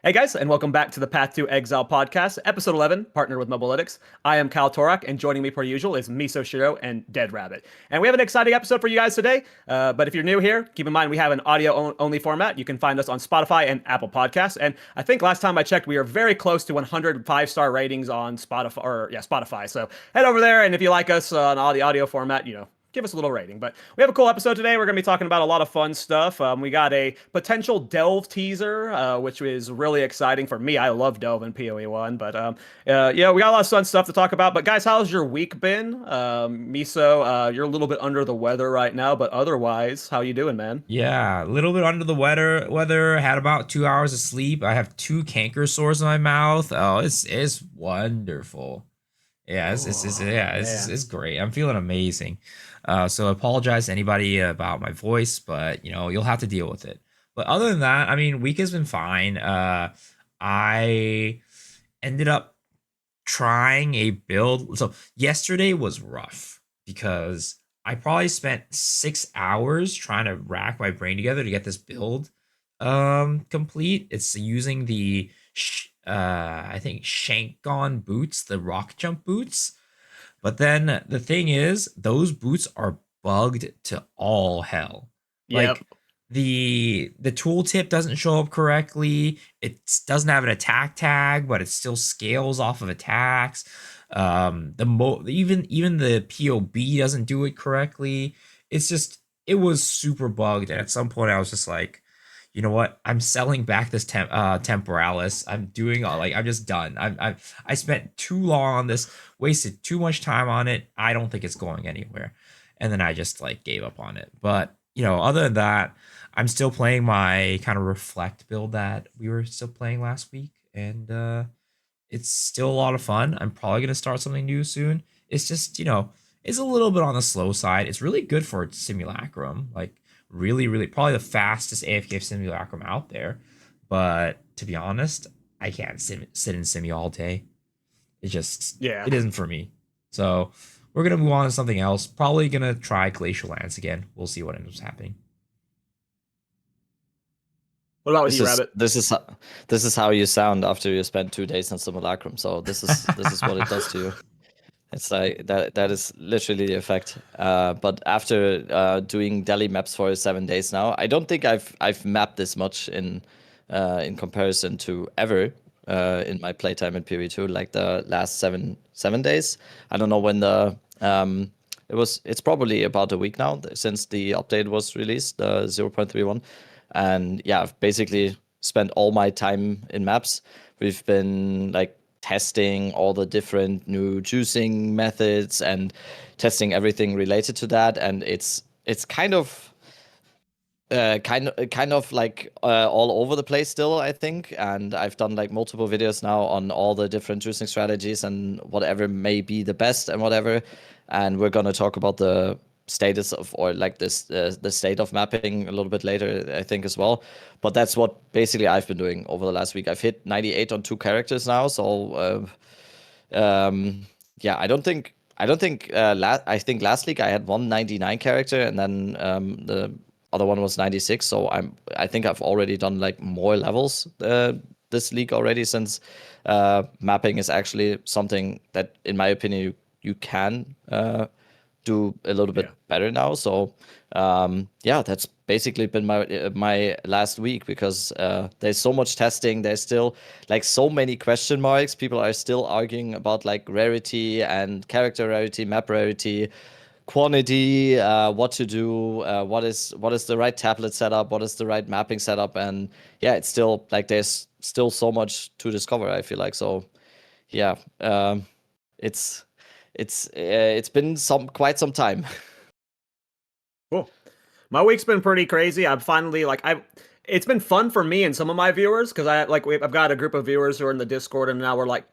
Hey guys, and welcome back to the Path to Exile podcast, episode 11, partnered with Mobilytics. I am Kyle Torak, and joining me per usual is Miso Shiro and Dead Rabbit. And we have an exciting episode for you guys today. But if you're new here, keep in mind we have an audio-only format. You can find us on Spotify and Apple Podcasts. And I think last time I checked, we are very close to 100 5-star ratings on Spotify. So head over there, and if you like us on all the audio format, give us a little rating. But we have a cool episode today. We're going to be talking about a lot of fun stuff. We got a potential Delve teaser, which is really exciting for me. I love Delve in PoE1. But yeah, we got a lot of fun stuff to talk about. But guys, how's your week been? Miso, you're a little bit under the weather right now, but otherwise, how you doing, man? Yeah, a little bit under the weather. Had about 2 hours of sleep. I have two canker sores in my mouth. Oh, it's wonderful. Yeah, Oh, man. it's great. I'm feeling amazing. So I apologize to anybody about my voice, but you'll have to deal with it. But other than that, I mean, week has been fine. I ended up trying a build. So yesterday was rough because I probably spent 6 hours trying to rack my brain together to get this build complete. It's using the I think Shankon boots, the rock jump boots. But then the thing is, those boots are bugged to all hell. Yep. Like the tooltip doesn't show up correctly. It doesn't have an attack tag, but it still scales off of attacks. Even the POB doesn't do it correctly. It was super bugged, and at some point I was just like, you know what? I'm selling back this temporalis. I'm just done. I spent too long on this, wasted too much time on it. I don't think it's going anywhere. And then I just like gave up on it. But other than that, I'm still playing my kind of reflect build that we were still playing last week, and it's still a lot of fun. I'm probably gonna start something new soon. It's just it's a little bit on the slow side. It's really good for simulacrum, like really, really probably the fastest AFK simulacrum out there. But to be honest, I can't sit in simi all day. Yeah. It isn't for me. So we're gonna move on to something else. Probably gonna try Glacial Lance again. We'll see what ends up happening. What about with This you, is Rabbit? this is ho- this is how you sound after you spend 2 days in simulacrum. So this is what it does to you. It's like that is literally the effect. But after doing Delhi maps for 7 days now, I don't think I've mapped this much in comparison to ever in my playtime in PoE2, like the last seven days. I don't know when it's probably about a week now since the update was released, the 0.31. And yeah, I've basically spent all my time in maps. We've been like testing all the different new juicing methods and testing everything related to that, and it's kind of like all over the place still, I think. And I've done like multiple videos now on all the different juicing strategies and whatever may be the best and whatever. And we're gonna talk about the status of, or like this the state of mapping a little bit later, I think, as well. But that's what basically I've been doing over the last week. I've hit 98 on two characters now, so yeah, I think last league I had 199 character, and then the other one was 96. So I think I've already done like more levels this league already, since mapping is actually something that, in my opinion, you can do a little bit Yeah. better now. So yeah, that's basically been my last week, because there's so much testing. There's still like so many question marks. People are still arguing about like rarity and character rarity, map rarity, quantity, what to do, what is the right tablet setup, what is the right mapping setup. And yeah, it's still like there's still so much to discover, I feel like. So yeah, it's it's been quite some time. Cool. My week's been pretty crazy. I'm finally like I it's been fun for me and some of my viewers because I've got a group of viewers who are in the Discord, and now we're like,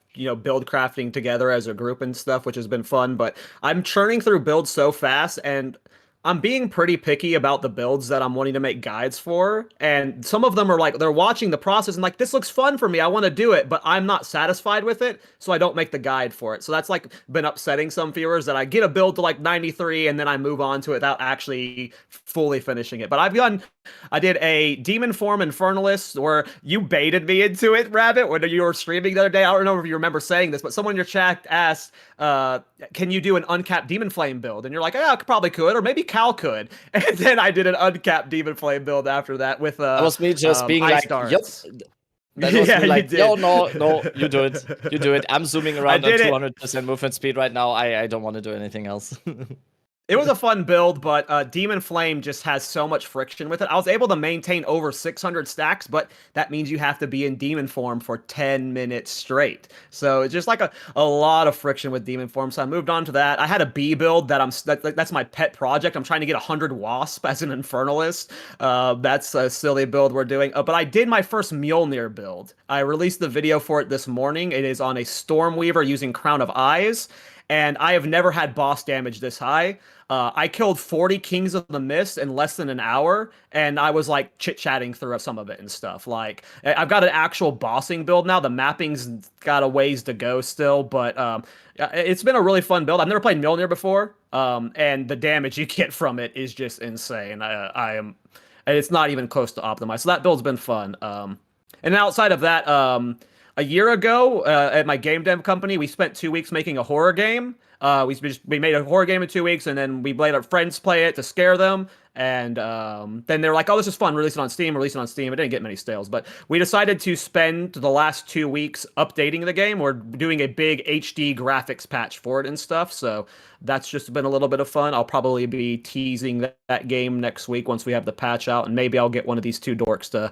build crafting together as a group and stuff, which has been fun. But I'm churning through builds so fast, and I'm being pretty picky about the builds that I'm wanting to make guides for. And some of them are like they're watching the process and like, this looks fun for me. I want to do it, but I'm not satisfied with it, so I don't make the guide for it. So that's like been upsetting some viewers, that I get a build to like 93 and then I move on to it without actually fully finishing it. But I've gotten I did a Demon Form Infernalist where you baited me into it, Rabbit, when you were streaming the other day. I don't know if you remember saying this, but someone in your chat asked, can you do an uncapped Demon Flame build? And you're like, yeah, I probably could, or maybe Cal could. And then I did an uncapped Demon Flame build after that with That was me just being Ice like, yep. Darts. That was Yeah, me you like, did. yo, no, you do it. You do it. I'm zooming around on did it. 200% movement speed right now. I don't want to do anything else. It was a fun build, but Demon Flame just has so much friction with it. I was able to maintain over 600 stacks, but that means you have to be in Demon Form for 10 minutes straight. So it's just like a lot of friction with Demon Form. So I moved on to that. I had a B build that's my pet project. I'm trying to get 100 Wasp as an Infernalist. That's a silly build we're doing. But I did my first Mjolnir build. I released the video for it this morning. It is on a Stormweaver using Crown of Eyes. And I have never had boss damage this high. I killed 40 Kings of the Mist in less than an hour, and I was like chit-chatting through some of it and stuff. Like, I've got an actual bossing build now. The mapping's got a ways to go still, but it's been a really fun build. I've never played Mjolnir before, and the damage you get from it is just insane. And it's not even close to optimized. So that build's been fun. And then outside of that, a year ago at my game dev company, we spent 2 weeks making a horror game. We made a horror game in 2 weeks, and then we let our friends play it to scare them. And then they're like, "Oh, this is fun. Release it on Steam. Release it on Steam." It didn't get many sales, but we decided to spend the last 2 weeks updating the game. We're doing a big HD graphics patch for it and stuff. So that's just been a little bit of fun. I'll probably be teasing that game next week once we have the patch out, and maybe I'll get one of these two dorks to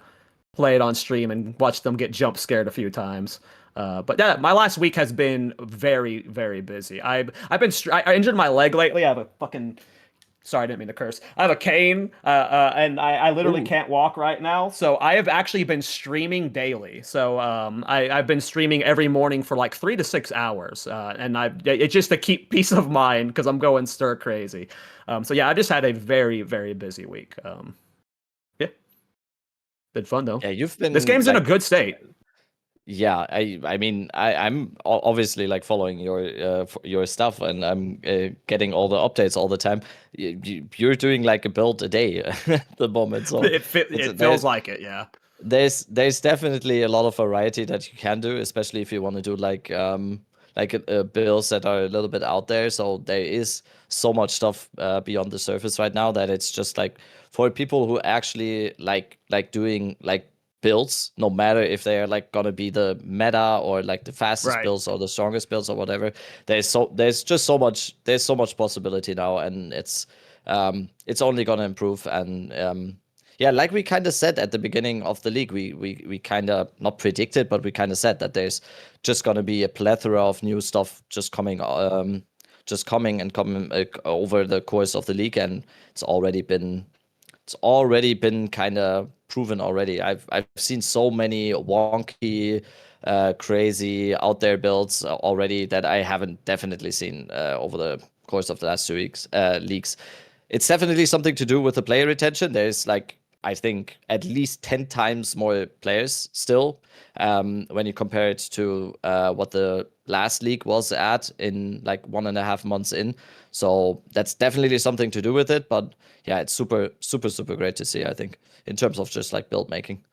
play it on stream and watch them get jump scared a few times. But yeah, my last week has been very, very busy. I injured my leg lately. I have a fucking, sorry, I didn't mean to curse. I have a cane, and I literally can't walk right now. So I have actually been streaming daily. So I've been streaming every morning for like 3 to 6 hours, and it's just to keep peace of mind because I'm going stir crazy. So yeah, I just had a very, very busy week. Yeah, been fun though. Yeah, you've been. This game's in a good state. Yeah, I mean, I'm obviously like following your stuff, and I'm getting all the updates all the time. You're doing like a build a day at the moment, so it feels like it. Yeah, there's definitely a lot of variety that you can do, especially if you want to do like builds that are a little bit out there. So there is so much stuff beyond the surface right now that it's just like for people who actually like doing like builds, no matter if they are like gonna be the meta or like the fastest builds or the strongest builds or whatever. There's just so much possibility now, and it's only gonna improve. And yeah, like we kind of said at the beginning of the league, we kind of not predicted, but we kind of said that there's just gonna be a plethora of new stuff just coming over the course of the league, and it's already been kind of proven already. I've seen so many wonky, crazy out there builds already that I haven't definitely seen over the course of the last 2 weeks leagues. It's definitely something to do with the player retention. There's like, I think, at least 10 times more players still when you compare it to what the last league was at in like 1.5 months in. So that's definitely something to do with it. But yeah, it's super, super, super great to see, I think, in terms of just like build making.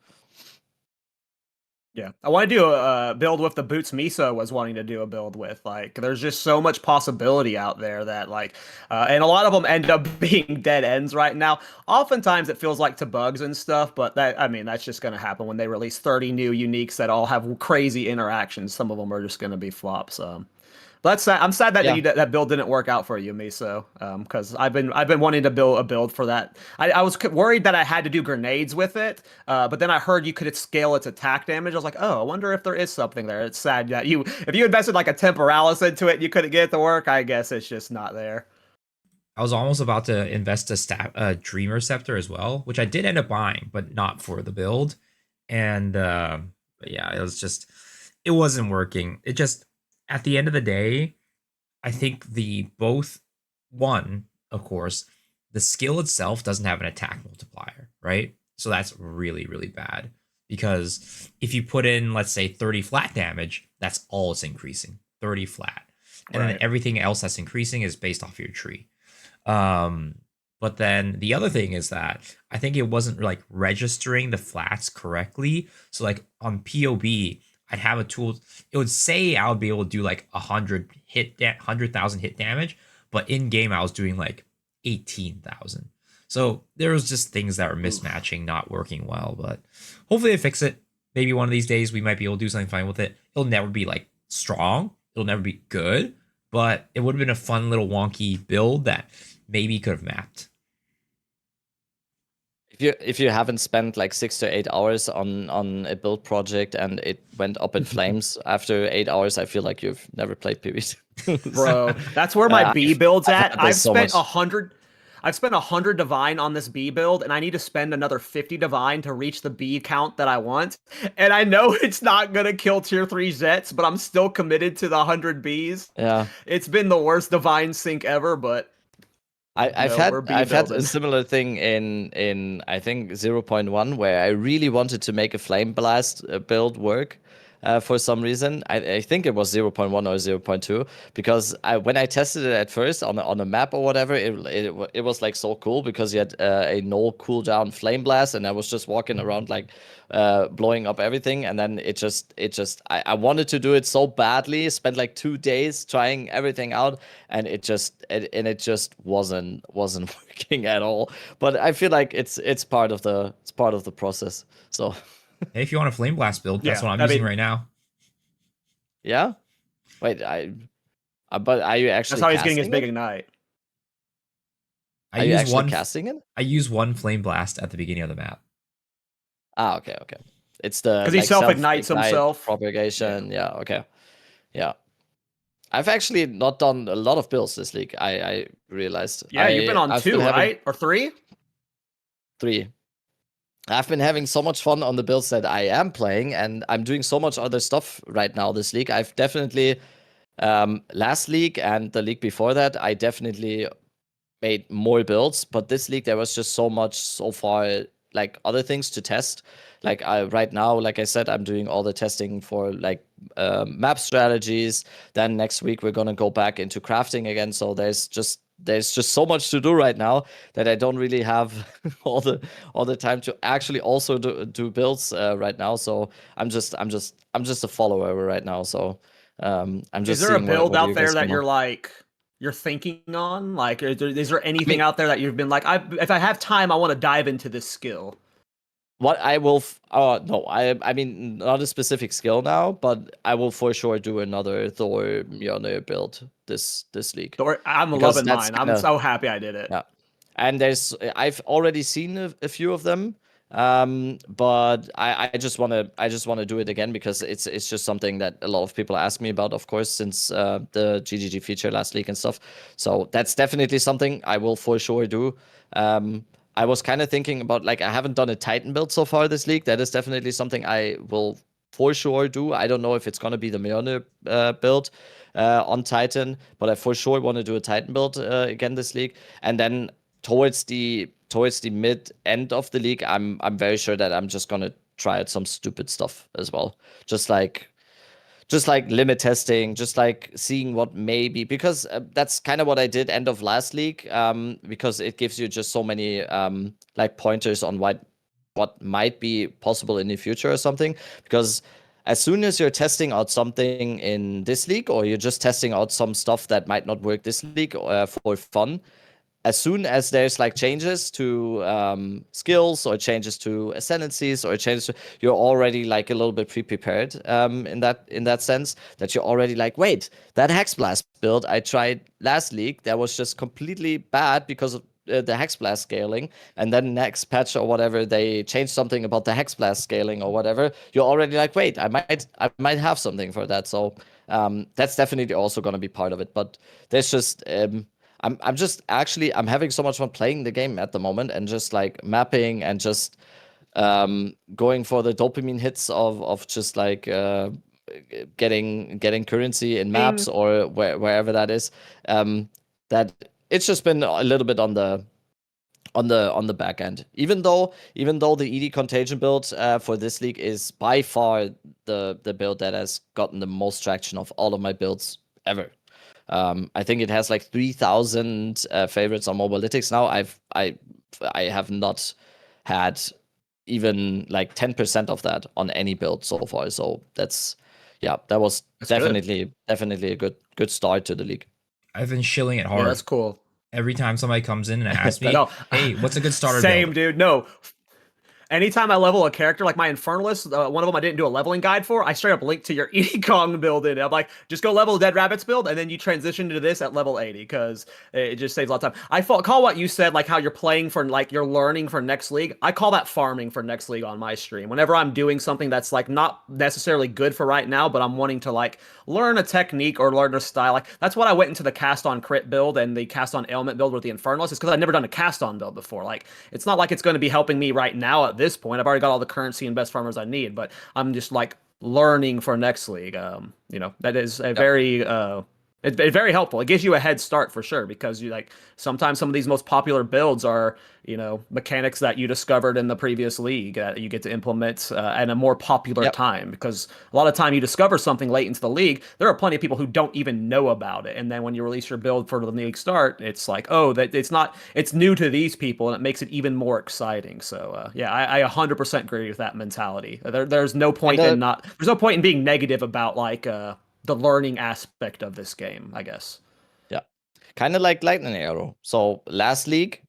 Yeah, I want to do a build with the Boots Miso was wanting to do a build with. Like, there's just so much possibility out there that like, and a lot of them end up being dead ends right now. Oftentimes it feels like to bugs and stuff, but that's just going to happen when they release 30 new uniques that all have crazy interactions. Some of them are just going to be flops. But that's sad. I'm sad that that build didn't work out for you, Miso, because I've been wanting to build a build for that. I was worried that I had to do grenades with it, but then I heard you could scale its attack damage. I was like, oh, I wonder if there is something there. It's sad that if you invested like a Temporalis into it, you couldn't get it to work. I guess it's just not there. I was almost about to invest a Dreamer Scepter as well, which I did end up buying, but not for the build. And yeah, it wasn't working. It just, at the end of the day, I think of course, the skill itself doesn't have an attack multiplier, right? So that's really, really bad, because if you put in, let's say, 30 flat damage, that's all it's increasing, 30 flat. And then everything else that's increasing is based off your tree. But But then the other thing is that I think it wasn't like registering the flats correctly. So like on POB, I'd have a tool. It would say I would be able to do like 100,000 hit damage, but in game I was doing like 18,000. So there was just things that were mismatching, not working well. But hopefully they fix it. Maybe one of these days we might be able to do something fine with it. It'll never be like strong. It'll never be good, but it would have been a fun little wonky build that maybe could have mapped. If you haven't spent like 6 to 8 hours on a build project and it went up in flames after 8 hours, I feel like you've never played PvP. Bro, that's where my B build's at. I've so spent much. 100. I've spent 100 divine on this B build, and I need to spend another 50 divine to reach the B count that I want. And I know it's not gonna kill tier 3 Zets, but I'm still committed to the 100 Bs. Yeah. It's been the worst divine sync ever, but I've had a similar thing in I think 0.1 where I really wanted to make a flame blast build work for some reason. I think it was 0.1 or 0.2 because when I tested it at first on a map or whatever, it was like so cool because you had a no cooldown flame blast and I was just walking around like blowing up everything, and then I wanted to do it so badly, spent like 2 days trying everything out, and it just wasn't working at all. But I feel like it's part of the process. So Hey, if you want a flame blast build, that's what I'm using right now. yeah, wait, but are you actually? That's how he's getting his big it? ignite. Are you actually casting it? I use one flame blast at the beginning of the map. Ah, okay. It's the because he self-ignites himself. Propagation. Yeah. Okay. Yeah. I've actually not done a lot of builds this league. I realized. Yeah, you've been on 2, right? Or 3? 3. I've been having so much fun on the builds that I am playing, and I'm doing so much other stuff right now this league. I've definitely last league and the league before that, I definitely made more builds, but this league there was just so much so far, like other things to test. Like right now, like I said, I'm doing all the testing for like map strategies. Then next week we're gonna go back into crafting again. So there's just so much to do right now that I don't really have all the time to actually also do builds right now. So I'm just a follower right now. So I'm just. Is there a build out there that you're thinking on? Like, is there anything out there that you've been like, if I have time, I want to dive into this skill? What I will, no, I mean, not a specific skill now, but I will for sure do another Thor Mjolnir build this league. I'm loving mine. I'm so happy I did it. Yeah, and I've already seen a few of them, but I just want to do it again because it's just something that a lot of people ask me about, of course, since the GGG feature last league and stuff. So that's definitely something I will for sure do. I was kind of thinking about, like, I haven't done a Titan build so far this league. That is definitely something I will for sure do. I don't know if it's going to be the Mjolnir build on Titan, but I for sure want to do a Titan build again this league. And then towards the mid end of the league, I'm very sure that I'm just going to try out some stupid stuff as well. Just like limit testing, just like seeing what maybe, because that's kind of what I did end of last league, because it gives you just so many like pointers on what might be possible in the future or something. Because as soon as you're testing out something in this league, or you're just testing out some stuff that might not work this league for fun, as soon as there's like changes to skills or changes to ascendancies or changes to, you're already like a little bit pre-prepared in that sense, that you're already like, wait, that Hex Blast build I tried last league, that was just completely bad because of the Hex Blast scaling, and then next patch or whatever they changed something about the Hex Blast scaling or whatever, you're already like, wait, I might have something for that. So that's definitely also going to be part of it. But there's just I'm having so much fun playing the game at the moment, and just like mapping and just going for the dopamine hits of just like getting currency in maps or wherever that is. That it's just been a little bit on the back end. Even though the ED Contagion build for this league is by far the build that has gotten the most traction of all of my builds ever. I think it has like 3,000 favorites on Mobalytics now. I have not had even like 10% of that on any build so far. So that was definitely a good start to the league. I've been shilling it hard. Yeah, that's cool. Every time somebody comes in and asks me, No. hey, what's a good starter Same, build? dude. No. Anytime I level a character, like my Infernalist, one of them I didn't do a leveling guide for, I straight up link to your Edie Kong build in. I'm like, just go level Dead Rabbit's build, and then you transition to this at level 80, because it just saves a lot of time. Call what you said, like how you're playing for, like, you're learning for next league. I call that farming for next league on my stream. Whenever I'm doing something that's, like, not necessarily good for right now, but I'm wanting to, like, learn a technique or learn a style. Like, that's what I went into the cast on crit build and the cast on ailment build with the Infernalist, is because I've never done a cast on build before. Like, it's not like it's going to be helping me right now at this point. I've already got all the currency and best farmers I need, but I'm just like learning for next league. That is a very it's very helpful. It gives you a head start for sure, because you like sometimes some of these most popular builds are mechanics that you discovered in the previous league that you get to implement at a more popular time, because a lot of time you discover something late into the league, there are plenty of people who don't even know about it, and then when you release your build for the league start, it's like, oh, that it's new to these people, and it makes it even more exciting. So I 100% agree with that mentality. There's no point in being negative about like the learning aspect of this game, I guess. Yeah, kind of like Lightning Arrow. So last league,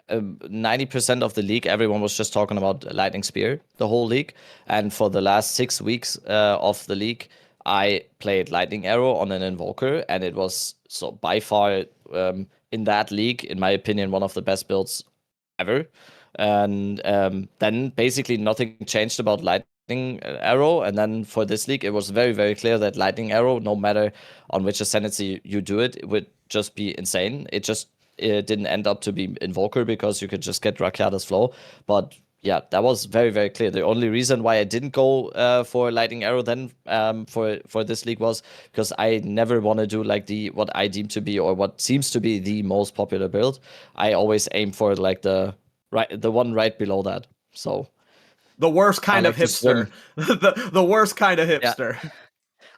90% of the league, everyone was just talking about Lightning Spear, the whole league. And for the last 6 weeks of the league, I played Lightning Arrow on an Invoker, and it was so by far in that league, in my opinion, one of the best builds ever. And then basically nothing changed about Lightning Arrow, and then for this league it was very, very clear that Lightning Arrow, no matter on which ascendancy you do it, it would just be insane. It didn't end up to be Invoker because you could just get Rakiata's Flow, but yeah, that was very, very clear. The only reason why I didn't go for Lightning Arrow then for this league was because I never want to do like what I deem to be or what seems to be the most popular build. I always aim for like the one right below that. So the worst kind like of hipster. the worst kind of hipster. Yeah.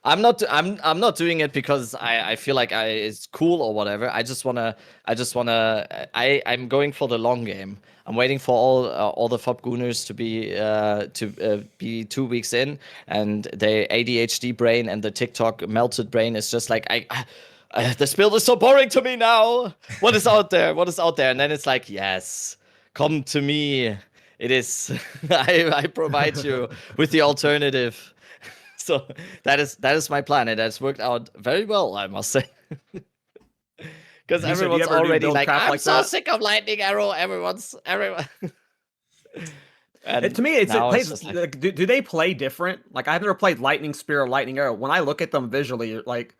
I'm not doing it because I feel like it's cool or whatever. I'm going for the long game. I'm waiting for all the FOB Gooners to be 2 weeks in, and the ADHD brain and the TikTok melted brain is just like this build is so boring to me now. What is out there? What is out there? And then it's like, yes, come to me. It is. I provide you with the alternative. So that is my plan, and that's worked out very well, I must say. Because everyone's already like, I'm like so sick of Lightning Arrow. Everyone. To me, it plays. Like, do they play different? Like, I've never played Lightning Spear or Lightning Arrow. When I look at them visually, like,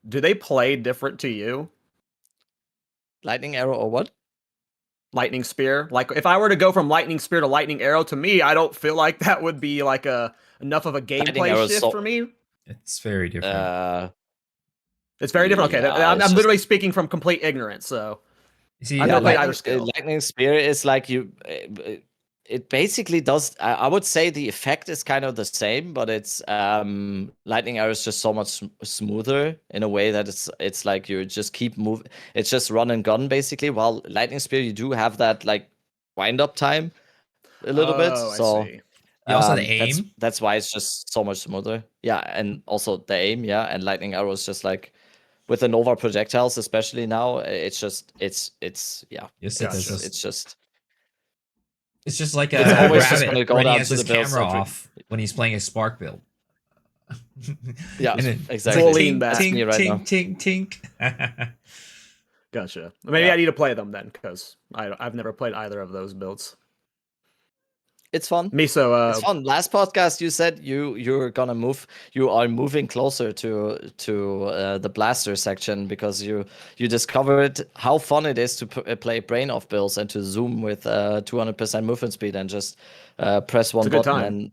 do they play different to you? Lightning Arrow or what? Lightning Spear. Like, if I were to go from Lightning Spear to Lightning Arrow, to me, I don't feel like that would be like enough of a gameplay shift for me. It's very different. It's very different. Okay, I'm literally speaking from complete ignorance. So, see, I've never played either skill. Lightning Spear is like it basically does. I would say the effect is kind of the same, but it's Lightning Arrow is just so much smoother in a way that it's like you just keep moving. It's just run and gun basically. While Lightning Spear, you do have that like wind up time a little bit. So also the aim. That's why it's just so much smoother. Yeah, and also the aim. Yeah, and Lightning Arrow is just like with the Nova projectiles, especially now. It's just it's like it's always just gonna go when he down has to his the camera off when he's playing a Spark build. Yeah, exactly. Tink, tink, tink. Gotcha. Maybe I need to play them then, because I've never played either of those builds. It's fun. Miso, it's fun. Last podcast you said you're gonna move. You are moving closer to the blaster section because you discovered how fun it is to play brain off builds and to zoom with 200% movement speed and just press one button. And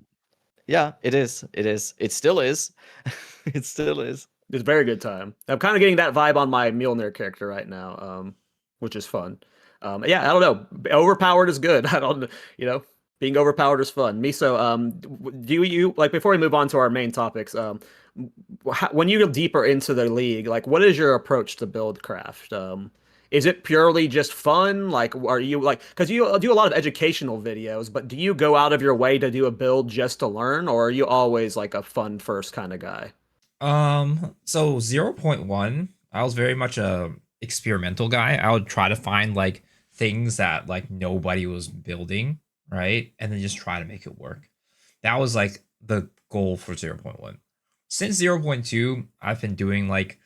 yeah, it is. It still is. It still is. It's a very good time. I'm kind of getting that vibe on my Mjolnir character right now, which is fun. Yeah, I don't know. Overpowered is good. I don't. Being overpowered is fun. Miso, do you like before we move on to our main topics, when you go deeper into the league, like what is your approach to build craft? Is it purely just fun? Like, are you like, because you do a lot of educational videos, but do you go out of your way to do a build just to learn, or are you always like a fun first kind of guy? So 0.1, I was very much a experimental guy. I would try to find like things that like nobody was building, right? And then just try to make it work. That was like the goal for 0.1. Since 0.2, I've been doing like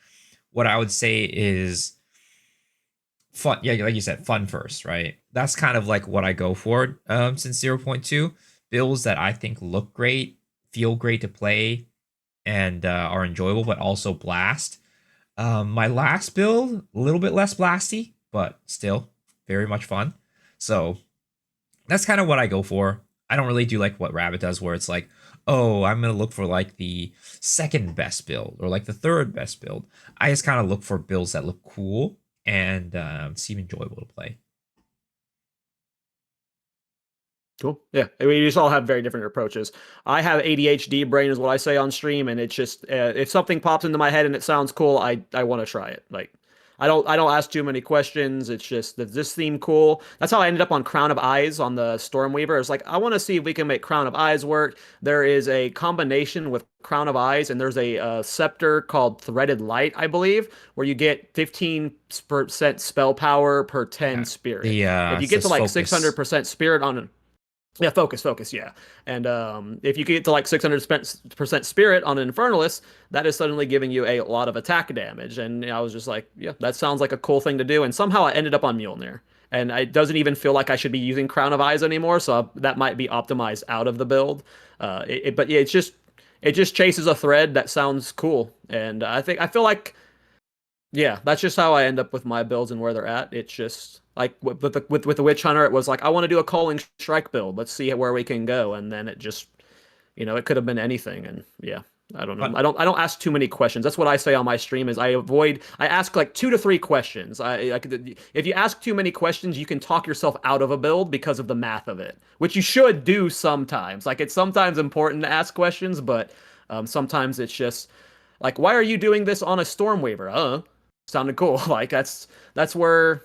what I would say is fun. Yeah, like you said, fun first, right? That's kind of like what I go for since 0.2. Builds that I think look great, feel great to play, and are enjoyable, but also blast. My last build, a little bit less blasty, but still very much fun. So that's kind of what I go for. I don't really do like what Rabbit does, where it's like, oh, I'm gonna look for like the second best build or like the third best build. I just kind of look for builds that look cool and seem enjoyable to play. Cool. Yeah. I mean, you just all have very different approaches. I have ADHD brain is what I say on stream, and it's just if something pops into my head and it sounds cool, I want to try it. Like, I don't ask too many questions. It's just does this seem cool? That's how I ended up on Crown of Eyes on the Stormweaver. It's like I want to see if we can make Crown of Eyes work. There is a combination with Crown of Eyes, and there's a scepter called Threaded Light, I believe, where you get 15% spell power per 10 Yeah. spirit. The If you it's get to just like focus. 600% spirit on yeah, focus, yeah. And if you get to like 600% spirit on an Infernalist, that is suddenly giving you a lot of attack damage. And I was just like, yeah, that sounds like a cool thing to do. And somehow I ended up on Mjolnir. And it doesn't even feel like I should be using Crown of Eyes anymore, so that might be optimized out of the build. But yeah, it just chases a thread that sounds cool. And I feel like yeah, that's just how I end up with my builds and where they're at. It's just like with the Witch Hunter, it was like I want to do a Culling Strike build. Let's see where we can go, and then it just it could have been anything. And yeah, I don't know. But I don't ask too many questions. That's what I say on my stream is I ask like 2 to 3 questions. If you ask too many questions, you can talk yourself out of a build because of the math of it, which you should do sometimes. Like it's sometimes important to ask questions, but sometimes it's just like, why are you doing this on a Stormweaver? Sounded cool. Like that's where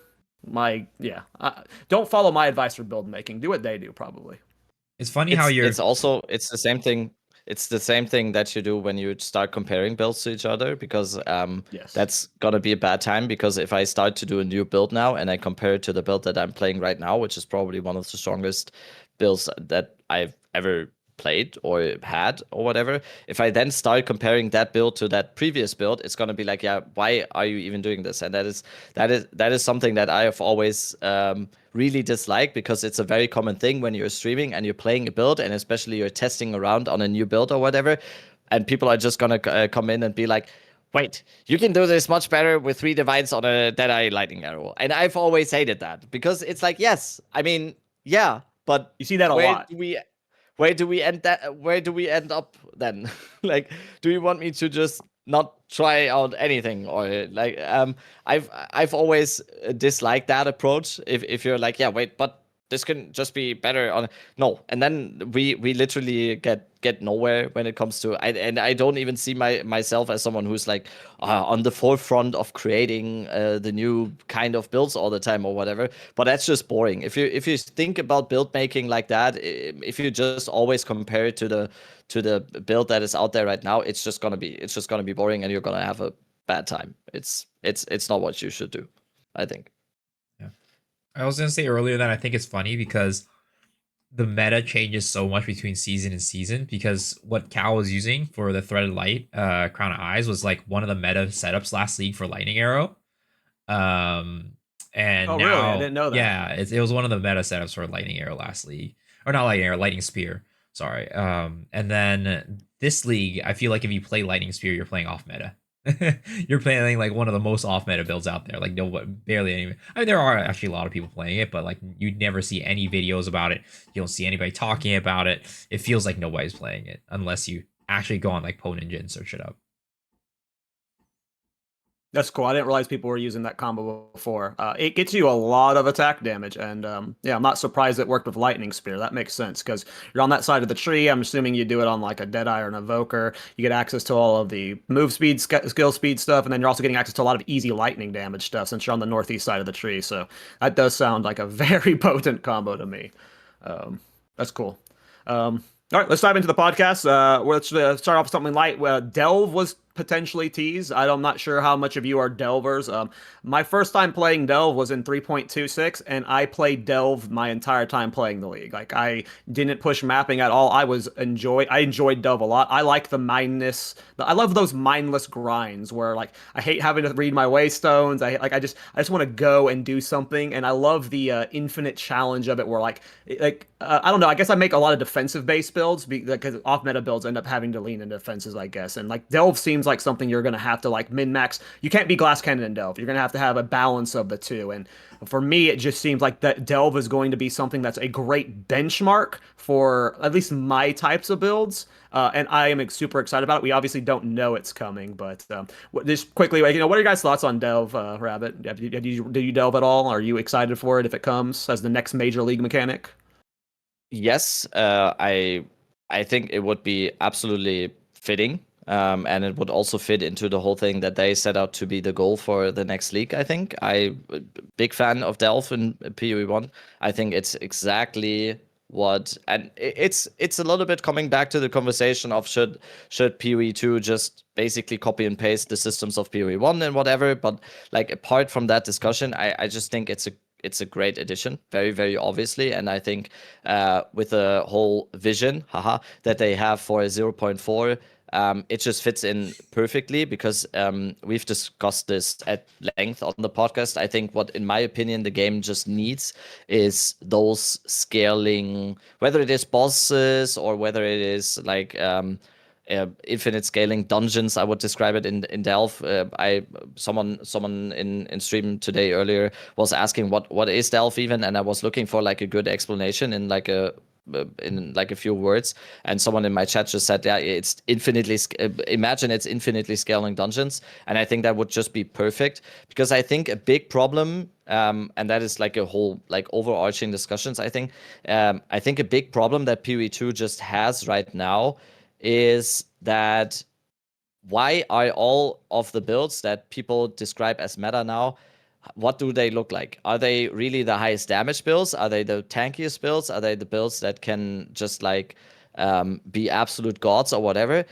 my yeah. Don't follow my advice for build making. Do what they do, probably. it's funny how It's you're also it's the same thing. It's the same thing that you do when you start comparing builds to each other, because Yes. that's gonna be a bad time. Because if I start to do a new build now and I compare it to the build that I'm playing right now, which is probably one of the strongest builds that I've ever played or had or whatever, if I then start comparing that build to that previous build, it's gonna be like, yeah, why are you even doing this? And that is something that I have always really disliked, because it's a very common thing when you're streaming and you're playing a build, and especially you're testing around on a new build or whatever, and people are just gonna come in and be like, wait, you can do this much better with 3 divides on a Deadeye lightning arrow. And I've always hated that, because it's like, yes, I mean, yeah, but You see that a where lot. do we where do we end that? Where do we end up then? Like, do you want me to just not try out anything, or like I've always disliked that approach. If you're like, yeah, wait, but this can just be better on no, and then we literally get nowhere when it comes to and I don't even see myself as someone who's like on the forefront of creating the new kind of builds all the time or whatever. But that's just boring. If you think about build making like that, if you just always compare it to the build that is out there right now, it's just gonna be boring, and you're gonna have a bad time. It's not what you should do, I think. yeah. I was gonna say earlier that I think it's funny because the meta changes so much between season and season, because what Cal was using for the threaded light crown of eyes was like one of the meta setups last league for lightning arrow. Um, and Oh, really? I now, didn't know that. yeah, it was one of the meta setups for lightning arrow last league, or not lightning arrow, lightning spear. Sorry. And then this league, I feel like if you play lightning spear, you're playing off meta. You're playing like one of the most off meta builds out there. Like no, barely any. I mean, there are actually a lot of people playing it, but like you never see any videos about it. You don't see anybody talking about it. It feels like nobody's playing it unless you actually go on like Po Ninja and search it up. That's cool. I didn't realize people were using that combo before. It gets you a lot of attack damage, and yeah, I'm not surprised it worked with Lightning Spear. That makes sense because you're on that side of the tree. I'm assuming you do it on like a Deadeye or an Evoker. You get access to all of the move speed, skill speed stuff, and then you're also getting access to a lot of easy lightning damage stuff since you're on the northeast side of the tree. So that does sound like a very potent combo to me. That's cool. All right, let's dive into the podcast. Let's start off with something light. Delve was potentially teased. I'm not sure how much of you are Delvers. My first time playing Delve was in 3.26, and I played Delve my entire time playing the league. Like I didn't push mapping at all. I enjoyed Delve a lot. I like the mindless. I love those mindless grinds where like I hate having to read my waystones. I just want to go and do something, and I love the infinite challenge of it. Where I don't know. I guess I make a lot of defensive based builds because off meta builds end up having to lean into defenses, I guess. And like Delve seems like something you're gonna have to like min max. You can't be Glass Cannon and Delve. You're gonna have a balance of the two. And for me, it just seems like that Delve is going to be something that's a great benchmark for at least my types of builds. And I am super excited about it. We obviously don't know it's coming, but just quickly, what are your guys' thoughts on Delve, Rabbit? Did you Delve at all? Are you excited for it if it comes as the next major league mechanic? Yes, I think it would be absolutely fitting, and it would also fit into the whole thing that they set out to be the goal for the next league. I think big fan of Delve in PoE1. I think it's exactly what, and it's a little bit coming back to the conversation of should PoE2 just basically copy and paste the systems of PoE1 and whatever. But like apart from that discussion, I just think it's a great addition, very, very obviously. And I think with the whole vision, that they have for 0.4, it just fits in perfectly because we've discussed this at length on the podcast. I think what, in my opinion, the game just needs is those scaling, whether it is bosses or whether it is like infinite scaling dungeons. I would describe it in Delve. Someone in stream today earlier was asking what is Delve even, and I was looking for like a good explanation in like a few words, and someone in my chat just said, yeah, it's imagine it's infinitely scaling dungeons. And I think that would just be perfect, because I think a big problem, and that is like a whole like overarching discussions, I think a big problem that PoE2 just has right now is that why are all of the builds that people describe as meta now, what do they look like? Are they really the highest damage builds? Are they the tankiest builds? Are they the builds that can just like be absolute gods or whatever?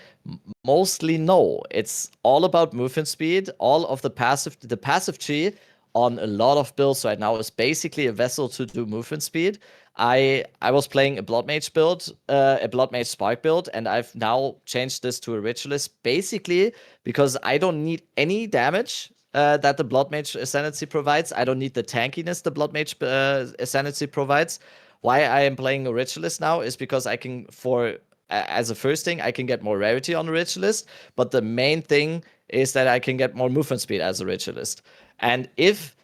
Mostly no. It's all about movement speed. All of the passive tree on a lot of builds right now is basically a vessel to do movement speed. I was playing a Blood Mage build, a Blood Mage Spark build, and I've now changed this to a Ritualist basically because I don't need any damage that the Blood Mage Ascendancy provides. I don't need the tankiness the Blood Mage Ascendancy provides. Why I am playing a Ritualist now is because I can, as a first thing, I can get more Rarity on a Ritualist, but the main thing is that I can get more movement speed as a Ritualist. And if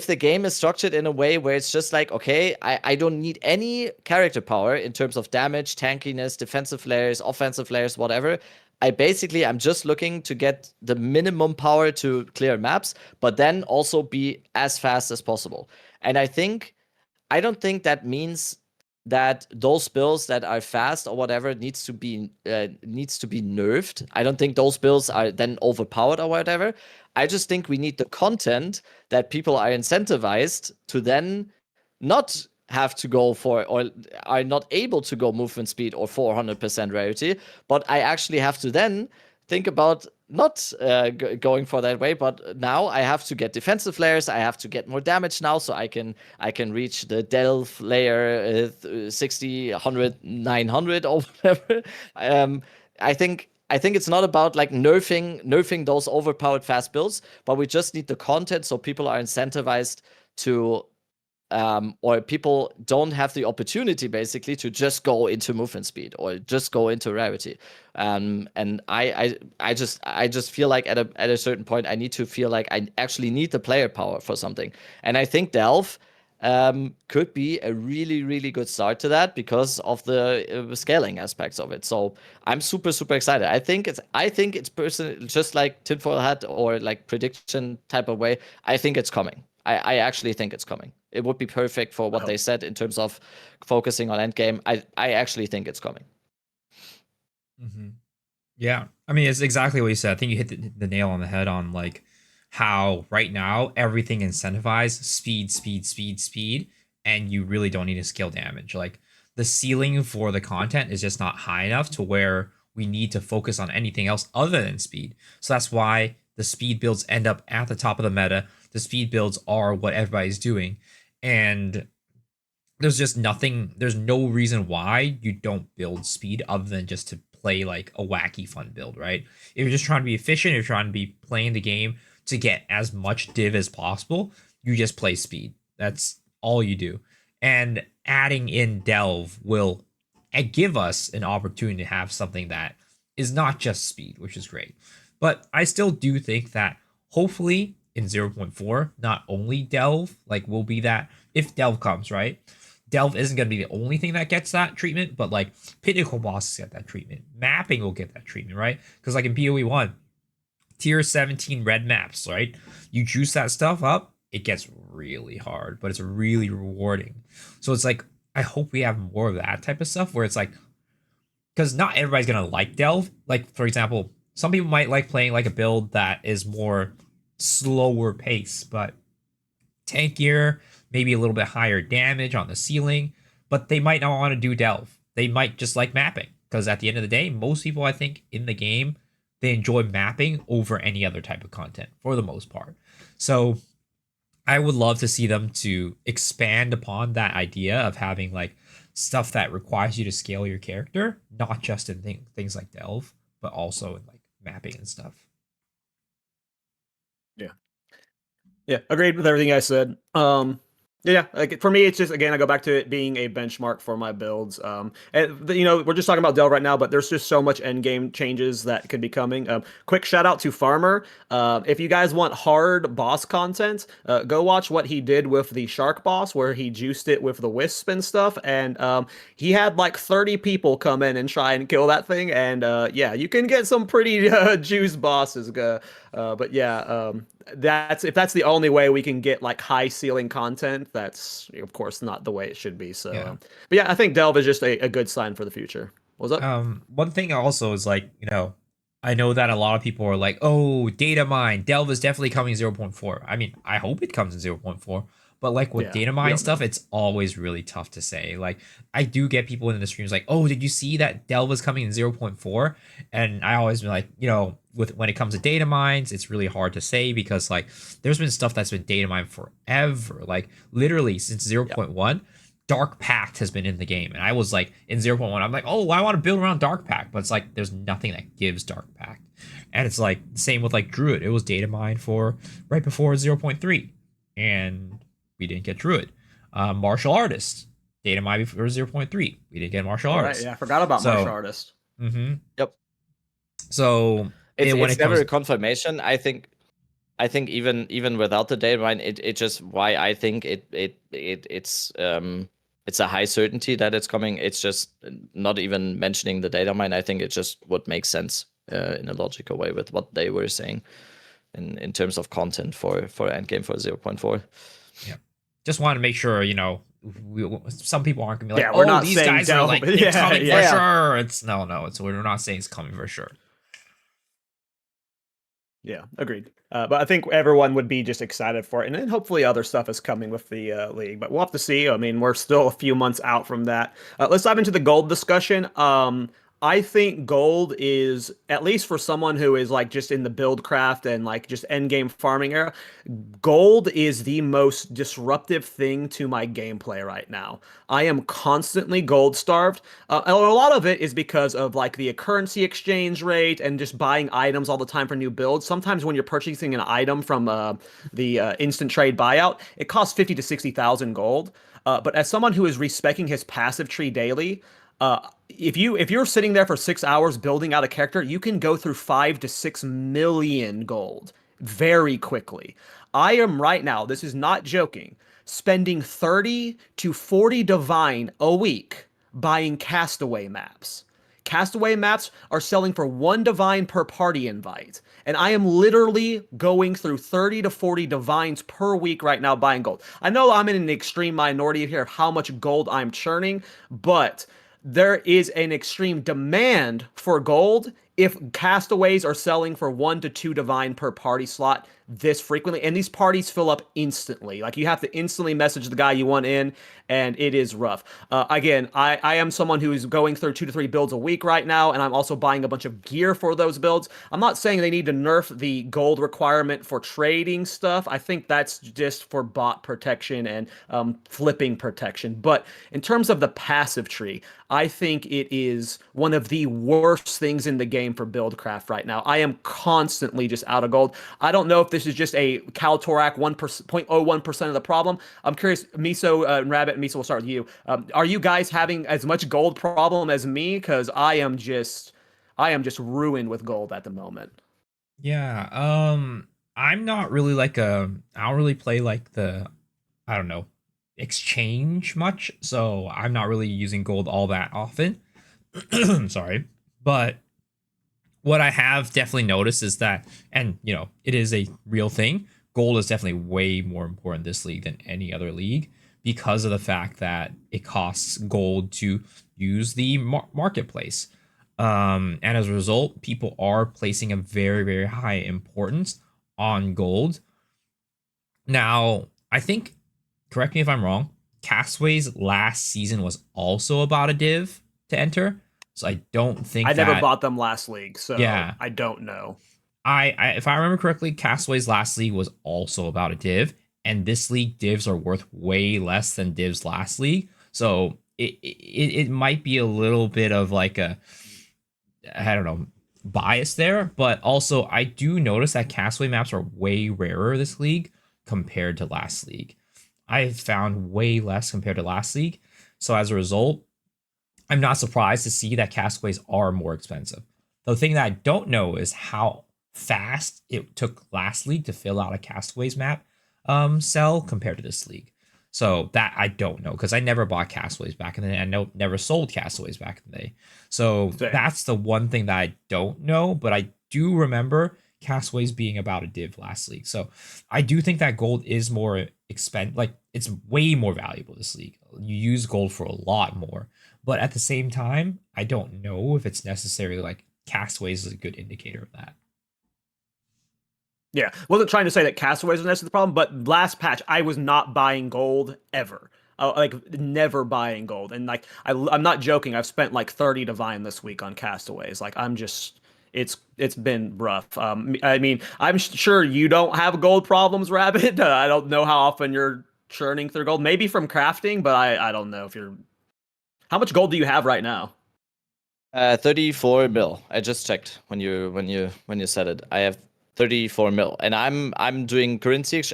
the game is structured in a way where it's just like, okay, I don't need any character power in terms of damage, tankiness, defensive layers, offensive layers, whatever. I'm just looking to get the minimum power to clear maps, but then also be as fast as possible. And I don't think that means that those builds that are fast or whatever needs to be nerfed. I don't think those builds are then overpowered or whatever. I just think we need the content that people are incentivized to then not have to go for, or are not able to go movement speed or 400% rarity, but I actually have to then think about not going for that way, but now I have to get defensive layers, I have to get more damage now, so I can reach the Delve layer 60, 100, 900 or whatever. I think it's not about like nerfing those overpowered fast builds, but we just need the content so people are incentivized to or people don't have the opportunity basically to just go into movement speed or just go into rarity. And I just feel like at a certain point I need to feel like I actually need the player power for something. And I think Delve could be a really, really good start to that because of the scaling aspects of it. So I'm super, super excited. I think it's personally just like tinfoil hat or like prediction type of way. I think it's coming. I actually think it's coming. It would be perfect for what they said in terms of focusing on endgame. I actually think it's coming. Mm-hmm. Yeah, I mean, it's exactly what you said. I think you hit the nail on the head on like how right now everything incentivizes speed, speed, speed, speed, and you really don't need to scale damage. Like the ceiling for the content is just not high enough to where we need to focus on anything else other than speed. So that's why the speed builds end up at the top of the meta. The speed builds are what everybody's doing, and there's just nothing. There's no reason why you don't build speed other than just to play like a wacky fun build, right? If you're just trying to be efficient, if you're trying to be playing the game to get as much div as possible, you just play speed. That's all you do. And adding in delve will give us an opportunity to have something that is not just speed, which is great. But I still do think that hopefully in 0.4, not only delve like will be that if delve comes, right? Delve isn't going to be the only thing that gets that treatment, but like pinnacle bosses get that treatment. Mapping will get that treatment, right? Because like in PoE 1, tier 17 red maps, right? You juice that stuff up, it gets really hard, but it's really rewarding. So it's like, I hope we have more of that type of stuff where it's like, because not everybody's going to like delve. Like, for example, some people might like playing like a build that is more slower pace, but tankier, maybe a little bit higher damage on the ceiling, but they might not want to do delve. They might just like mapping because at the end of the day, most people I think in the game, they enjoy mapping over any other type of content for the most part. So I would love to see them to expand upon that idea of having like stuff that requires you to scale your character, not just in things like delve, but also in like mapping and stuff. Yeah, agreed with everything I said. Yeah, like for me, it's just again, I go back to it being a benchmark for my builds. And we're just talking about Dell right now, but there's just so much end game changes that could be coming. Quick shout out to Farmer. If you guys want hard boss content, go watch what he did with the shark boss, where he juiced it with the wisp and stuff, and he had like 30 people come in and try and kill that thing, and yeah, you can get some pretty juiced bosses. But yeah, if that's the only way we can get like high ceiling content, that's of course not the way it should be. So, Yeah. But yeah, I think delve is just a good sign for the future. What's up? One thing also is like, I know that a lot of people are like, oh, data mine, delve is definitely coming 0.4. I mean, I hope it comes in 0.4. But like with data mine stuff, it's always really tough to say. Like I do get people in the streams like, oh, did you see that delve is coming in 0.4? And I always be like, when it comes to data mines, it's really hard to say because like there's been stuff that's been data mined forever. Like literally since 0.1, Dark Pact has been in the game. And I was like in 0.1, I'm like, oh, I want to build around Dark Pact. But it's like there's nothing that gives Dark Pact. And it's like same with like Druid. It was data mined for right before 0.3. And we didn't get Druid. Martial Artist. Data mine before 0.3. We didn't get Martial Artist. Right, yeah, I forgot about Martial Artist. Mm-hmm. Yep. So it's never a confirmation. I think even without the data mine, it just why I think it's a high certainty that it's coming. It's just not even mentioning the data mine. I think it just would make sense in a logical way with what they were saying in terms of content for endgame for 0.4. Yeah, just want to make sure some people aren't gonna be like, we're not these saying guys are like it's coming for sure. It's no, we're not saying it's coming for sure. Yeah, agreed. But I think everyone would be just excited for it, and then hopefully other stuff is coming with the league. But we'll have to see. I mean, we're still a few months out from that. Let's dive into the gold discussion. I think gold is, at least for someone who is like just in the build craft and like just end game farming era, gold is the most disruptive thing to my gameplay right now. I am constantly gold starved. A lot of it is because of like the currency exchange rate and just buying items all the time for new builds. Sometimes when you're purchasing an item from the instant trade buyout, it costs 50 to 60,000 gold. But as someone who is respecing his passive tree daily, if you're sitting there for 6 hours building out a character, you can go through 5 to 6 million gold very quickly. I am right now, this is not joking, spending 30 to 40 divine a week buying castaway maps. Castaway maps are selling for 1 divine per party invite. And I am literally going through 30 to 40 divines per week right now buying gold. I know I'm in an extreme minority here of how much gold I'm churning, but there is an extreme demand for gold if castaways are selling for 1 to 2 divine per party slot this frequently, and these parties fill up instantly. Like, you have to instantly message the guy you want in, and it is rough. Again, I am someone who is going through 2 to 3 builds a week right now, and I'm also buying a bunch of gear for those builds. I'm not saying they need to nerf the gold requirement for trading stuff. I think that's just for bot protection and flipping protection. But in terms of the passive tree, I think it is one of the worst things in the game for buildcraft right now. I am constantly just out of gold. I don't know if this is just a Kaltorak 0.01% of the problem. I'm curious, Miso and Rabbit, Miso, we'll start with you. Are you guys having as much gold problem as me? Because I am just ruined with gold at the moment. Yeah, I'm not really like I don't really play like the, I don't know, exchange much, so I'm not really using gold all that often. Sorry. But what I have definitely noticed is that, and you know, it is a real thing, gold is definitely way more important in this league than any other league because of the fact that it costs gold to use the marketplace. And as a result, people are placing a very, very high importance on gold. Now, I think, correct me if I'm wrong, Castaway's last season was also about a div to enter. So I don't think I never bought them last league, so yeah, I don't know. I if I remember correctly, Castaway's last league was also about a div, and this league divs are worth way less than divs last league. So it might be a little bit of like a, I don't know, bias there, but also I do notice that Castaway maps are way rarer this league compared to last league. I found way less compared to last league. So as a result, I'm not surprised to see that Castaways are more expensive. The thing that I don't know is how fast it took last league to fill out a Castaways map sell compared to this league. So that I don't know, because I never bought Castaways back in the day. I never sold Castaways back in the day. So that's the one thing that I don't know, but I do remember Castaways being about a div last league. So I do think that gold is more expensive. Like, it's way more valuable this league. You use gold for a lot more. But at the same time, I don't know if it's necessarily like Castaways is a good indicator of that. Yeah, wasn't trying to say that Castaways was necessarily the problem, but last patch I was not buying gold ever. Like, never buying gold, and like I'm not joking. I've spent like 30 divine this week on Castaways. Like, I'm just, it's been rough. I mean, I'm sure you don't have gold problems, Rabbit. I don't know how often you're churning through gold. Maybe from crafting, but I don't know if you're. How much gold do you have right now? 34 mil. I just checked when you said it. I have 34 mil, and I'm doing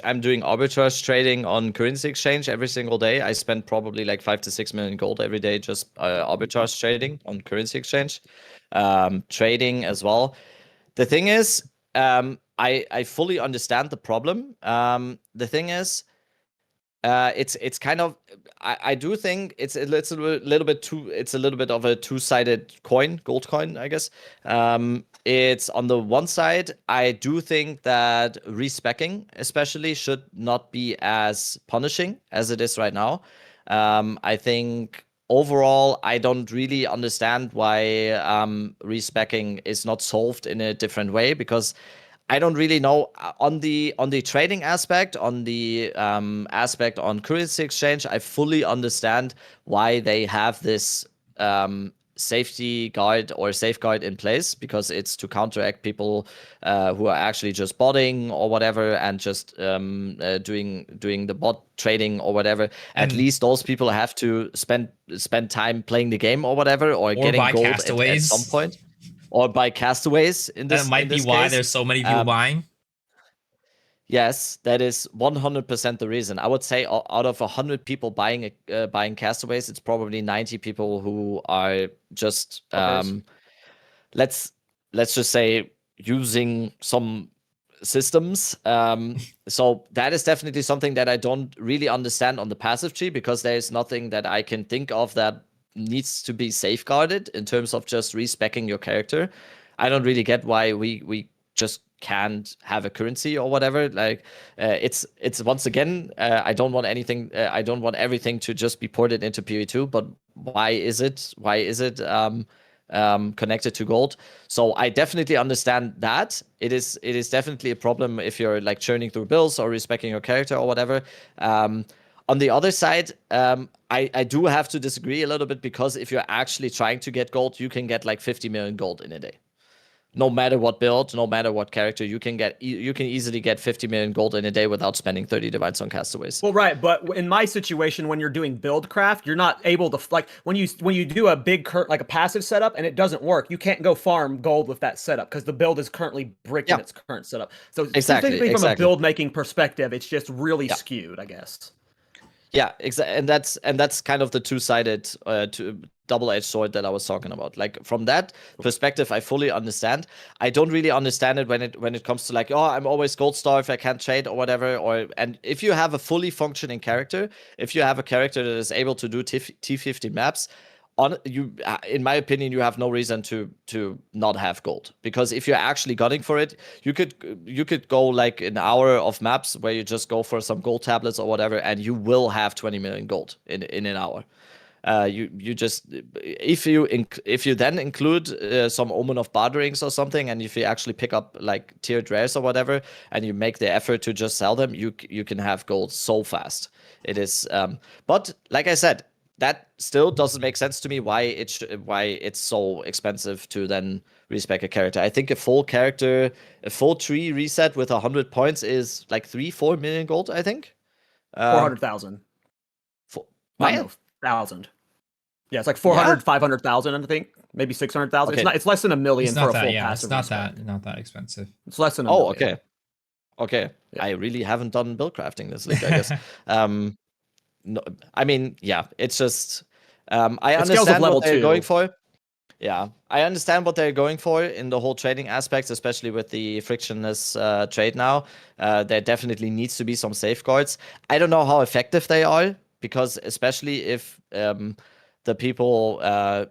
I'm doing arbitrage trading on currency exchange every single day. I spend probably like 5 to 6 million gold every day just arbitrage trading on currency exchange, trading as well. The thing is, I fully understand the problem. The thing is, it's kind of, I do think it's a little bit of a two-sided coin, gold coin, I guess. It's on the one side, I do think that respecking especially should not be as punishing as it is right now. I think overall, I don't really understand why respecking is not solved in a different way, because I don't really know on the trading aspect, on the aspect on currency exchange. I fully understand why they have this safety guard or safeguard in place, because it's to counteract people who are actually just botting or whatever, and just doing the bot trading or whatever. At least those people have to spend time playing the game or whatever, or getting gold at some point. Or by Castaways in this. That might be why there's so many people buying. Yes, that is 100% the reason. I would say out of 100 people buying Castaways, it's probably 90 people who are just let's just say using some systems. So that is definitely something that I don't really understand on the passive tree, because there is nothing that I can think of that needs to be safeguarded in terms of just respecking your character. I don't really get why we just can't have a currency or whatever. Like, it's once again, I don't want anything. I don't want everything to just be ported into PoE2. But why is it? Connected to gold? So I definitely understand that it is definitely a problem if you're like churning through bills or respecting your character or whatever. On the other side, I do have to disagree a little bit, because if you're actually trying to get gold, you can get like 50 million gold in a day. No matter what build, no matter what character, you can easily get 50 million gold in a day without spending 30 divides on castaways. Well, right, but in my situation, when you're doing build craft, you're not able to like when you do a big like a passive setup and it doesn't work, you can't go farm gold with that setup because the build is currently bricked in its current setup. So specifically from a build making perspective, it's just really skewed, I guess. Yeah, exactly, and that's kind of the two-sided, double-edged sword that I was talking about. Like, from that perspective, I fully understand. I don't really understand it when it comes to like, oh, I'm always gold star if I can't trade or whatever. And if you have a fully functioning character, if you have a character that is able to do T50 maps, in my opinion, you have no reason to not have gold, because if you're actually gunning for it, you could go like an hour of maps where you just go for some gold tablets or whatever, and you will have 20 million gold in an hour. You just, if you then include some Omen of Barterings or something, and if you actually pick up like tiered rares or whatever, and you make the effort to just sell them, you can have gold so fast. It is, but like I said, that still doesn't make sense to me why it's so expensive to then respec a character. I think a full tree reset with 100 points is like 3-4 million gold, I think. 400,000. No, 1,000. Yeah, it's like 400, 500,000, I think. Maybe 600,000. Okay. It's less than $1 million for a full passive. It's not that expensive. It's less than $1 million. Okay. Yeah. I really haven't done build crafting this league, I guess. No, I mean, yeah, it's just I understand what they're going for. Yeah, I understand what they're going for in the whole trading aspects, especially with the frictionless trade now. There definitely needs to be some safeguards. I don't know how effective they are, because especially if the people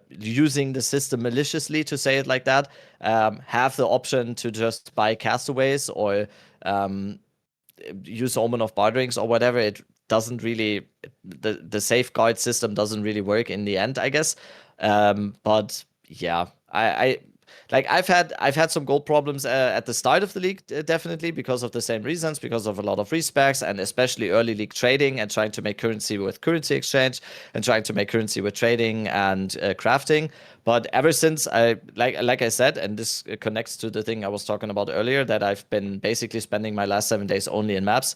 using the system maliciously, to say it like that, have the option to just buy castaways or use Omen of Barterings or whatever, it doesn't really, the safeguard system doesn't really work in the end, I guess. But yeah, I like I've had some gold problems at the start of the league, definitely because of the same reasons, because of a lot of respecs and especially early league trading and trying to make currency with currency exchange and trying to make currency with trading and crafting. But ever since like I said, and this connects to the thing I was talking about earlier, that I've been basically spending my last 7 days only in maps.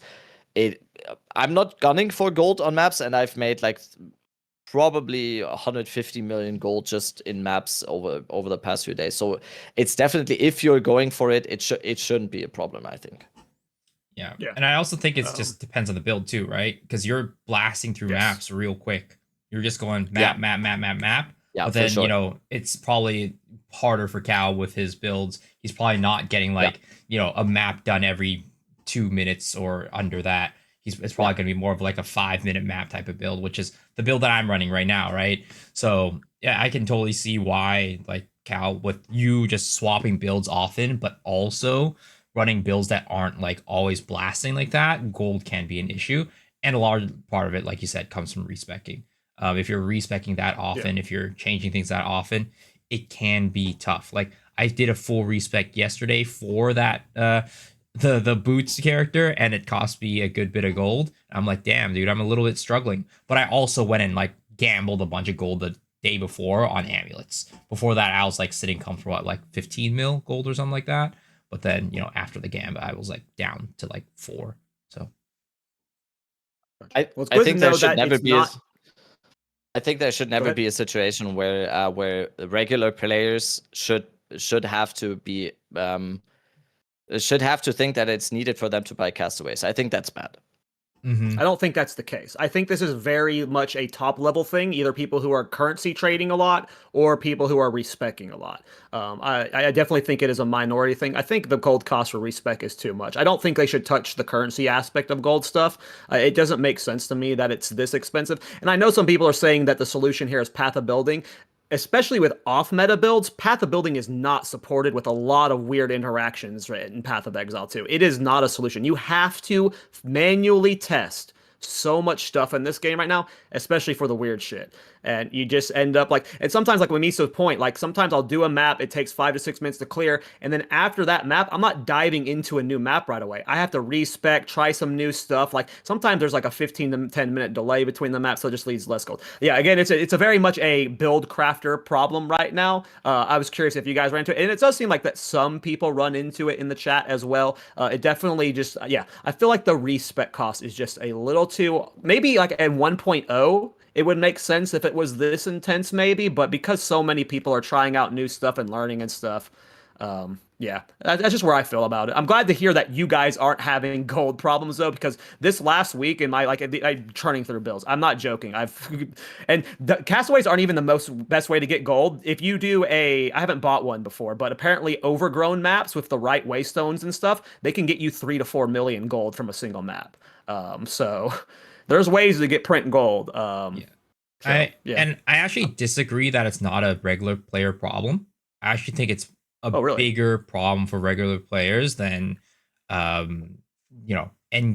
I'm not gunning for gold on maps, and I've made like probably 150 million gold just in maps over the past few days. So it's definitely, if you're going for it, it shouldn't be a problem, I think. Yeah. And I also think it just depends on the build too, right? Because you're blasting through maps real quick. You're just going map. Yeah, but then, it's probably harder for Cal with his builds. He's probably not getting like, a map done every 2 minutes or under that. It's probably going to be more of like a 5-minute map type of build, which is the build that I'm running right now, right? So yeah, I can totally see why, like, Cal, with you just swapping builds often, but also running builds that aren't like always blasting like that, gold can be an issue. And a large part of it, like you said, comes from respecking. If you're respecking that often, if you're changing things that often, it can be tough. Like, I did a full respec yesterday for that the boots character, and it cost me a good bit of gold. I'm like, damn, dude, I'm a little bit struggling. But I also went and like gambled a bunch of gold the day before on amulets. Before that, I was like sitting comfortable at like 15 mil gold or something like that. But then, after the gambit, I was like down to like 4. So I think there should never be I think there should never be a situation where regular players should have to be should have to think that it's needed for them to buy castaways. I think that's bad. Mm-hmm. I don't think that's the case. I think this is very much a top level thing, either people who are currency trading a lot or people who are respecing a lot. I definitely think it is a minority thing. I think the gold cost for respec is too much. I don't think they should touch the currency aspect of gold stuff. It doesn't make sense to me that it's this expensive. And I know some people are saying that the solution here is path of building. Especially with off-meta builds, Path of Building is not supported with a lot of weird interactions in Path of Exile 2. It is not a solution. You have to manually test so much stuff in this game right now, especially for the weird shit. And you just end up like, and sometimes like with Miso's point, like sometimes I'll do a map, it takes 5 to 6 minutes to clear, and then after that map, I'm not diving into a new map right away. I have to respec, try some new stuff. Like sometimes there's like a 15 to 10 minute delay between the maps, so it just leaves less gold. Yeah, again, it's a very much a build crafter problem right now. I was curious if you guys ran into it, and it does seem like that some people run into it in the chat as well. It definitely just yeah, I feel like the respec cost is just a little too maybe like at 1.0 it would make sense if it was this intense, maybe, but because so many people are trying out new stuff and learning and stuff, yeah, that's just where I feel about it. I'm glad to hear that you guys aren't having gold problems though, because this last week in my I'm churning through bills. I'm not joking. And the castaways aren't even the best way to get gold. If you do I haven't bought one before, but apparently overgrown maps with the right waystones and stuff, they can get you 3 to 4 million gold from a single map. So. There's ways to get print gold. Yeah. So, And I actually disagree that it's not a regular player problem. I actually think it's a really? bigger problem for regular players than end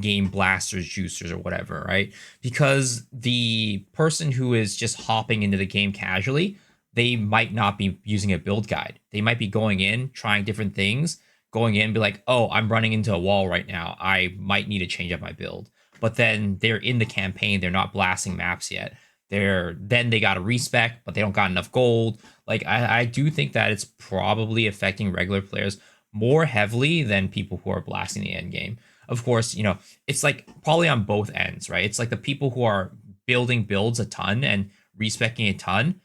game blasters, juicers, or whatever, right? Because the person who is just hopping into the game casually, they might not be using a build guide. They might be going in, trying different things, going in, be like, oh, I'm running into a wall right now. I might need to change up my build. But then they're in the campaign, they're not blasting maps yet. Then they got a respec, but they don't got enough gold. Like I do think that it's probably affecting regular players more heavily than people who are blasting the end game. Of course, it's like probably on both ends, right? It's like the people who are building builds a ton and respecing a ton,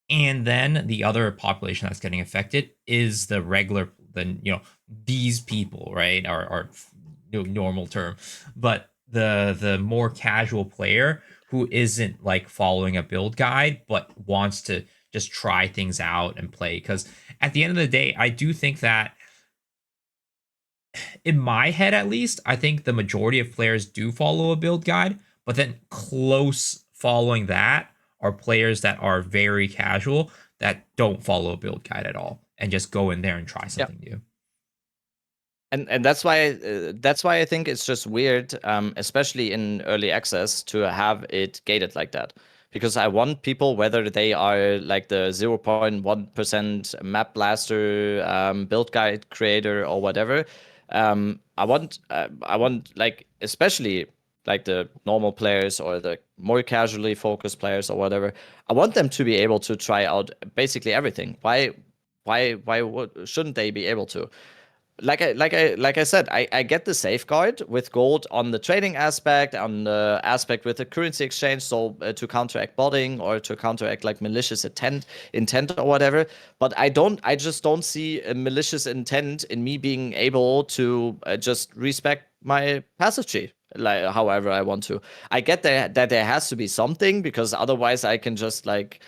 and then the other population that's getting affected is the regular, these people, right? Are normal term, but the more casual player who isn't like following a build guide but wants to just try things out and play. Because at the end of the day, I do think that in my head, at least, I think the majority of players do follow a build guide, but then close following that are players that are very casual that don't follow a build guide at all and just go in there and try something new. And that's why I think it's just weird, especially in early access, to have it gated like that. Because I want people, whether they are like the 0.1% map blaster, build guide creator, or whatever, I want like especially like the normal players or the more casually focused players or whatever. I want them to be able to try out basically everything. Why shouldn't they be able to? Like I said, I get the safeguard with gold on the trading aspect, on the aspect with the currency exchange, so to counteract botting or to counteract like malicious intent or whatever. But I just don't see a malicious intent in me being able to just respect my passive tree like however I want to. I get that there has to be something, because otherwise I can just like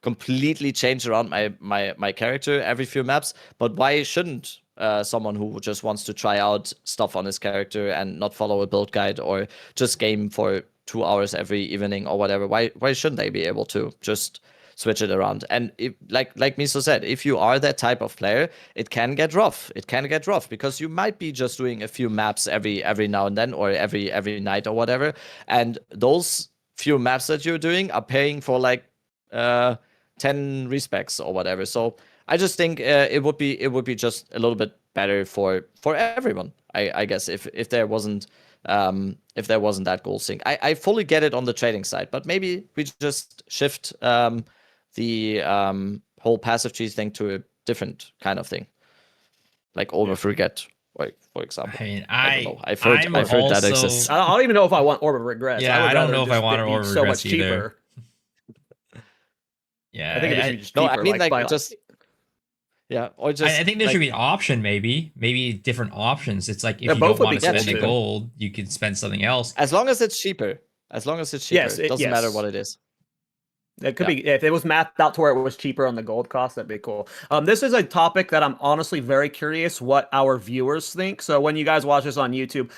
completely change around my character every few maps. But why shouldn't someone who just wants to try out stuff on his character and not follow a build guide or just game for 2 hours every evening or whatever, why shouldn't they be able to just switch it around? And if, like Miso said, if you are that type of player, it can get rough. It can get rough because you might be just doing a few maps every now and then or every night or whatever, and those few maps that you're doing are paying for like 10 respecs or whatever. So I just think it would be just a little bit better for everyone. I guess if there wasn't that goal sync. I fully get it on the trading side, but maybe we just shift the whole passive cheese thing to a different kind of thing, like over forget, like for example. I mean, I don't know. I've heard that exists. I don't even know if I want Orb of Regrets. Yeah, I don't know if I want Orb of so Regrets much either. cheaper. Yeah, I think it should be just No, cheaper. I mean like just Yeah, or just I think there like should be an option, maybe different options. It's like Yeah, if you both don't would want be to cool spend the too. gold, you could spend something else. as long as it's cheaper. As long as it's cheaper, Yes, doesn't matter what yes. it is. It could Yeah. be if it was mapped out to where it was cheaper on the gold cost, that'd be cool. This is a topic that I'm honestly very curious what our viewers think. So when you guys watch this on YouTube,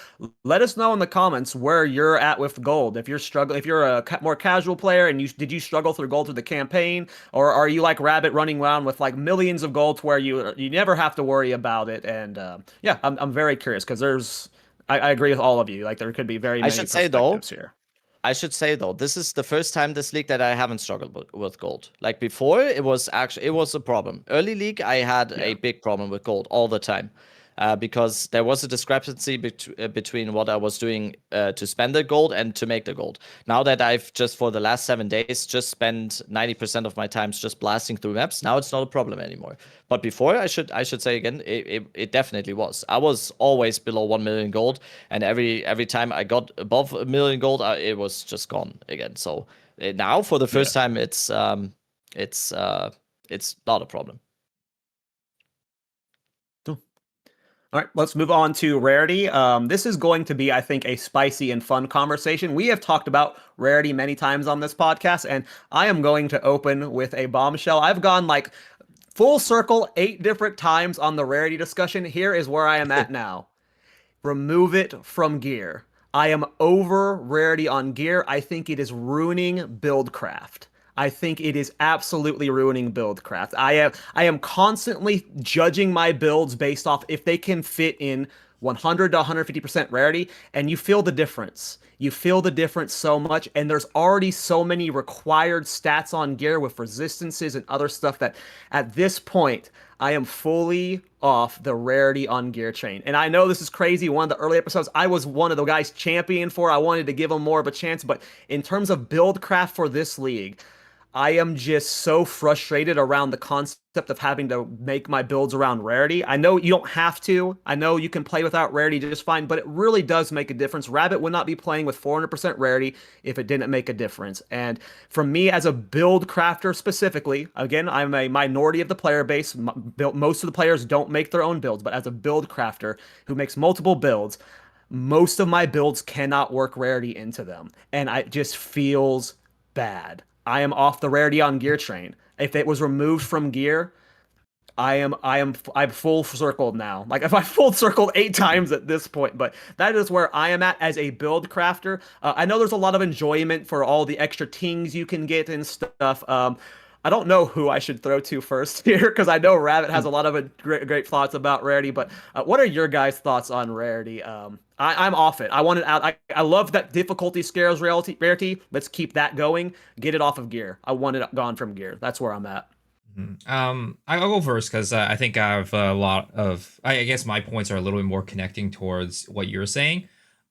let us know in the comments where you're at with gold. If you're struggling, if you're a more casual player and did you struggle through gold through the campaign, or are you like Rabbit running around with like millions of gold to where you never have to worry about it? And yeah, I'm very curious because I agree with all of you. Like there could be very I many should say though, perspectives here. this is the first time this league that I haven't struggled with gold. Like before, it was a problem. Early league, I had Yeah. a big problem with gold all the time, because there was a discrepancy between what I was doing to spend the gold and to make the gold. Now that I've just for the last 7 days just spent 90% of my times just blasting through maps, now it's not a problem anymore. But before, I should say again, it definitely was. I was always below 1 million gold, and every time I got above 1 million gold, it was just gone again. So now for the first time, it's not a problem. All right, let's move on to Rarity. This is going to be, I think, a spicy and fun conversation. We have talked about Rarity many times on this podcast, and I am going to open with a bombshell. I've gone like full circle 8 different times on the Rarity discussion. Here is where I am at now. Remove it from gear. I am over Rarity on gear. I think it is ruining Buildcraft. I think it is absolutely ruining Buildcraft. I am constantly judging my builds based off if they can fit in 100 to 150% rarity, and you feel the difference. You feel the difference so much, and there's already so many required stats on gear with resistances and other stuff that at this point, I am fully off the rarity on gear train. And I know this is crazy. One of the early episodes, I was one of the guys champion for. I wanted to give him more of a chance, but in terms of build craft for this league, I am just so frustrated around the concept of having to make my builds around rarity. I know you don't have to. I know you can play without rarity just fine, but it really does make a difference. Rabbit would not be playing with 400% rarity if it didn't make a difference. And for me as a build crafter specifically, again, I'm a minority of the player base. Most of the players don't make their own builds, but as a build crafter who makes multiple builds, most of my builds cannot work rarity into them. And it just feels bad. I am off the rarity on gear train. If it was removed from gear, I'm full circled now. Like if I full circled 8 times at this point, but that is where I am at as a build crafter. I know there's a lot of enjoyment for all the extra tings you can get and stuff. I don't know who I should throw to first here because I know Rabbit has a lot of great thoughts about Rarity. But what are your guys' thoughts on Rarity? I'm off it. I want it out. I love that difficulty scares Rarity. Let's keep that going. Get it off of gear. I want it gone from gear. That's where I'm at. I'll go first because I think I have a lot of. I guess my points are a little bit more connecting towards what you're saying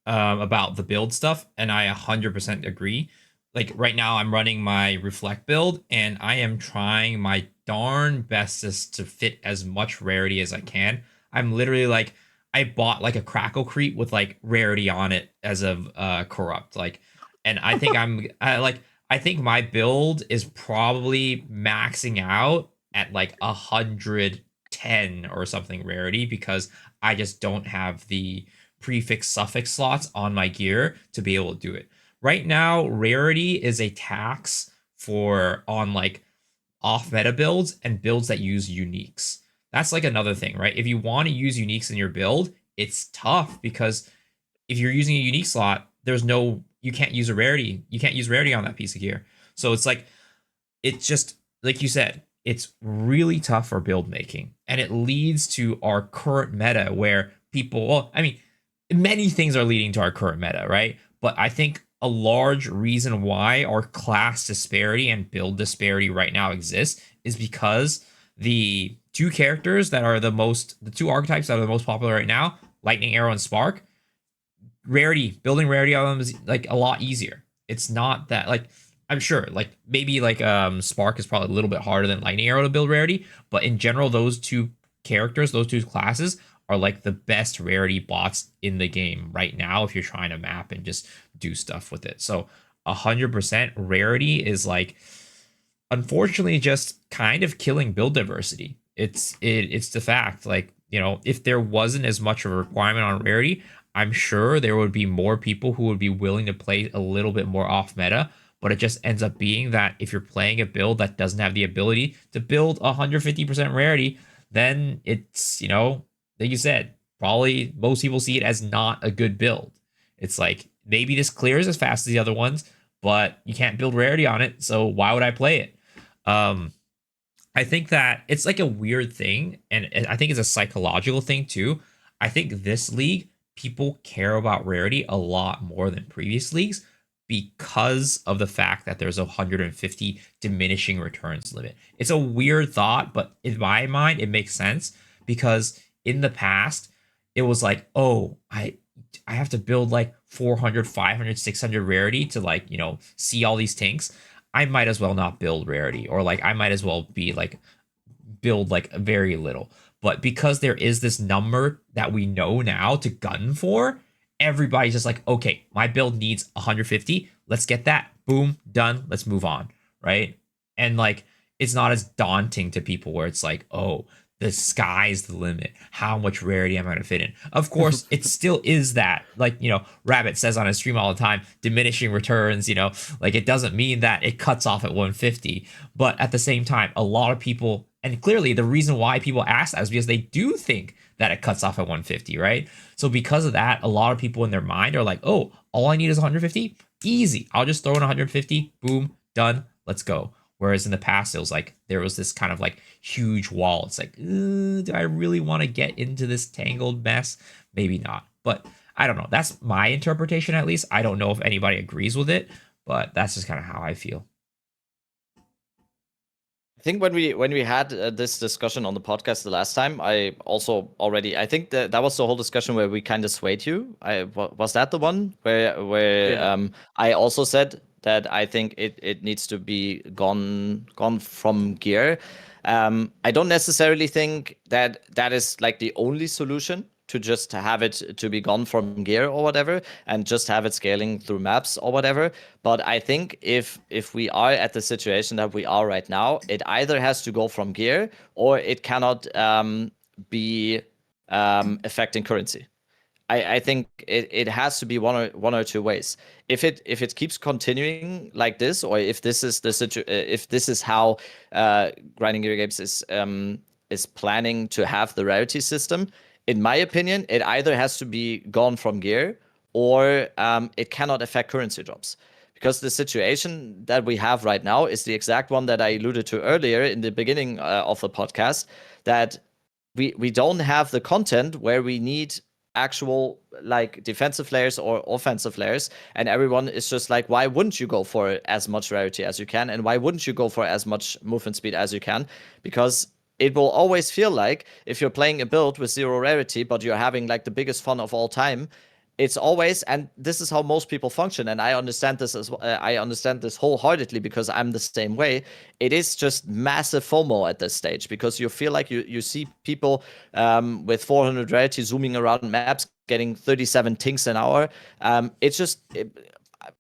about the build stuff, and I 100% agree. Like right now, I'm running my Reflect build, and I am trying my darn bestest to fit as much rarity as I can. I'm literally like, I bought like a Crackle Creep with like rarity on it as of corrupt, like, and I think I think my build is probably maxing out at like 110 or something rarity because I just don't have the prefix suffix slots on my gear to be able to do it. Right now, rarity is a tax for on like off meta builds and builds that use uniques. That's like another thing, right? If you want to use uniques in your build, it's tough because if you're using a unique slot, you can't use a rarity. You can't use rarity on that piece of gear. So it's like, it's just like you said, it's really tough for build making. And it leads to our current meta where people, well, I mean, many things are leading to our current meta, right? But I think a large reason why our class disparity and build disparity right now exists is because the two characters that are the two archetypes that are the most popular right now, Lightning Arrow and Spark, building rarity on them is like a lot easier. It's not that like, I'm sure like maybe like Spark is probably a little bit harder than Lightning Arrow to build rarity, but in general, those two characters, those two classes are like the best rarity bots in the game right now if you're trying to map and just do stuff with it. So 100% rarity is like unfortunately just kind of killing build diversity. It's the fact. Like, if there wasn't as much of a requirement on rarity, I'm sure there would be more people who would be willing to play a little bit more off meta. But it just ends up being that if you're playing a build that doesn't have the ability to build 150% rarity, then it's, like you said, probably most people see it as not a good build. It's like, maybe this clears as fast as the other ones, but you can't build rarity on it, so why would I play it? I think that it's like a weird thing, and I think it's a psychological thing too. I think this league, people care about rarity a lot more than previous leagues because of the fact that there's a 150 diminishing returns limit. It's a weird thought, but in my mind, it makes sense because in the past, it was like, oh, I have to build like 400, 500, 600 rarity to like, see all these tanks. I might as well not build rarity, or like I might as well be like build like very little. But because there is this number that we know now to gun for, everybody's just like, okay, my build needs 150. Let's get that. Boom, done. Let's move on. Right. And like, it's not as daunting to people where it's like, oh, the sky's the limit. How much rarity am I going to fit in? Of course, it still is that. Like, Rabbit says on his stream all the time, diminishing returns, like it doesn't mean that it cuts off at 150. But at the same time, a lot of people, and clearly the reason why people ask that is because they do think that it cuts off at 150, right? So because of that, a lot of people in their mind are like, oh, all I need is 150? Easy. I'll just throw in 150. Boom, done. Let's go. Whereas in the past, it was like there was this kind of like huge wall. It's like, do I really want to get into this tangled mess? Maybe not. But I don't know. That's my interpretation, at least. I don't know if anybody agrees with it, but that's just kind of how I feel. I think when we had this discussion on the podcast the last time, I think that was the whole discussion where we kind of swayed you. Was that the one where Yeah. I also said that I think it needs to be gone from gear. I don't necessarily think that is like the only solution to just have it to be gone from gear or whatever, and just have it scaling through maps or whatever. But I think if we are at the situation that we are right now, it either has to go from gear or it cannot be affecting currency. I think it has to be one or two ways. If it keeps continuing like this, or if this is if this is how Grinding Gear Games is planning to have the rarity system, in my opinion, it either has to be gone from gear or it cannot affect currency drops. Because the situation that we have right now is the exact one that I alluded to earlier in the beginning of the podcast, that we don't have the content where we need actual like defensive layers or offensive layers, and everyone is just like, why wouldn't you go for as much rarity as you can, and why wouldn't you go for as much movement speed as you can? Because it will always feel like if you're playing a build with 0 rarity, but you're having like the biggest fun of all time, it's always, and this is how most people function, and I understand this I understand this wholeheartedly because I'm the same way. It is just massive FOMO at this stage because you feel like you see people with 400 rarity zooming around maps getting 37 tinks an hour. It's just.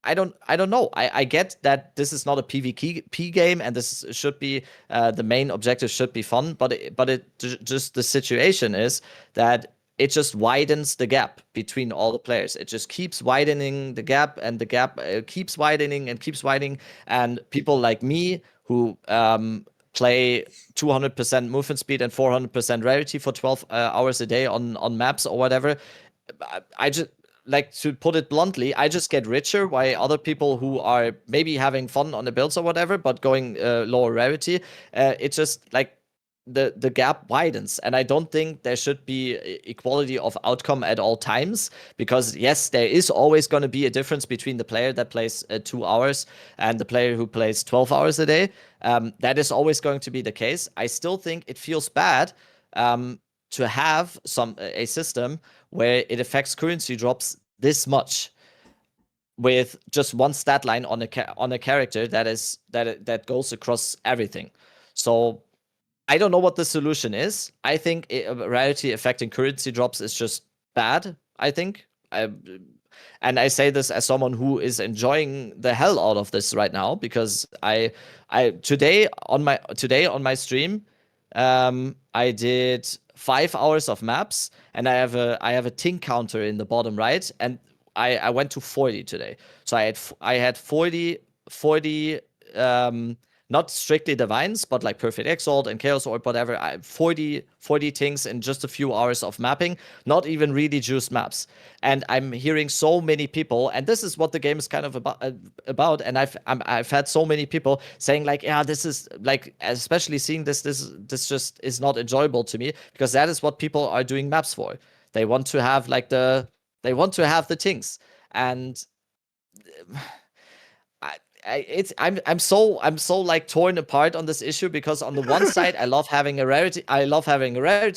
I don't know. I get that this is not a PvP game, and this should be the main objective should be fun, but just the situation is that it just widens the gap between all the players. It just keeps widening the gap, and the gap keeps widening and keeps widening. And people like me who play 200% movement speed and 400% rarity for 12 hours a day on maps or whatever, I just, like, to put it bluntly, I just get richer while other people who are maybe having fun on the builds or whatever, but going lower rarity, it's just like the gap widens. And I don't think there should be equality of outcome at all times, because yes, there is always going to be a difference between the player that plays 2 hours and the player who plays 12 hours a day. That is always going to be the case. I still think it feels bad to have a system where it affects currency drops this much with just one stat line on a character that goes across everything. So I don't know what the solution is. I think rarity affecting currency drops is just bad, I think. And I say this as someone who is enjoying the hell out of this right now, because I today on my stream, I did 5 hours of maps, and I have a ting counter in the bottom right, and I went to 40 today. So I had 40 not strictly divines, but like perfect exalt and chaos or whatever. 40 things in just a few hours of mapping, not even really juiced maps. And I'm hearing so many people, and this is what the game is kind of about. And I've had so many people saying like, yeah, this is like, especially seeing this just is not enjoyable to me, because that is what people are doing maps for. They want to have like they want to have the things. And I'm so like torn apart on this issue, because on the one side I love having a rarity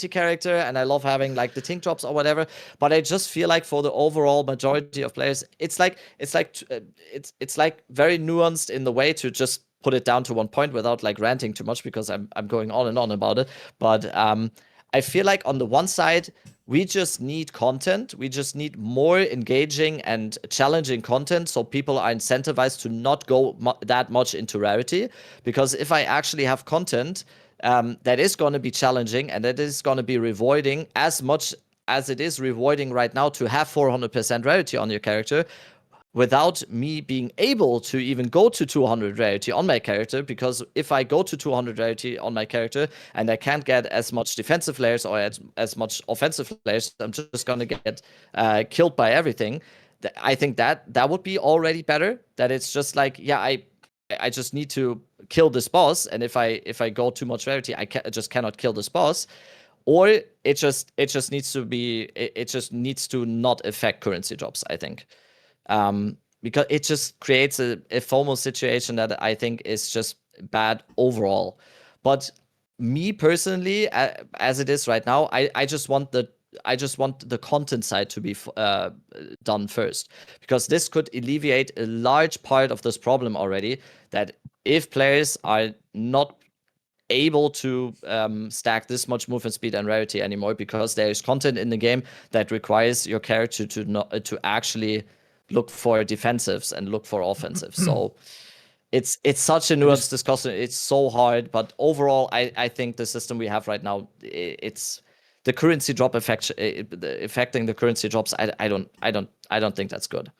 character, and I love having like the tink drops or whatever, but I just feel like for the overall majority of players, it's like very nuanced in the way to just put it down to one point without like ranting too much, because I'm going on and on about it. But I feel like on the one side, we just need content. We just need more engaging and challenging content, so people are incentivized to not go that much into rarity. Because if I actually have content that is going to be challenging and that is going to be rewarding as much as it is rewarding right now to have 400% rarity on your character, without me being able to even go to 200 rarity on my character, because if I go to 200 rarity on my character and I can't get as much defensive layers or as much offensive layers, I'm just gonna get killed by everything. I think that would be already better. That it's just like, yeah, I just need to kill this boss, and if I go too much rarity, I just cannot kill this boss. Or it just needs to be, it just needs to not affect currency drops, I think. Because it just creates a FOMO situation that I think is just bad overall. But me personally, as it is right now, I just want the content side to be done first, because this could alleviate a large part of this problem already. That if players are not able to stack this much movement speed and rarity anymore, because there is content in the game that requires your character to actually look for defensives and look for offensives. So it's such a nuanced discussion. It's so hard, but overall, I think the system we have right now, it's the currency drop affecting the currency drops. I don't think that's good.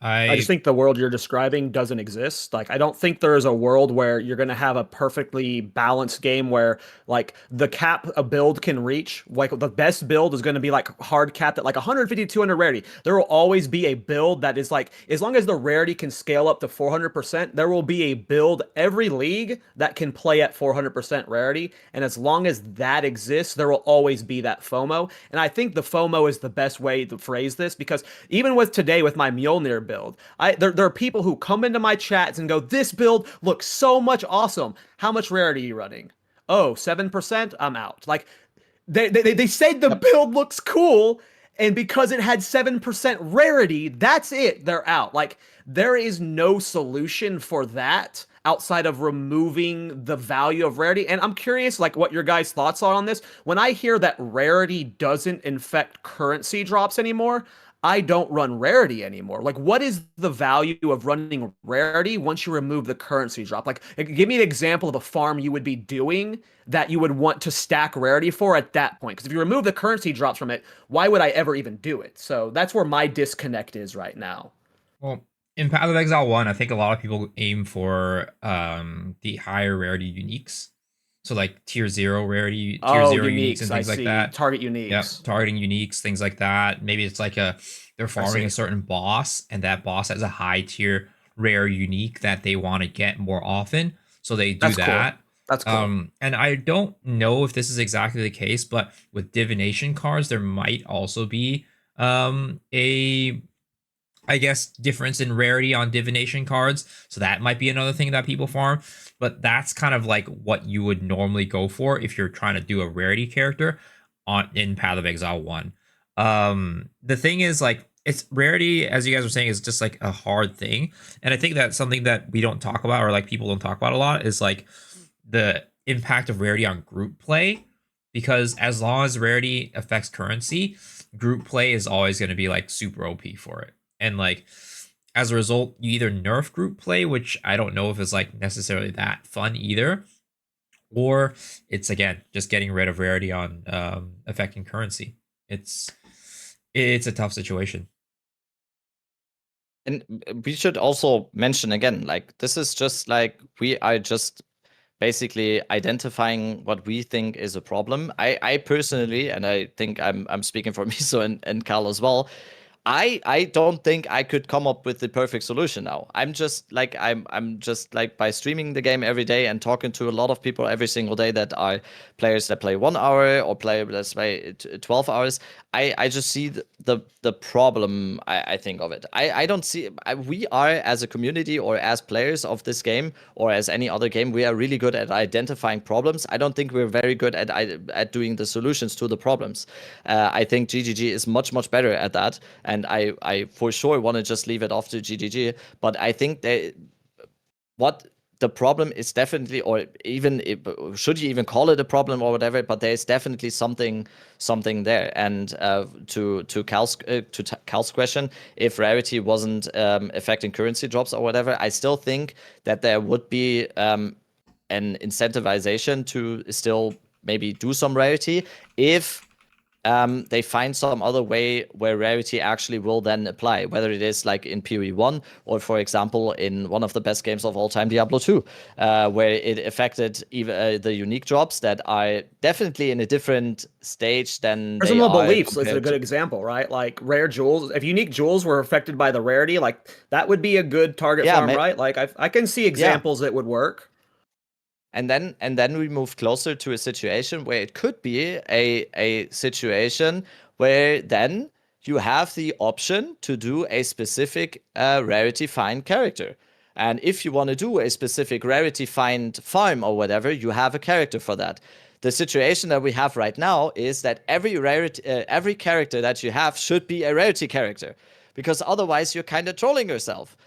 I just think the world you're describing doesn't exist. Like, I don't think there is a world where you're going to have a perfectly balanced game where, like, the cap a build can reach, like, the best build is going to be, like, hard capped at, like, 150, 200 rarity. There will always be a build that is, like, as long as the rarity can scale up to 400%, there will be a build every league that can play at 400% rarity. And as long as that exists, there will always be that FOMO. And I think the FOMO is the best way to phrase this, because even with today, with my Mjolnir build, there are people who come into my chats and go, this build looks so much awesome. How much rarity are you running? Oh, 7%? I'm out. Like, they say the build looks cool, and because it had 7% rarity, that's it. They're out. Like, there is no solution for that outside of removing the value of rarity. And I'm curious, like, what your guys' thoughts are on this. When I hear that rarity doesn't infect currency drops anymore, I don't run rarity anymore. Like, what is the value of running rarity once you remove the currency drop? Like, give me an example of a farm you would be doing that you would want to stack rarity for at that point. Because if you remove the currency drops from it, why would I ever even do it? So that's where my disconnect is right now. Well, in Path of Exile 1, I think a lot of people aim for the higher rarity uniques. So like tier 0 rarity, tier 0 uniques and things like that. Target uniques. Yeah, targeting uniques, things like that. Maybe it's like they're farming a certain boss, and that boss has a high tier rare unique that they want to get more often. So they do that. Cool. That's cool. And I don't know if this is exactly the case, but with divination cards, there might also be I guess, difference in rarity on divination cards. So that might be another thing that people farm. But that's kind of like what you would normally go for if you're trying to do a rarity character in Path of Exile 1. The thing is, like, it's rarity, as you guys were saying, is just like a hard thing. And I think that's something that we don't talk about, or like people don't talk about a lot, is like the impact of rarity on group play. Because as long as rarity affects currency, group play is always going to be like super OP for it. And like, as a result, you either nerf group play, which I don't know if it's like necessarily that fun either, or it's again just getting rid of rarity on affecting currency. It's a tough situation. And we should also mention again, like, this is just like, we are just basically identifying what we think is a problem. I personally, and I think I'm speaking for Miso and Carl as well, I don't think I could come up with the perfect solution now. I'm just like by streaming the game every day and talking to a lot of people every single day that are players that play 1 hour or play, let's play 12 hours. I just see the problem. I think of it. I don't see. We are, as a community or as players of this game or as any other game, we are really good at identifying problems. I don't think we're very good at doing the solutions to the problems. I think GGG is much better at that. And I for sure want to just leave it off to GGG. But I think what the problem is definitely, or even should you even call it a problem or whatever, but there's definitely something there. And to Cal's question, if rarity wasn't affecting currency drops or whatever, I still think that there would be an incentivization to still maybe do some rarity if they find some other way where rarity actually will then apply, whether it is like in PoE1 or, for example, in one of the best games of all time, Diablo 2, where it affected even the unique drops that are definitely in a different stage than they Personal are beliefs is a compared good to. example, right? Like rare jewels. If unique jewels were affected by the rarity, like that would be a good target Yeah, farm, right? Like I can see yeah. examples that would work. And then we move closer to a situation where it could be a situation where then you have the option to do a specific rarity find character. And if you want to do a specific rarity find farm or whatever, you have a character for that. The situation that we have right now is that every character that you have should be a rarity character, because otherwise you're kind of trolling yourself.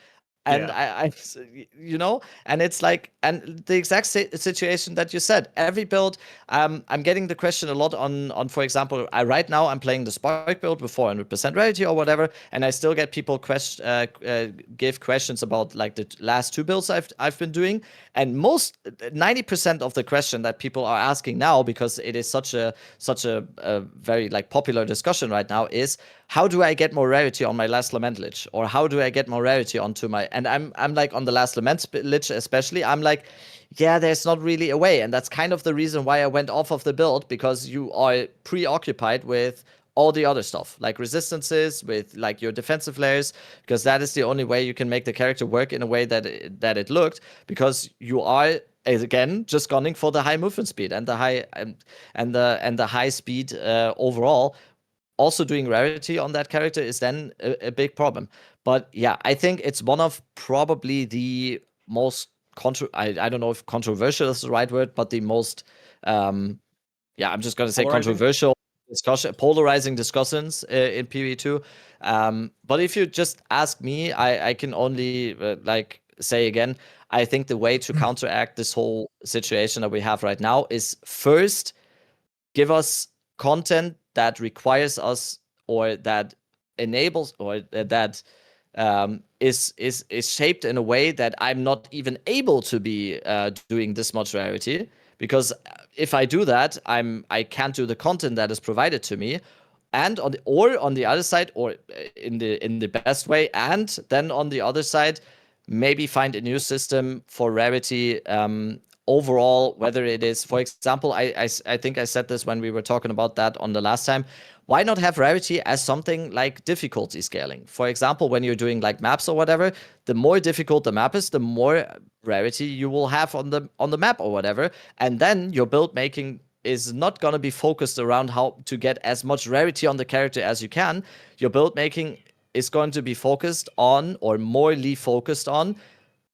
And Yeah. and it's like, and the exact situation that you said, every build, I'm getting the question a lot on for example, right now I'm playing the Spark build with 400% rarity or whatever, and I still get people give questions about like the last 2 builds I've been doing, and 90% of the question that people are asking now, because it is such a very like popular discussion right now, is how do I get more rarity on my last Lament Lich, or how do I get more rarity onto my, and I'm like on the last Lament Lich especially, I'm like, yeah, there's not really a way. And that's kind of the reason why I went off of the build, because you are preoccupied with all the other stuff, like resistances, with like your defensive layers, because that is the only way you can make the character work in a way that it looked, because you are again just gunning for the high movement speed and the high and the high speed overall. Also doing rarity on that character is then a big problem. But yeah, I think it's one of probably the most I don't know if controversial is the right word, but the most yeah, I'm just gonna say Polarizing? controversial polarizing discussions in PvE2. But if you just ask me, I can only like say again, I think the way to counteract this whole situation that we have right now is first give us content that requires us, or that enables, or that is shaped in a way that I'm not even able to be doing this much rarity. Because if I do that, I can't do the content that is provided to me. And on the other side, or in the best way, and then on the other side, maybe find a new system for rarity overall, whether it is, for example, I think I said this when we were talking about that on the last time. Why not have rarity as something like difficulty scaling? For example, when you're doing like maps or whatever, the more difficult the map is, the more rarity you will have on the map or whatever. And then your build making is not going to be focused around how to get as much rarity on the character as you can. Your build making is going to be focused on, or morely focused on,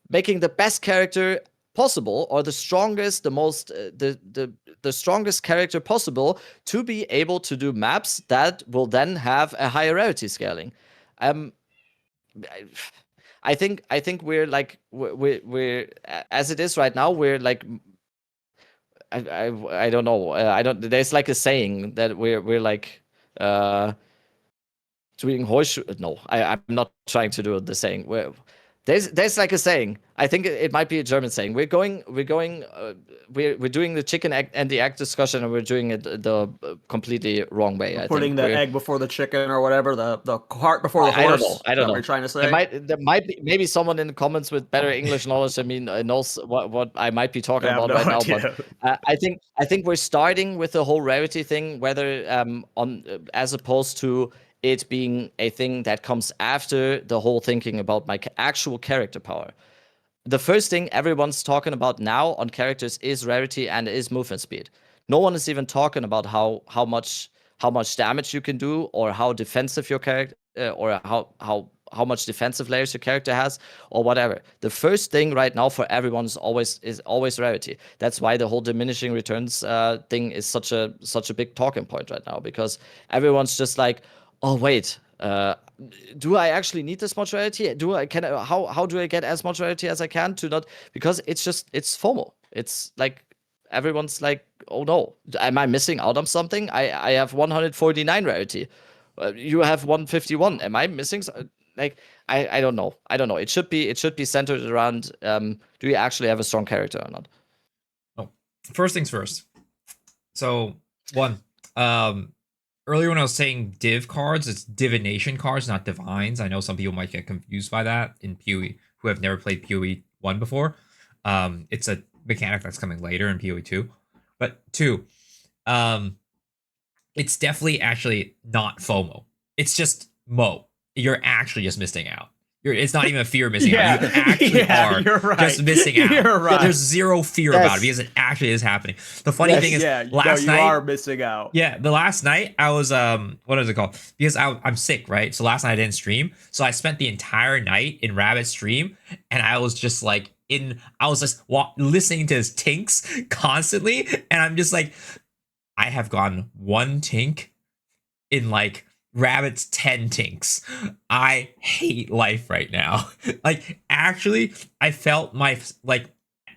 making the best character possible, or the strongest, the most the strongest character possible, to be able to do maps that will then have a higher rarity scaling. Um, I think we're like we're as it is right now, we're like I don't know, I don't, there's like a saying that we're like doing horseshoe. No, I'm not trying to do the saying. There's like a saying. I think it might be a German saying. We're doing the chicken egg and the egg discussion, and we're doing it the completely wrong way. I Putting think the egg before the chicken or whatever, the cart before the I don't horse. know. I Is that don't know. what you're trying to say? There might be maybe someone in the comments with better English knowledge than me knows what I might be talking I have about no right now. idea. But I think we're starting with the whole rarity thing, whether on as opposed to it being a thing that comes after the whole thinking about my actual character power. The first thing everyone's talking about now on characters is rarity and is movement speed. No one is even talking about how much damage you can do, or how defensive your character, or how much defensive layers your character has, or whatever. The first thing right now for everyone is always rarity. That's why the whole diminishing returns thing is such a big talking point right now, because everyone's just like, oh wait, do I actually need this much rarity? How do I get as much rarity as I can to not, because it's FOMO. It's like everyone's like, oh no, am I missing out on something? I have 149 rarity. You have 151. Am I missing? Like I don't know. It should be centered around do you actually have a strong character or not? Oh, first things first. So one, earlier when I was saying div cards, it's divination cards, not divines. I know some people might get confused by that in PoE who have never played PoE 1 before. It's a mechanic that's coming later in PoE 2. But 2, it's definitely actually not FOMO. It's just Mo. You're actually just missing out. It's not even a fear of missing out. You actually are just missing out. You're right. There's zero fear about it because it actually is happening. The funny thing is, last night, you are missing out. Yeah, the last night I was what is it called? Because I'm sick, right? So last night I didn't stream, so I spent the entire night in Rabbit's stream, and I was just like listening to his tinks constantly, and I'm just like, I have gotten one tink in like Rabbit's 10 tinks. I hate life right now. Like, actually, I felt my like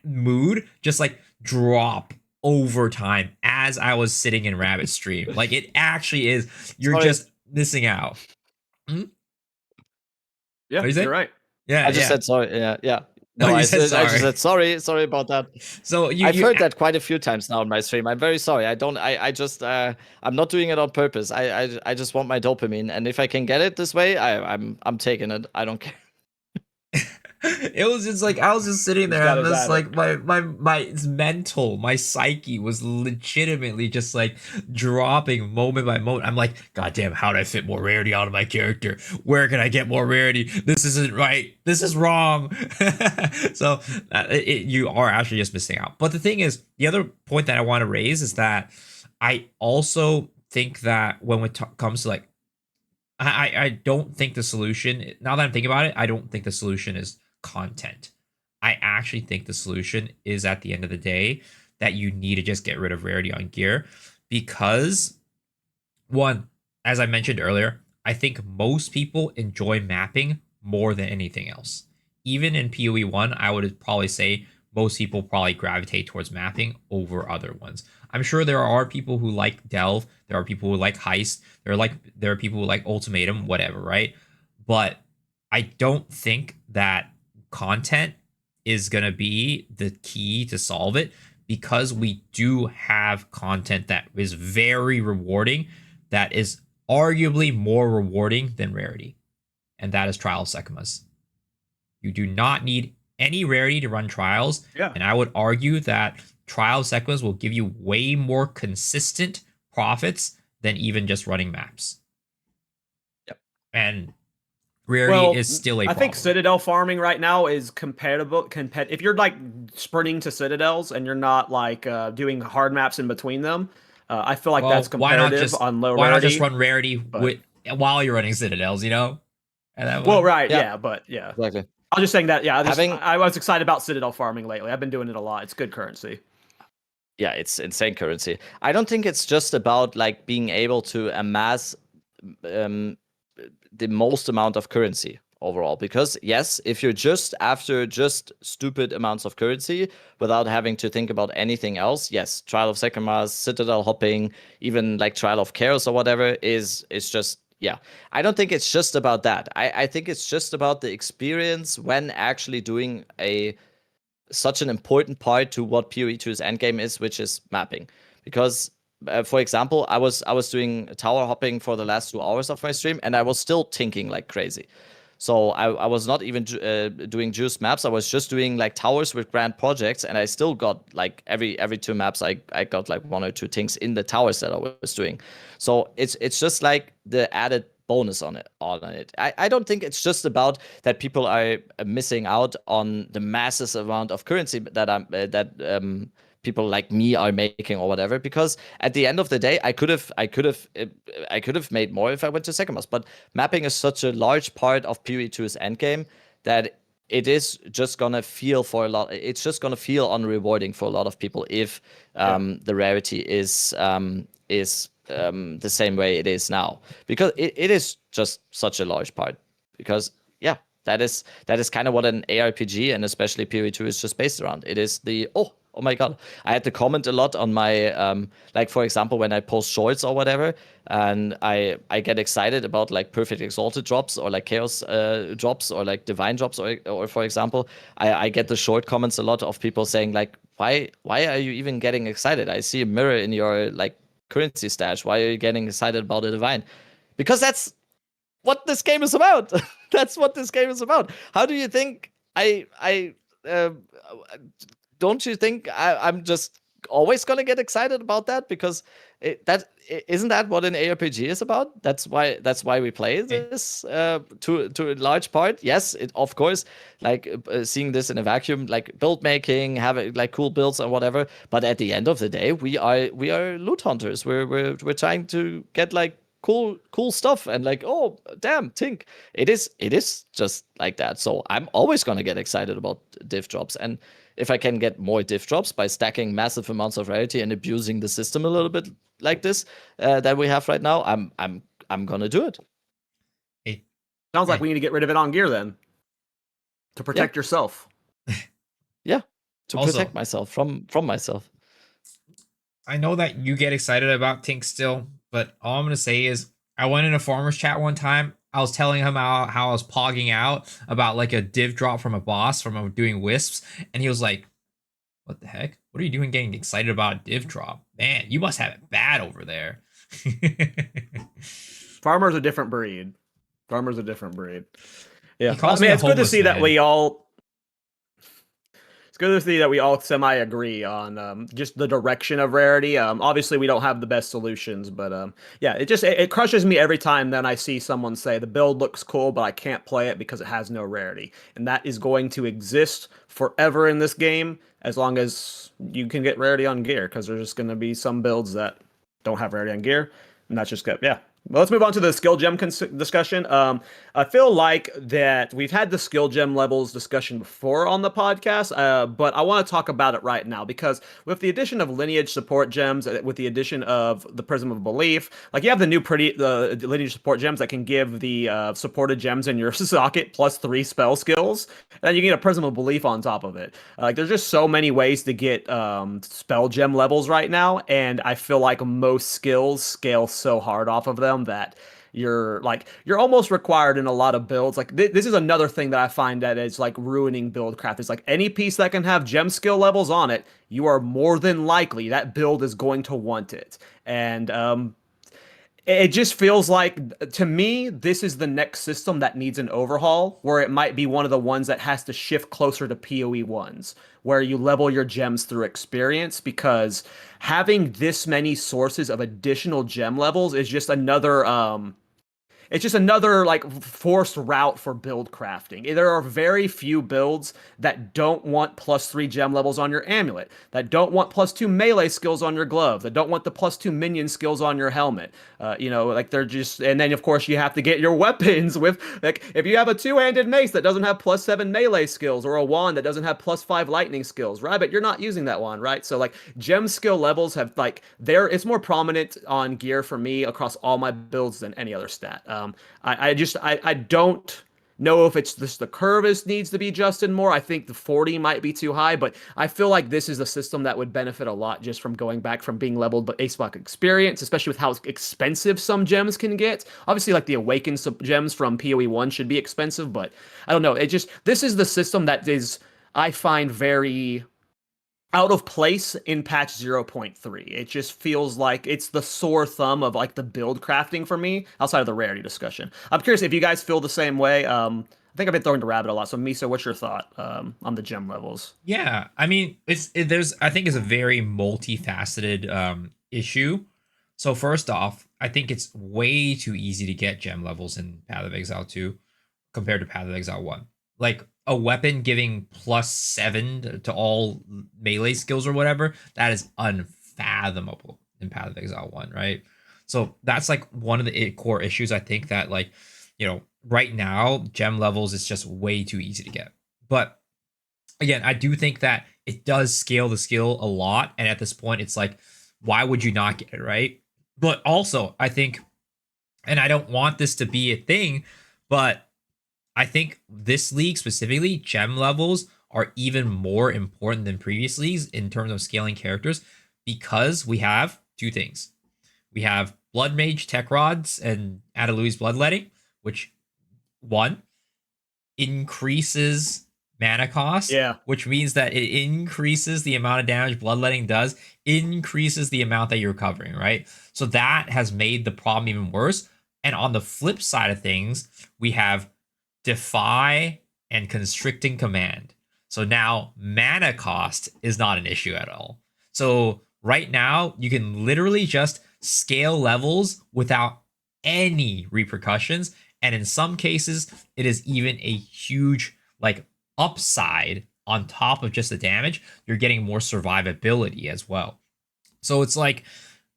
mood just like drop over time as I was sitting in Rabbit's stream. Like, it actually is. You're just missing out. Yeah, you're right. Yeah, I just said sorry. Yeah. No, I said sorry. I just said sorry. Sorry about that. So I've heard that quite a few times now on my stream. I'm very sorry. I'm not doing it on purpose. I just want my dopamine, and if I can get it this way, I'm taking it. I don't care. It was just like I was just sitting there and just like my psyche was legitimately just like dropping moment by moment. I'm like, God damn, how do I fit more rarity out of my character? Where can I get more rarity? This isn't right. This is wrong. So you are actually just missing out. But the thing is, the other point that I want to raise is that I also think that when it comes to like, I don't think the solution, now that I'm thinking about it, I don't think the solution is content. I actually think the solution is, at the end of the day, that you need to just get rid of rarity on gear, because one, as I mentioned earlier, I think most people enjoy mapping more than anything else. Even in PoE 1, I would probably say most people probably gravitate towards mapping over other ones. I'm sure there are people who like Delve, there are people who like Heist, there are people who like Ultimatum, whatever, right? But I don't think that content is going to be the key to solve it, because we do have content that is very rewarding, that is arguably more rewarding than rarity, and that is Trial of Sekimas. You do not need any rarity to run trials, and I would argue that Trial of Sekimas will give you way more consistent profits than even just running maps. Yep. And rarity is still a problem. I think Citadel farming right now is compatible. If you're like sprinting to Citadels and you're not like doing hard maps in between them, I feel like that's competitive on low rarity. Why not just run rarity while you're running Citadels, you know? Exactly. I was just saying that, I was excited about Citadel farming lately. I've been doing it a lot. It's good currency. Yeah, it's insane currency. I don't think it's just about like being able to amass the most amount of currency overall, because yes, if you're just after just stupid amounts of currency without having to think about anything else, yes, Trial of Sekimas, Citadel hopping, even like Trial of Chaos or whatever is just yeah, I don't think it's just about that. I think it's just about the experience when actually doing such an important part to what PoE2's endgame is, which is mapping. Because, for example, I was doing tower hopping for the last 2 hours of my stream, and I was still thinking like crazy. So I was not even doing juice maps. I was just doing like towers with grand projects, and I still got like every 2 maps I got like 1 or 2 things in the towers that I was doing. So it's just like the added bonus on it. I don't think it's just about that people are missing out on the massive amount of currency that people like me are making or whatever, because at the end of the day I could have made more if I went to second mass. But mapping is such a large part of PoE2's endgame that it is just gonna feel it's just gonna feel unrewarding for a lot of people if the rarity is the same way it is now, because it is just such a large part. Because yeah, that is kind of what an ARPG and especially PoE2 is just based around. It is the oh my god, I had to comment a lot on my like, for example, when I post shorts or whatever, and I get excited about like perfect exalted drops or like chaos drops or like divine drops, or for example, I get the short comments a lot of people saying like, why are you even getting excited? I see a mirror in your like currency stash. Why are you getting excited about a divine? Because that's what this game is about. That's what this game is about. How do you think uh, don't you think I'm just always gonna get excited about that? Because isn't that what an ARPG is about? That's why we play this to a large part. Yes, it of course, like seeing this in a vacuum, like build making, having like cool builds or whatever. But at the end of the day, we are loot hunters. We're trying to get like cool stuff, and like, oh damn, Tink. It is just like that. So I'm always gonna get excited about div drops, and if I can get more div drops by stacking massive amounts of rarity and abusing the system a little bit like this that we have right now, I'm gonna do it. Hey, Sounds like we need to get rid of it on gear then, to protect yourself. Yeah, to Also, protect myself from myself. I know that you get excited about Tink still, but all I'm gonna say is I went in a farmer's chat one time. I was telling him how I was pogging out about like a div drop from a boss from doing wisps, and he was like, "What the heck? What are you doing getting excited about a div drop? Man, you must have it bad over there." Farmer's a different breed. Farmer's a different breed. Yeah, He calls I mean, me a it's good to homeless see that man. we all. It's good to see that we all semi-agree on just the direction of rarity. Obviously, we don't have the best solutions, but yeah, it crushes me every time then I see someone say the build looks cool, but I can't play it because it has no rarity, and that is going to exist forever in this game as long as you can get rarity on gear, because there's just going to be some builds that don't have rarity on gear, and that's just good. Yeah. Well, let's move on to the skill gem discussion. I feel like that we've had the skill gem levels discussion before on the podcast, but I want to talk about it right now because with the addition of lineage support gems, with the addition of the Prism of Belief, like you have the lineage support gems that can give the supported gems in your socket +3 spell skills, and then you get a Prism of Belief on top of it. Like there's just so many ways to get spell gem levels right now, and I feel like most skills scale so hard off of them that you're almost required in a lot of builds. Like this is another thing that I find that is like ruining build craft. It's like any piece that can have gem skill levels on it, you are more than likely that build is going to want it. And it just feels like, to me, this is the next system that needs an overhaul, where it might be one of the ones that has to shift closer to PoE ones, where you level your gems through experience, because having this many sources of additional gem levels is just another it's just another like forced route for build crafting. There are very few builds that don't want +3 gem levels on your amulet, that don't want +2 melee skills on your glove, that don't want the +2 minion skills on your helmet. Like they're just, and then of course you have to get your weapons with, like if you have a two-handed mace that doesn't have +7 melee skills, or a wand that doesn't have +5 lightning skills, Rabbit, you're not using that wand, right? So like gem skill levels have like it's more prominent on gear for me across all my builds than any other stat. I don't know if it's just the curve needs to be adjusted more. I think the 40 might be too high, but I feel like this is a system that would benefit a lot just from going back from being leveled but ace block experience, especially with how expensive some gems can get. Obviously, like the awakened gems from PoE 1 should be expensive, but I don't know. This is the system that is, I find, very out of place in patch 0.3. It just feels like it's the sore thumb of like the build crafting for me outside of the rarity discussion. I'm curious if you guys feel the same way. I think I've been throwing the rabbit a lot. So Miso, what's your thought on the gem levels? Yeah, I mean, I think it's a very multifaceted issue. So first off, I think it's way too easy to get gem levels in Path of Exile 2 compared to Path of Exile 1. Like a weapon giving +7 to all melee skills or whatever, that is unfathomable in Path of Exile 1, right? So that's like one of the core issues. I think that, like, right now, gem levels is just way too easy to get. But again, I do think that it does scale the skill a lot. And at this point, it's like, why would you not get it, right? But also, I think, and I don't want this to be a thing, but I think this league specifically, gem levels are even more important than previous leagues in terms of scaling characters, because we have two things. We have Blood Mage Tech Rods and Adelui's Bloodletting, which, one, increases mana cost, which means that it increases the amount of damage Bloodletting does, increases the amount that you're covering, right? So that has made the problem even worse. And on the flip side of things, we have Defy and Constricting Command. So now mana cost is not an issue at all. So right now, you can literally just scale levels without any repercussions. And in some cases, it is even a huge like upside on top of just the damage. You're getting more survivability as well. So it's like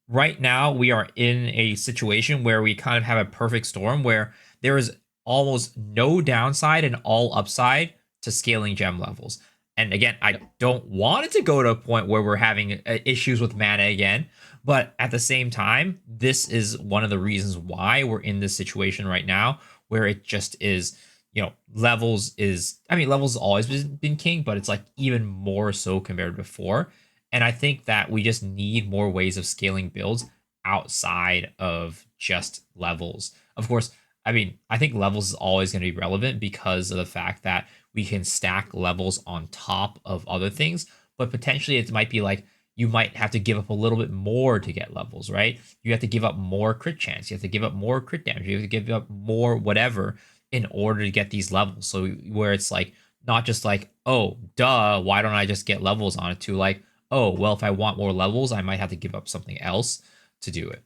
right now we are in a situation where we kind of have a perfect storm where there is almost no downside and all upside to scaling gem levels. And again, I don't want it to go to a point where we're having issues with mana again. But at the same time, this is one of the reasons why we're in this situation right now, where it just is, levels has always been king, but it's like even more so compared to before. And I think that we just need more ways of scaling builds outside of just levels. Of course, I think levels is always going to be relevant because of the fact that we can stack levels on top of other things, but potentially it might be like you might have to give up a little bit more to get levels, right? You have to give up more crit chance. You have to give up more crit damage. You have to give up more whatever in order to get these levels. So where it's like, not just like, oh, duh, why don't I just get levels on it, to like, oh, well, if I want more levels, I might have to give up something else to do it.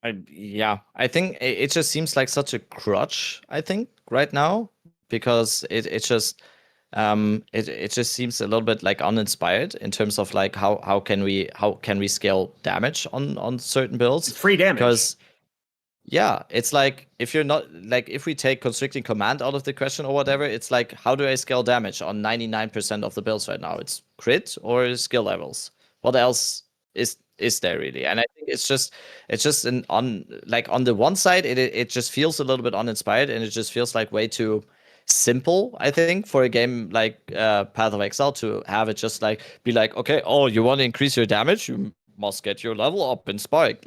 I think it just seems like such a crutch, I think, right now, because it just seems a little bit like uninspired in terms of like how can we scale damage on certain builds. It's free damage. Because it's like if you're not like, if we take Constricting Command out of the question or whatever, it's like, how do I scale damage on 99% of the builds right now? It's crit or skill levels. What else is there really? And I think it's just on the one side, it just feels a little bit uninspired, and it just feels like way too simple, I think, for a game like Path of Exile to have it just like be like, okay, oh, you want to increase your damage, you must get your level up in Spark.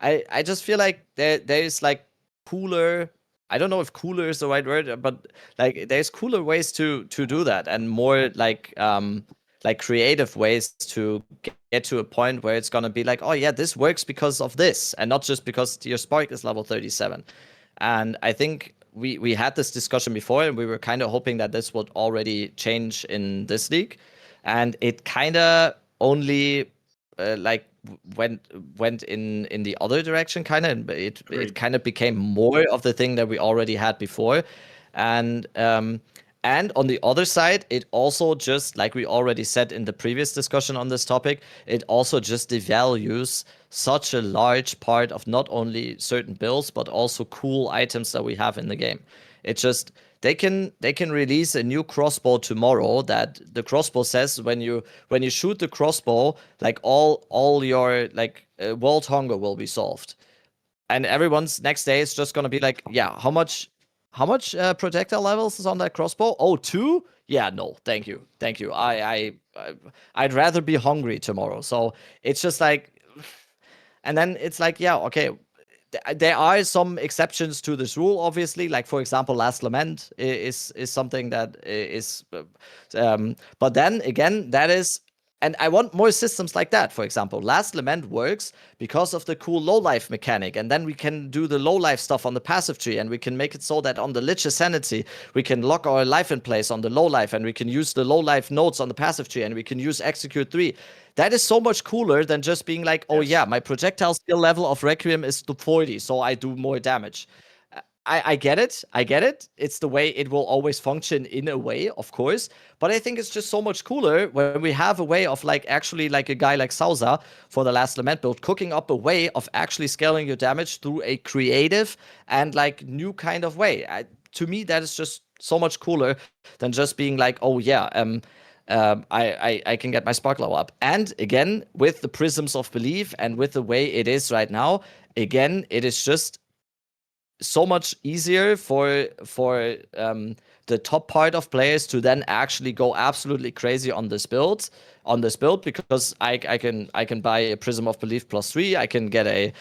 I just feel like there is like cooler, I don't know if cooler is the right word, but like there's cooler ways to do that, and more like creative ways to get to a point where it's gonna be like, oh yeah, this works because of this, and not just because your Spark is level 37. And I think we had this discussion before, and we were kind of hoping that this would already change in this league, and it kind of only went in the other direction, kind of. It kind of became more of the thing that we already had before, and on the other side, it also just, like we already said in the previous discussion on this topic, it also just devalues such a large part of not only certain builds, but also cool items that we have in the game. It just, they can release a new crossbow tomorrow that the crossbow says when you shoot the crossbow, like all your like world hunger will be solved. and everyone's next day is just gonna be like, yeah, how much projectile levels is on that crossbow? Oh, 2? Yeah, no, thank you. I'd rather be hungry tomorrow. So it's just like, and then it's like, yeah, okay, there are some exceptions to this rule, obviously. Like, for example, Last Lament is something that is, but then again, that is, and I want more systems like that. For example, Last Lament works because of the cool low life mechanic, and then we can do the low life stuff on the passive tree, and we can make it so that on the Lich's Sanity, we can lock our life in place on the low life, and we can use the low life nodes on the passive tree, and we can use Execute 3. That is so much cooler than just being like, oh yeah, my projectile skill level of Requiem is to 40, so I do more damage. I get it. I get it. It's the way it will always function in a way, of course. But I think it's just so much cooler when we have a way of like actually like a guy like Sauza for the Last Lament build, cooking up a way of actually scaling your damage through a creative and like new kind of way. To me, that is just so much cooler than just being like, oh yeah, I can get my spark level up. And again, with the prisms of belief and with the way it is right now, again, it is just so much easier for the top part of players to then actually go absolutely crazy on this build because I can buy a Prism of Belief +3. I can get a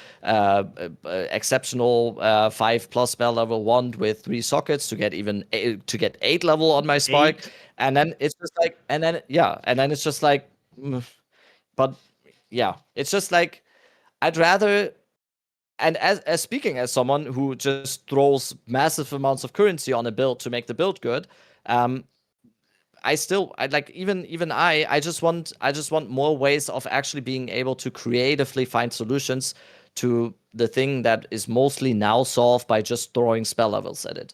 exceptional 5+ spell level wand with 3 sockets to get 8 level on my spark. 8. And then it's just like, and then it's just like, but yeah, it's just like, I'd rather. And as speaking as someone who just throws massive amounts of currency on a build to make the build good, I just want more ways of actually being able to creatively find solutions to the thing that is mostly now solved by just throwing spell levels at it.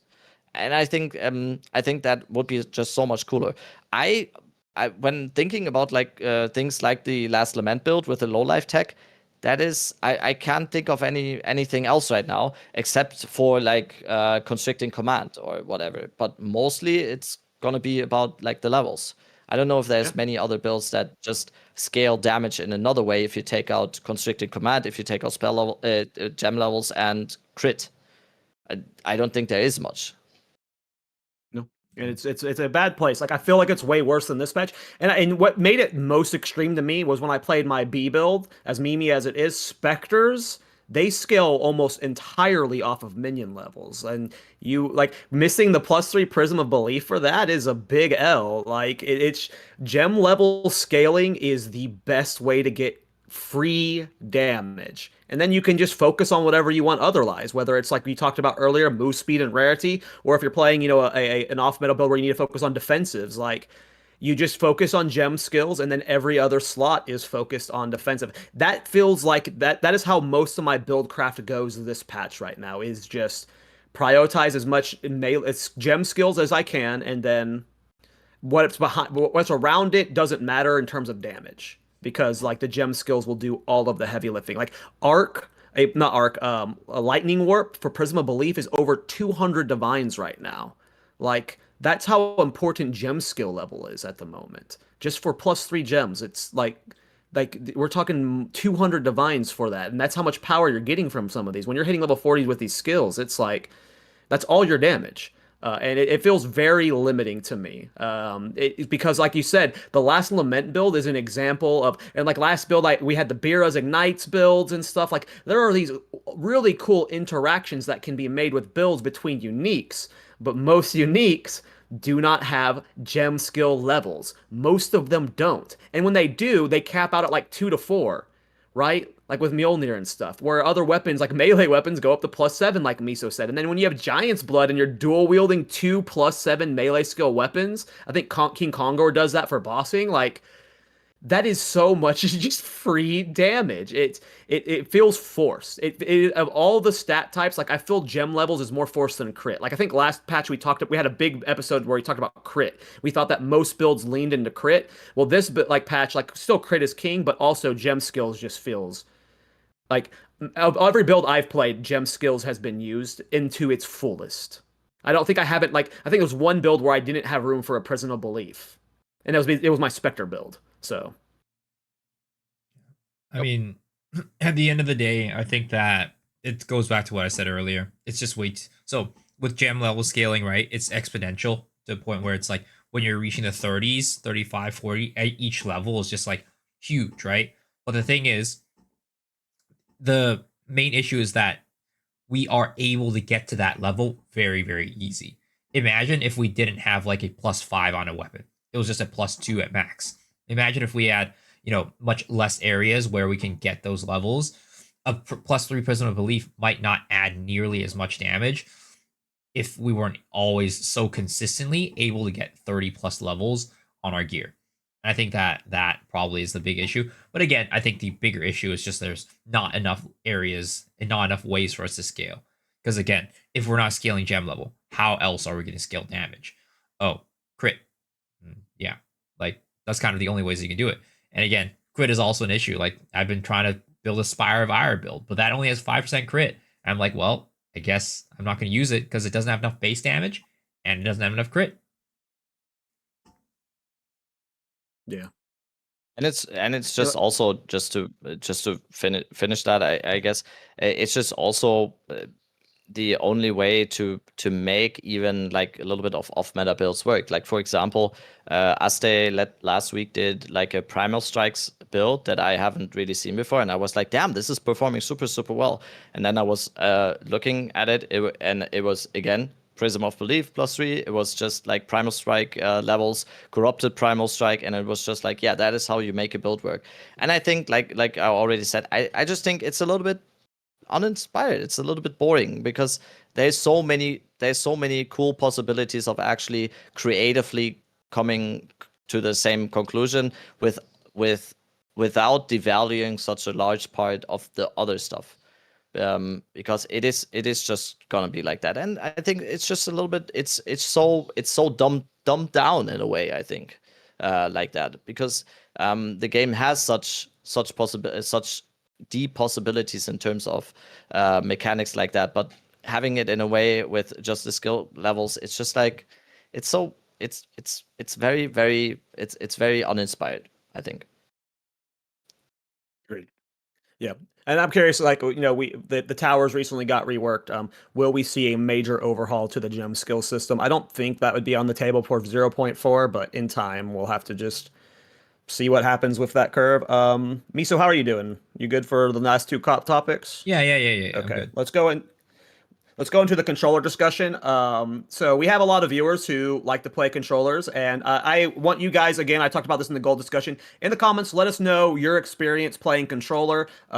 And I think that would be just so much cooler. When thinking about like things like the Last Lament build with the low life tech, that is, I can't think of anything else right now except for like constricting command or whatever. But mostly it's gonna be about like the levels. I don't know if there's many other builds that just scale damage in another way if you take out constricting command, if you take out spell level, gem levels and crit. I don't think there is much. No, and it's a bad place. Like I feel like it's way worse than this patch. And what made it most extreme to me was when I played my B build, as memey as it is, Spectres. They scale almost entirely off of minion levels, and you like missing the +3 Prism of Belief for that is a big L. Like it's gem level scaling is the best way to get free damage. And then you can just focus on whatever you want otherwise, whether it's like we talked about earlier, move speed and rarity, or if you're playing, an off-meta build where you need to focus on defensives, like you just focus on gem skills and then every other slot is focused on defensive. That feels like that is how most of my build craft goes this patch right now, is just prioritize as much gem skills as I can, and then what's around it doesn't matter in terms of damage, because like the gem skills will do all of the heavy lifting. Like a lightning warp for Prism of Belief is over 200 divines right now. Like that's how important gem skill level is at the moment. Just for +3 gems, it's like we're talking 200 divines for that, and that's how much power you're getting from some of these. When you're hitting level 40 with these skills, it's like that's all your damage. And it feels very limiting to me. Because, like you said, the Last Lament build is an example of, and like last build, we had the Bira's Ignites builds and stuff. Like there are these really cool interactions that can be made with builds between uniques, but most uniques do not have gem skill levels. Most of them don't, and when they do, they cap out at like 2 to 4, right? Like with Mjolnir and stuff, where other weapons, like melee weapons, go up to +7, like Miso said. And then when you have Giant's Blood and you're dual wielding 2 +7 melee skill weapons, I think King Kongor does that for bossing. Like that is so much just free damage. It feels forced. Of all the stat types, like I feel gem levels is more forced than crit. Like I think last patch we had a big episode where we talked about crit. We thought that most builds leaned into crit. Well, this patch, like still crit is king, but also gem skills just feels like of every build I've played, gem skills has been used into its fullest. I don't think I haven't I think there was one build where I didn't have room for a Prison of Belief, and it was my Spectre build. So, I mean, at the end of the day, I think that it goes back to what I said earlier. It's just so with gem level scaling, right? It's exponential to the point where it's like when you're reaching the 30s, 35, 40, each level is just like huge, right? But the thing is, the main issue is that we are able to get to that level very, very easy. Imagine if we didn't have like a +5 on a weapon. It was just a +2 at max. Imagine if we had, much less areas where we can get those levels. A +3 Prism of Belief might not add nearly as much damage if we weren't always so consistently able to get 30 plus levels on our gear. And I think that probably is the big issue. But again, I think the bigger issue is just there's not enough areas and not enough ways for us to scale. Because again, if we're not scaling gem level, how else are we going to scale damage? Oh, crit. Yeah, like that's kind of the only ways you can do it. And again, crit is also an issue. Like I've been trying to build a Spire of Ire build, but that only has 5% crit. And I'm like, well, I guess I'm not going to use it because it doesn't have enough base damage and it doesn't have enough crit. Yeah. And it's just also just to finish that, I guess it's just also the only way to make even like a little bit of off meta builds work. Like for example, Aste last week did like a Primal Strikes build that I haven't really seen before, and I was like, damn, this is performing super well. And then I was looking at it, and it was again Prism of Belief +3. It was just like Primal Strike levels, corrupted Primal Strike, and it was just like, yeah, that is how you make a build work. And I think like I already said, I just think it's a little bit uninspired. It's a little bit boring because there's so many cool possibilities of actually creatively coming to the same conclusion without devaluing such a large part of the other stuff. Because it is just gonna be like that, and I think it's just a little bit. It's so dumbed down in a way. I think like that because the game has such deep possibilities in terms of mechanics like that, but having it in a way with just the skill levels, it's just like it's very uninspired, I think. Great. Yeah. And I'm curious, like, the towers recently got reworked. Will we see a major overhaul to the gem skill system? I don't think that would be on the table for 0.4, but in time we'll have to just see what happens with that curve. Miso, how are you doing? You good for the last two topics? Yeah. I'm Okay, good. let's go into the controller discussion. So we have a lot of viewers who like to play controllers, and I want you guys, again, I talked about this in the goal discussion, in the comments, let us know your experience playing controller. We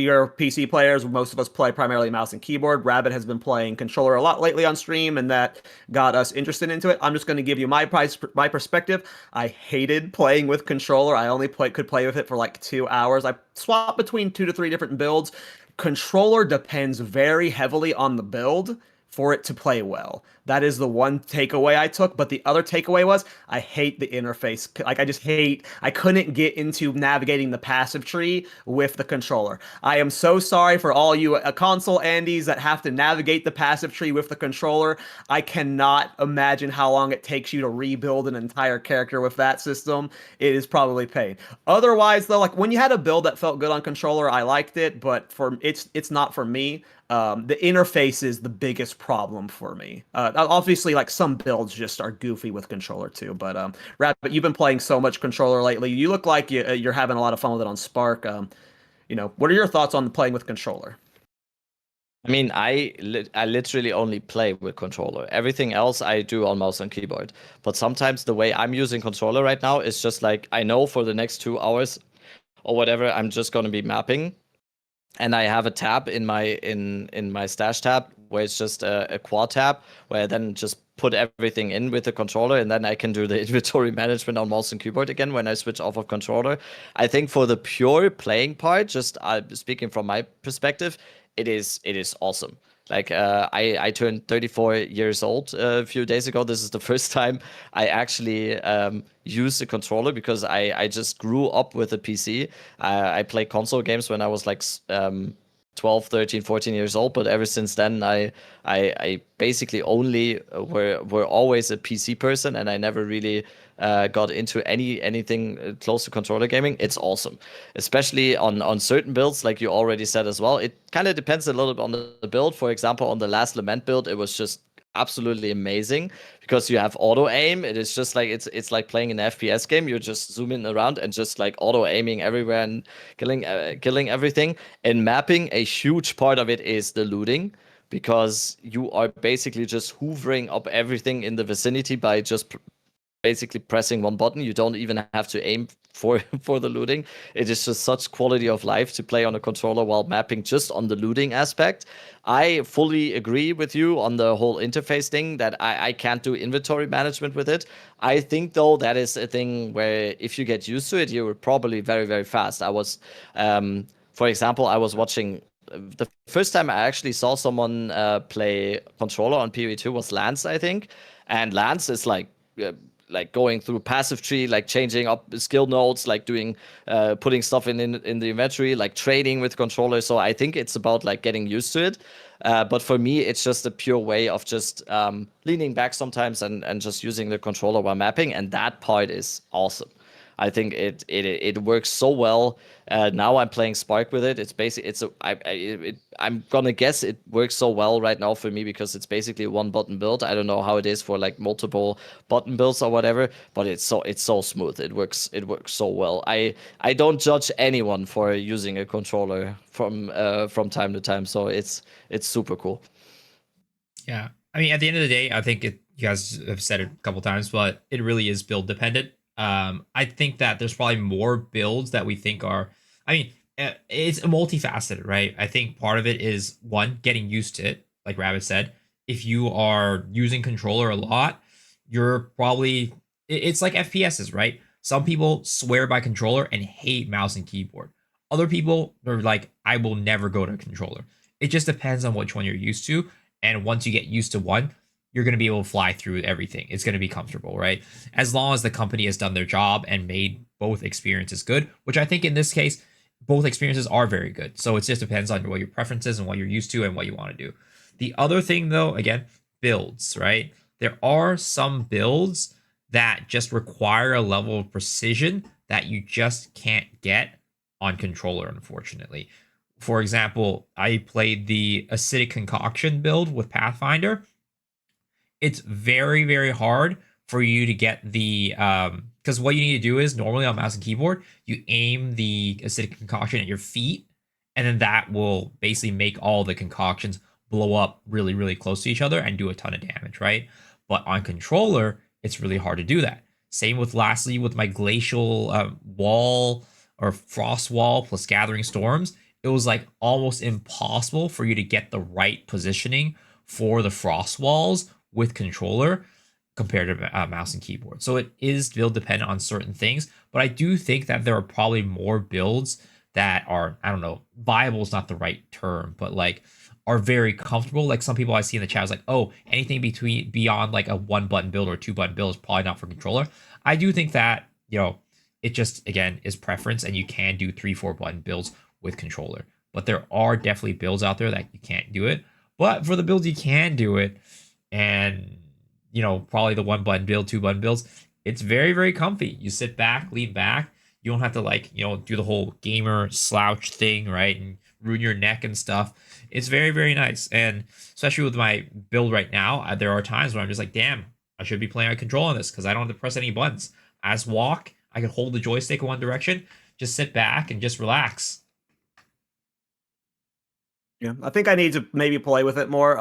are PC players. Most of us play primarily mouse and keyboard. Rabbit has been playing controller a lot lately on stream, and that got us interested into it. I'm just going to give you my perspective. I hated playing with controller. I only could play with it for like 2 hours. I swapped between 2 to 3 different builds. Controller depends very heavily on the build for it to play well. That is the one takeaway I took, but the other takeaway was I hate the interface. Like I couldn't get into navigating the passive tree with the controller. I am so sorry for all you console Andes that have to navigate the passive tree with the controller. I cannot imagine how long it takes you to rebuild an entire character with that system. It is probably pain. Otherwise, though, like when you had a build that felt good on controller, I liked it, but it's not for me. The interface is the biggest problem for me. Obviously, like some builds just are goofy with controller too. But Rabbit, you've been playing so much controller lately. You look like you're having a lot of fun with it on Spark. What are your thoughts on playing with controller? I mean, I literally only play with controller. Everything else I do on mouse and keyboard. But sometimes the way I'm using controller right now is just like I know for the next 2 hours or whatever, I'm just gonna be mapping, and I have a tab in my stash tab where it's just a quad tab where I then just put everything in with the controller, and then I can do the inventory management on mouse and keyboard again when I switch off of controller. I think for the pure playing part, just speaking from my perspective, it is awesome. Like I turned 34 years old a few days ago. This is the first time I actually used a controller because I just grew up with a PC. I played console games when I was like 12, 13, 14 years old, but ever since then I basically only were always a PC person, and I never really got into anything close to controller gaming. It's awesome, especially on certain builds, like you already said as well. It kind of depends a little bit on the build. For example, on the last Lament build, it was just absolutely amazing because you have auto aim. It is just like it's like playing an FPS game. You're just zooming around and just like auto aiming everywhere and killing everything. In mapping, a huge part of it is the looting, because you are basically just hoovering up everything in the vicinity by just basically pressing one button. You don't even have to aim for for the looting. It is just such quality of life to play on a controller while mapping just on the looting aspect. I fully agree with you on the whole interface thing, that I can't do inventory management with it. I think though that is a thing where if you get used to it, you're probably very, very fast. For example, I was watching the first time I actually saw someone play controller on PoE2 was Lance, I think. And Lance is like going through passive tree, like changing up skill nodes, like doing putting stuff in the inventory, like trading with controllers. So I think it's about like getting used to it. But for me, it's just a pure way of just leaning back sometimes and just using the controller while mapping, and that part is awesome. I think it works so well. Now I'm playing Spark with it. It's basically I'm gonna guess it works so well right now for me because it's basically a one button build. I don't know how it is for like multiple button builds or whatever, but it's so smooth. It works so well. I don't judge anyone for using a controller from time to time. So it's super cool. Yeah. I mean, at the end of the day, I think you guys have said it a couple times, but it really is build dependent. I think that there's probably more builds that we think are, I mean, it's multifaceted, right? I think part of it is one, getting used to it. Like Rabbit said, if you are using controller a lot, you're probably, it's like FPSs, right? Some people swear by controller and hate mouse and keyboard. Other people are like, I will never go to a controller. It just depends on which one you're used to. And once you get used to one, you're going to be able to fly through everything. It's going to be comfortable, right? As long as the company has done their job and made both experiences good, which I think in this case, both experiences are very good. So it just depends on what your preferences and what you're used to and what you want to do. The other thing, though, again, builds, right? There are some builds that just require a level of precision that you just can't get on controller, unfortunately. For example, I played the acidic concoction build with Pathfinder. It's very, very hard for you to get the because what you need to do is normally on mouse and keyboard, you aim the acidic concoction at your feet, and then that will basically make all the concoctions blow up really, really close to each other and do a ton of damage, right? But on controller, it's really hard to do that. Same with lastly with my glacial wall or frost wall plus gathering storms. It was like almost impossible for you to get the right positioning for the frost walls with controller compared to mouse and keyboard. So it is build dependent on certain things, but I do think that there are probably more builds that are, I don't know, viable is not the right term, but like are very comfortable. Like some people I see in the chat is like, oh, anything beyond like a one button build or two button build is probably not for controller. I do think that, it just again is preference, and you can do 3-4 button builds with controller. But there are definitely builds out there that you can't do it. But for the builds you can do it, and probably the one button build, two button builds, it's very, very comfy. You sit back, lean back. You don't have to do the whole gamer slouch thing, right? And ruin your neck and stuff. It's very, very nice. And especially with my build right now, there are times where I'm just like, damn, I should be playing a control on this because I don't have to press any buttons. I just walk, I can hold the joystick in one direction, just sit back and just relax. Yeah, I think I need to maybe play with it more.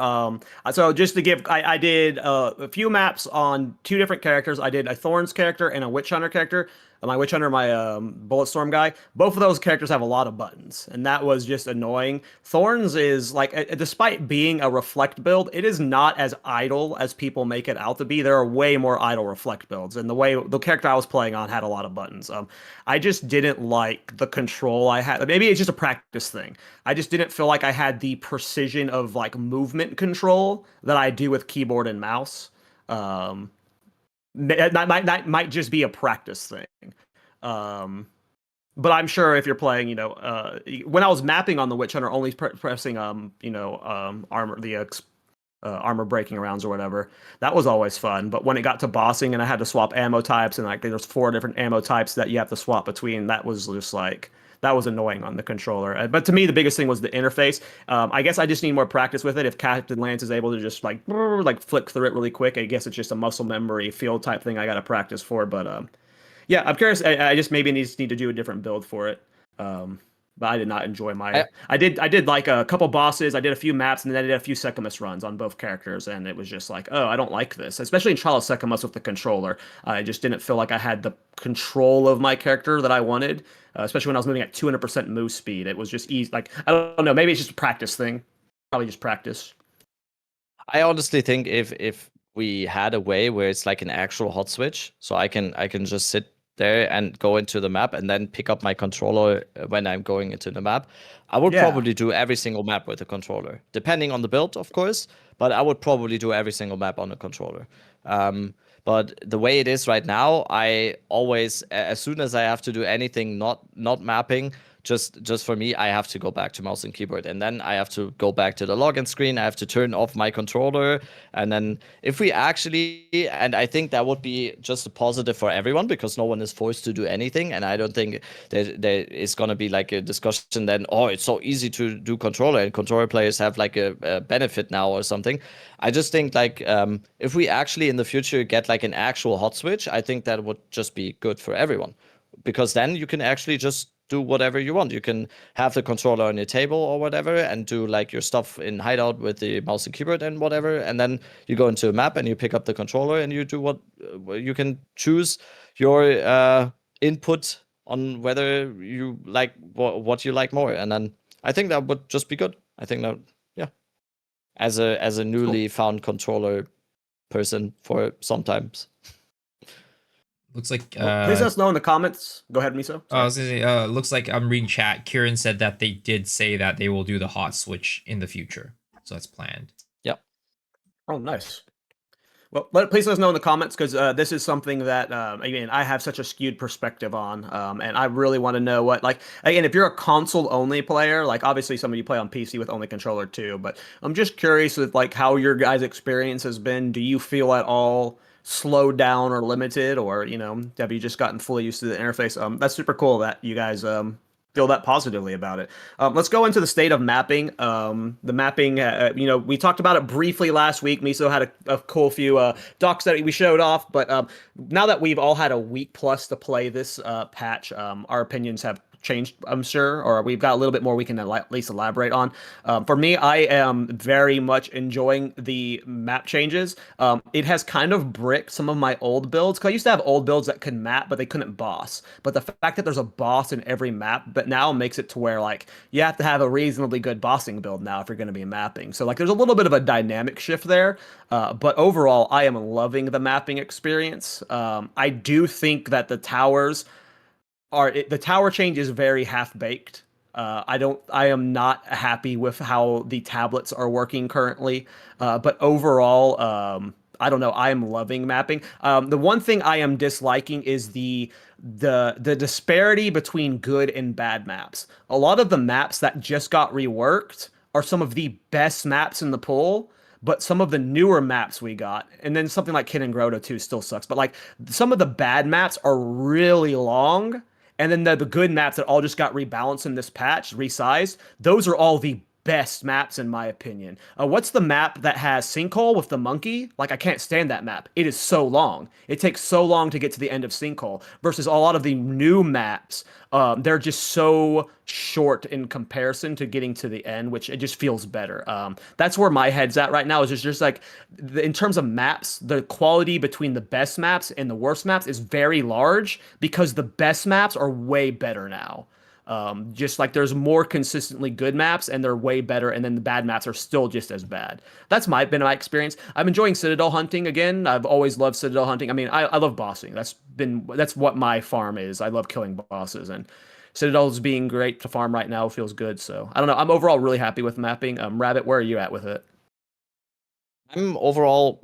So just to give, I did a few maps on two different characters. I did a Thorns character and a Witch Hunter character. My Witch Hunter, my Bulletstorm guy. Both of those characters have a lot of buttons, and that was just annoying. Thorns is like, despite being a reflect build, it is not as idle as people make it out to be. There are way more idle reflect builds, and the character I was playing on had a lot of buttons. I just didn't like the control I had. Maybe it's just a practice thing. I just didn't feel like I had the precision of like movement control that I do with keyboard and mouse. That might just be a practice thing. Um, But I'm sure if you're playing, when I was mapping on the Witch Hunter, only pressing, armor, armor breaking rounds or whatever, that was always fun. But when it got to bossing and I had to swap ammo types and like there's 4 different ammo types that you have to swap between, that was just like that was annoying on the controller. But to me, the biggest thing was the interface. I guess I just need more practice with it. If Captain Lance is able to just like flick through it really quick, I guess it's just a muscle memory field type thing I got to practice for. But yeah, I'm curious. I just maybe need to do a different build for it. Um, but I did not enjoy my. I did like a couple bosses. I did a few maps, and then I did a few Secamus runs on both characters, and it was just like, oh, I don't like this. Especially in Trial of Secamus with the controller, I just didn't feel like I had the control of my character that I wanted. Especially when I was moving at 200% move speed, it was just easy. Like I don't know, maybe it's just a practice thing. Probably just practice. I honestly think if we had a way where it's like an actual hot switch, so I can just sit there and go into the map and then pick up my controller when I'm going into the map, I would Yeah. probably do every single map with a controller, depending on the build, of course. But I would probably do every single map on a controller. But the way it is right now, I always, as soon as I have to do anything not mapping, just for me, I have to go back to mouse and keyboard, and then I have to go back to the login screen. I have to turn off my controller, and then if we actually, and I think that would be just a positive for everyone because no one is forced to do anything, and I don't think there is gonna be like a discussion then. Oh, it's so easy to do controller, and controller players have like a benefit now or something. I just think like if we actually in the future get like an actual hot switch, I think that would just be good for everyone because then you can actually just do whatever you want. You can have the controller on your table or whatever and do like your stuff in hideout with the mouse and keyboard and whatever. And then you go into a map and you pick up the controller and you do what you can choose your input on whether you like what you like more. And then I think that would just be good. I think that, yeah, as a newly found controller person for sometimes. Looks like Well, please let us know in the comments. Go ahead, Miso. I was gonna say, looks like I'm reading chat. Kieran said that they did say that they will do the hot switch in the future, so that's planned. Yep. Oh, nice. Well, please let us know in the comments because this is something that again I have such a skewed perspective on, and I really want to know what like again if you're a console only player, like obviously some of you play on PC with only controller too, but I'm just curious with like how your guys' experience has been. Do you feel at all slowed down or limited, or have you just gotten fully used to the interface? That's super cool that you guys feel that positively about it. Let's go into the state of mapping. The mapping, we talked about it briefly last week. Miso had a cool few docs that we showed off, but now that we've all had a week plus to play this patch, our opinions have changed, I'm sure, or we've got a little bit more we can at least elaborate on. For me, I am very much enjoying the map changes. It has kind of bricked some of my old builds, because I used to have old builds that could map, but they couldn't boss. But the fact that there's a boss in every map, but now makes it to where, like, you have to have a reasonably good bossing build now if you're going to be mapping. So, like, there's a little bit of a dynamic shift there. But overall, I am loving the mapping experience. I do think that the towers the tower change is very half baked. I am not happy with how the tablets are working currently. But overall, I don't know. I am loving mapping. The one thing I am disliking is the disparity between good and bad maps. A lot of the maps that just got reworked are some of the best maps in the pool. But some of the newer maps we got, and then something like Kid and Grotto 2 still sucks. But like some of the bad maps are really long, and then the good maps that all just got rebalanced in this patch, resized, those are all the best maps in my opinion. What's the map that has Sinkhole with the monkey? Like, I can't stand that map. It is so long. It takes so long to get to the end of Sinkhole versus a lot of the new maps. They're just so short in comparison to getting to the end, which it just feels better. That's where my head's at right now. Is just like in terms of maps, the quality between the best maps and the worst maps is very large because the best maps are way better now. Just like there's more consistently good maps and they're way better, and then the bad maps are still just as bad. That's been my experience. I'm enjoying Citadel hunting again. I've always loved Citadel hunting. I mean, I love bossing. That's what my farm is. I love killing bosses, and Citadel's being great to farm right now feels good. So I don't know. I'm overall really happy with mapping. Rabbit, where are you at with it? I'm overall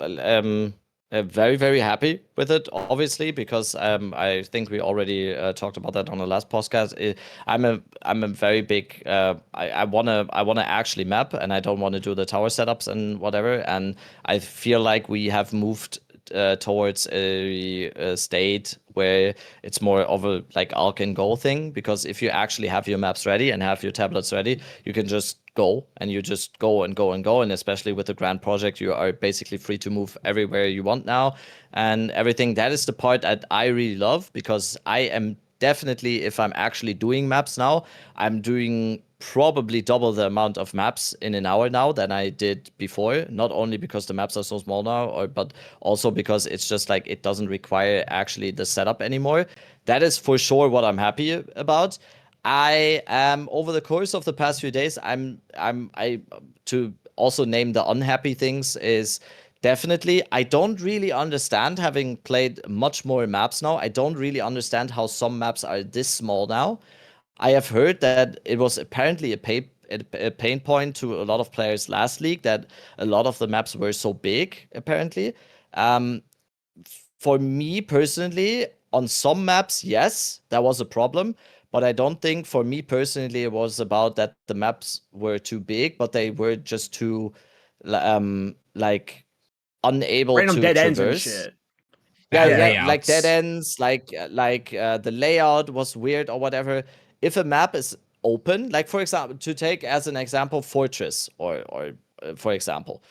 very, very happy with it, obviously, because I think we already talked about that on the last podcast. I'm a very big I wanna actually map, and I don't want to do the tower setups and whatever. And I feel like we have moved towards a state where it's more of a like Alk and go thing, because if you actually have your maps ready and have your tablets ready, you can just go, and you just go and go and go. And especially with the grand project, you are basically free to move everywhere you want now, and everything. That is the part that I really love, because I am definitely, if I'm actually doing maps now, I'm doing probably double the amount of maps in an hour now than I did before. Not only because the maps are so small now, but also because it's just like it doesn't require actually the setup anymore. That is for sure what I'm happy about. I am, over the course of the past few days, I to also name the unhappy things is definitely, I don't really understand, having played much more maps now. I don't really understand how some maps are this small now. I have heard that it was apparently a pain point to a lot of players last league, that a lot of the maps were so big, apparently. Um, for me personally, on some maps, yes, that was a problem. But I don't think, for me personally, it was about that the maps were too big, but they were just too, like, unable Random to dead ends and traverse. shit. Yeah, Bad yeah, like dead layouts. ends, like the layout was weird or whatever. If a map is open, like for example, to take as an example, Fortress, or for example,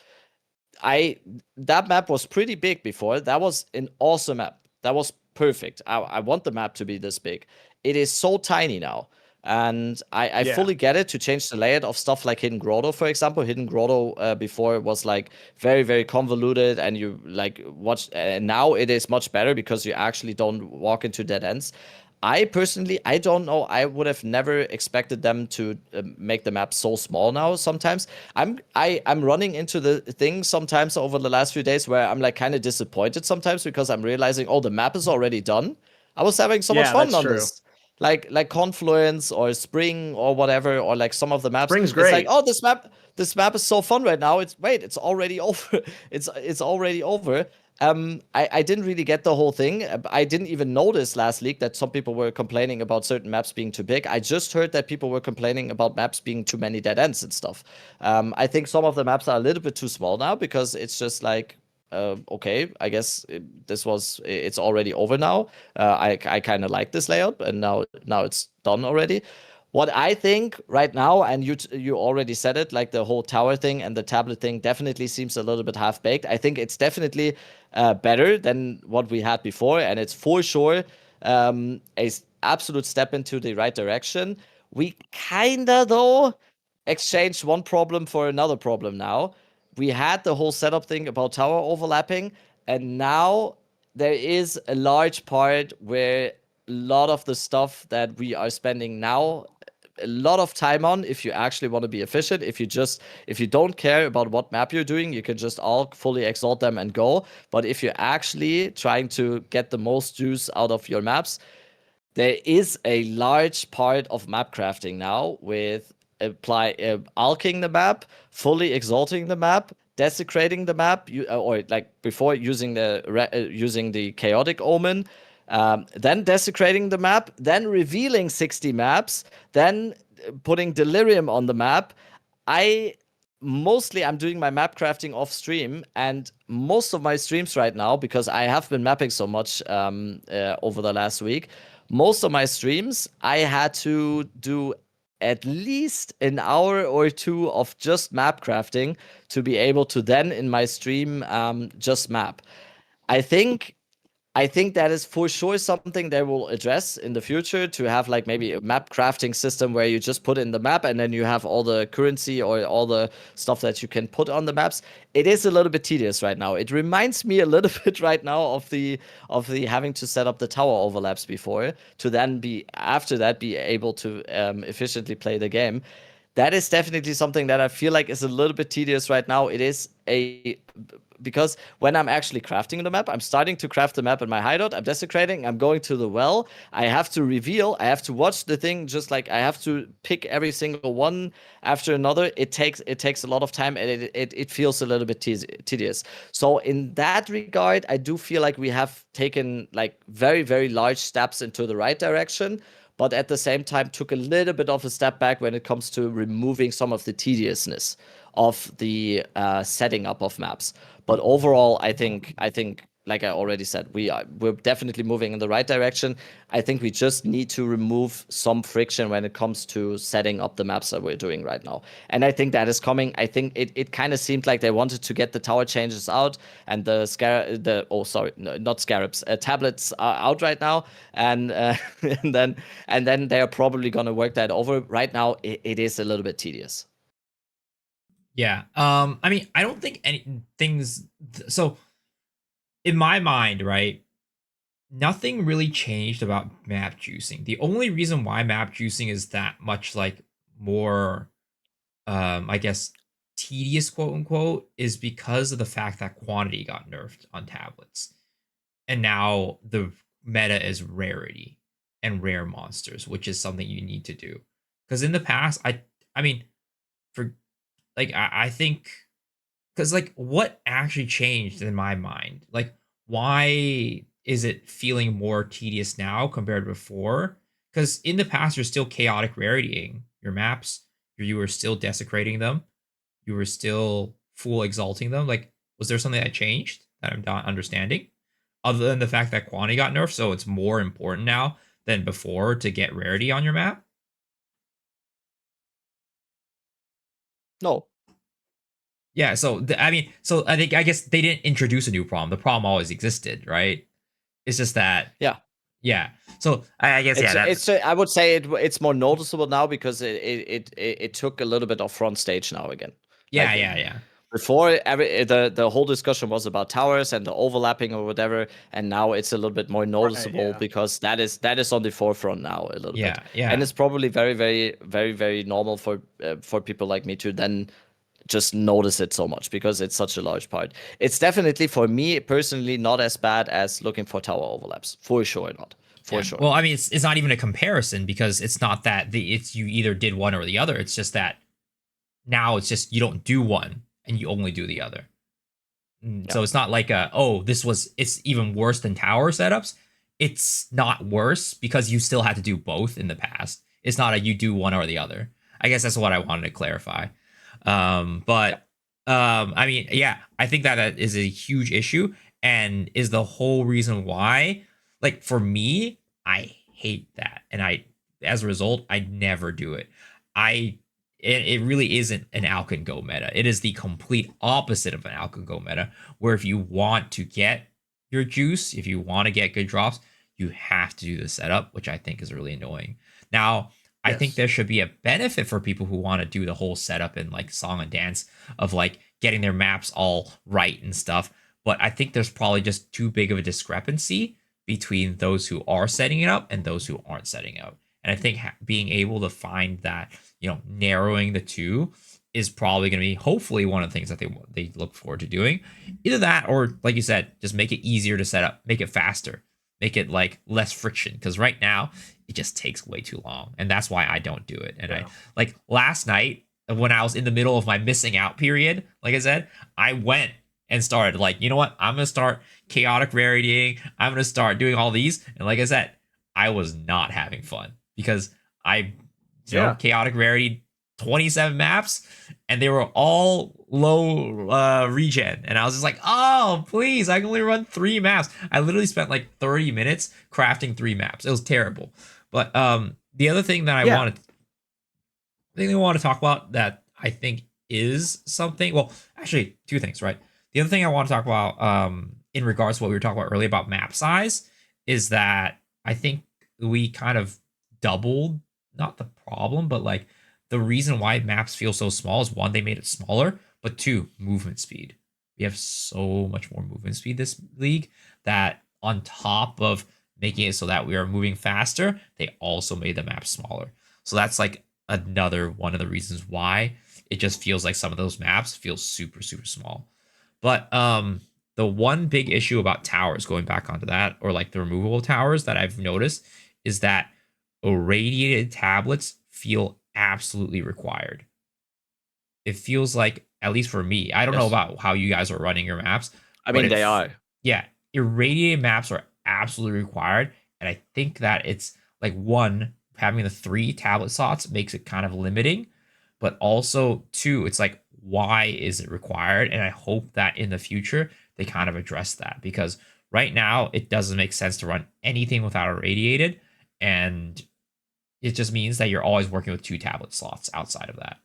I that map was pretty big before. That was an awesome map. That was perfect. I want the map to be this big. It is so tiny now. And I Yeah. fully get it to change the layout of stuff like Hidden Grotto, for example. Hidden Grotto before was like very, very convoluted, and you like watch. And now it is much better because you actually don't walk into dead ends. I personally, I don't know. I would have never expected them to make the map so small now. Sometimes I'm running into the thing sometimes over the last few days where I'm like kind of disappointed sometimes, because I'm realizing, oh, the map is already done. I was having so much Yeah, fun that's on true. this. Like Confluence or Spring or whatever, or like some of the maps. Spring's It's like, great. oh, this map is so fun right now. It's already over. It's already over. I didn't really get the whole thing. I didn't even notice last week that some people were complaining about certain maps being too big. I just heard that people were complaining about maps being too many dead ends and stuff. I think some of the maps are a little bit too small now, because it's just like, okay, I guess it's already over now. I kind of like this layout, and now it's done already. What I think right now, and you already said it, like the whole tower thing and the tablet thing definitely seems a little bit half baked. I think it's definitely better than what we had before, and it's for sure absolute step into the right direction. We kinda though exchanged one problem for another problem now. We had the whole setup thing about tower overlapping, and now there is a large part where a lot of the stuff that we are spending now a lot of time on, if you actually want to be efficient, if you don't care about what map you're doing, you can just all fully exalt them and go. But if you're actually trying to get the most juice out of your maps, there is a large part of map crafting now, with alking the map, fully exalting the map, desecrating the map, or like before using the chaotic omen, then desecrating the map, then revealing 60 maps, then putting delirium on the map. I'm doing my map crafting off stream, and most of my streams right now, because I have been mapping so much over the last week, most of my streams I had to do at least an hour or two of just map crafting to be able to then in my stream just map. I think I think that is for sure something they will address in the future, to have like maybe a map crafting system where you just put in the map and then you have all the currency or all the stuff that you can put on the maps. It is a little bit tedious right now. It reminds me a little bit right now of the having to set up the tower overlaps before, to then be after that be able to efficiently play the game. that is definitely something that I feel like is a little bit tedious right now. It is because when I'm actually crafting the map, I'm starting to craft the map in my hideout. I'm desecrating. I'm going to the well. I have to reveal. I have to watch the thing. Just like I have to pick every single one after another. It takes a lot of time, and it feels a little bit tedious. So in that regard, I do feel like we have taken like very, very large steps into the right direction, but at the same time took a little bit of a step back when it comes to removing some of the tediousness of the setting up of maps. But overall, I think like I already said, we're definitely moving in the right direction. I think we just need to remove some friction when it comes to setting up the maps that we're doing right now. And I think that is coming. I think it kind of seemed like they wanted to get the tower changes out and not scarabs, tablets are out right now, and and then they're probably gonna work that over. Right now, it is a little bit tedious. Yeah. I mean, I don't think so in my mind, right? Nothing really changed about map juicing. The only reason why map juicing is that much like more I guess tedious, quote unquote, is because of the fact that quantity got nerfed on tablets. And now the meta is rarity and rare monsters, which is something you need to do. Because in the past, I mean, for like I think, because like what actually changed in my mind? Like, why is it feeling more tedious now compared to before? Because in the past, you're still chaotic raritying your maps. You were still desecrating them. You were still full exalting them. Like, was there something that changed that I'm not understanding? Other than the fact that quantity got nerfed, so it's more important now than before to get rarity on your map? No. Yeah, so I mean, so I guess they didn't introduce a new problem. The problem always existed, right? It's just that, Yeah. yeah. So I guess I would say it's more noticeable now because it took a little bit of front stage now again. yeah, Like, yeah. before the whole discussion was about towers and the overlapping or whatever, and now it's a little bit more noticeable, yeah. because that is on the forefront now a little bit. Yeah. And it's probably very, very, very, very normal for people like me to then just notice it so much because it's such a large part. It's definitely, for me personally, not as bad as looking for tower overlaps. For sure not. For sure. Well, I mean, it's not even a comparison because it's not that it's you either did one or the other. It's just that now it's just you don't do one and you only do the other. So it's not like it's even worse than tower setups. It's not worse because you still had to do both in the past. It's not a you do one or the other. I guess that's what I wanted to clarify. I mean, yeah, I think that is a huge issue and is the whole reason why, like, for me, I hate that. And as a result, I never do it. It really isn't an Alcan Go meta. It is the complete opposite of an Alcan Go meta, where if you want to get your juice, if you want to get good drops, you have to do the setup, which I think is really annoying. Now, I think there should be a benefit for people who want to do the whole setup and like song and dance of like getting their maps all right and stuff. But I think there's probably just too big of a discrepancy between those who are setting it up and those who aren't setting up. And I think being able to find that, narrowing the two is probably going to be hopefully one of the things that they look forward to doing. Either that or, like you said, just make it easier to set up, make it faster, make it like less friction. Because right now it just takes way too long. And that's why I don't do it. And I like last night when I was in the middle of my missing out period, like I said, I went and started like, you know what? I'm going to start chaotic raritying. I'm going to start doing all these. And like I said, I was not having fun because chaotic rarity 27 maps and they were all low regen. And I was just like, oh, please, I can only run 3 maps. I literally spent like 30 minutes crafting 3 maps. It was terrible. But the other thing that I want to talk about that I think is something, well, actually 2 things, right? The other thing I want to talk about in regards to what we were talking about earlier about map size is that I think we kind of doubled, not the problem, but like the reason why maps feel so small is 1, they made it smaller, but 2, movement speed. We have so much more movement speed this league that on top of making it so that we are moving faster, they also made the map smaller. So that's like another one of the reasons why it just feels like some of those maps feel super super small. But the one big issue about towers, going back onto that, or like the removable towers that I've noticed, is that irradiated tablets feel absolutely required. It feels like, at least for me, I don't know Yes. about how you guys are running your maps. I but mean, they are. Yeah, irradiated maps are absolutely required. And I think that it's like, one, having the 3 tablet slots makes it kind of limiting. But also, 2, it's like, why is it required? And I hope that in the future they kind of address that, because right now it doesn't make sense to run anything without irradiated. And it just means that you're always working with 2 tablet slots outside of that.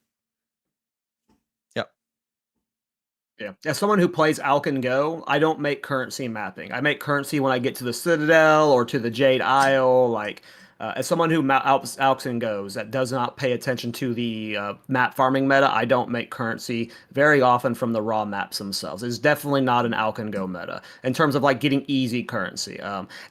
Yeah. As someone who plays Alkin Go, I don't make currency mapping. I make currency when I get to the Citadel or to the Jade Isle. Like, as someone who Alkin goes that does not pay attention to the map farming meta, I don't make currency very often from the raw maps themselves. It's definitely not an Alkin Go meta in terms of like getting easy currency.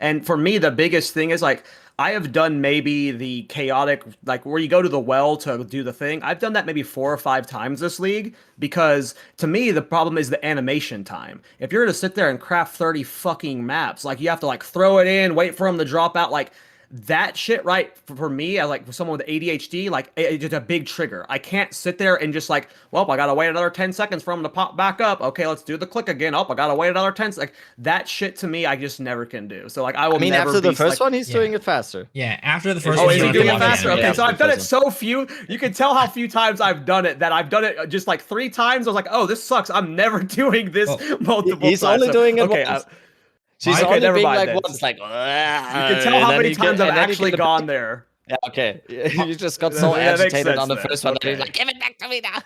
And for me, the biggest thing is like, I have done maybe the chaotic, like where you go to the well to do the thing. I've done that maybe 4 or 5 times this league because to me, the problem is the animation time. If you're to sit there and craft 30 fucking maps, like you have to like throw it in, wait for them to drop out, like that shit, right? For me, I like for someone with ADHD, like it's just a big trigger. I can't sit there and just like, well, I gotta wait another 10 seconds for them to pop back up. Okay, let's do the click again. Oh, I gotta wait another 10 seconds. Like that shit to me, I just never can do. So like, I will. I mean, never after the be, first like, one, he's doing it faster. Yeah, after the first Oh, one, is you he don't have to doing it watch the faster? Okay, animation. so I've done it person. so few. You can tell how few times I've done it that I've done it just like 3 times. I was like, oh, this sucks. I'm never doing this multiple He's times. only doing it okay, once. She's okay, only never being mind like then. once, like, You can tell how many times I've actually gone there. Yeah, okay. You just got so That makes agitated on sense the then. first one that Okay. he's like, give it back to me now.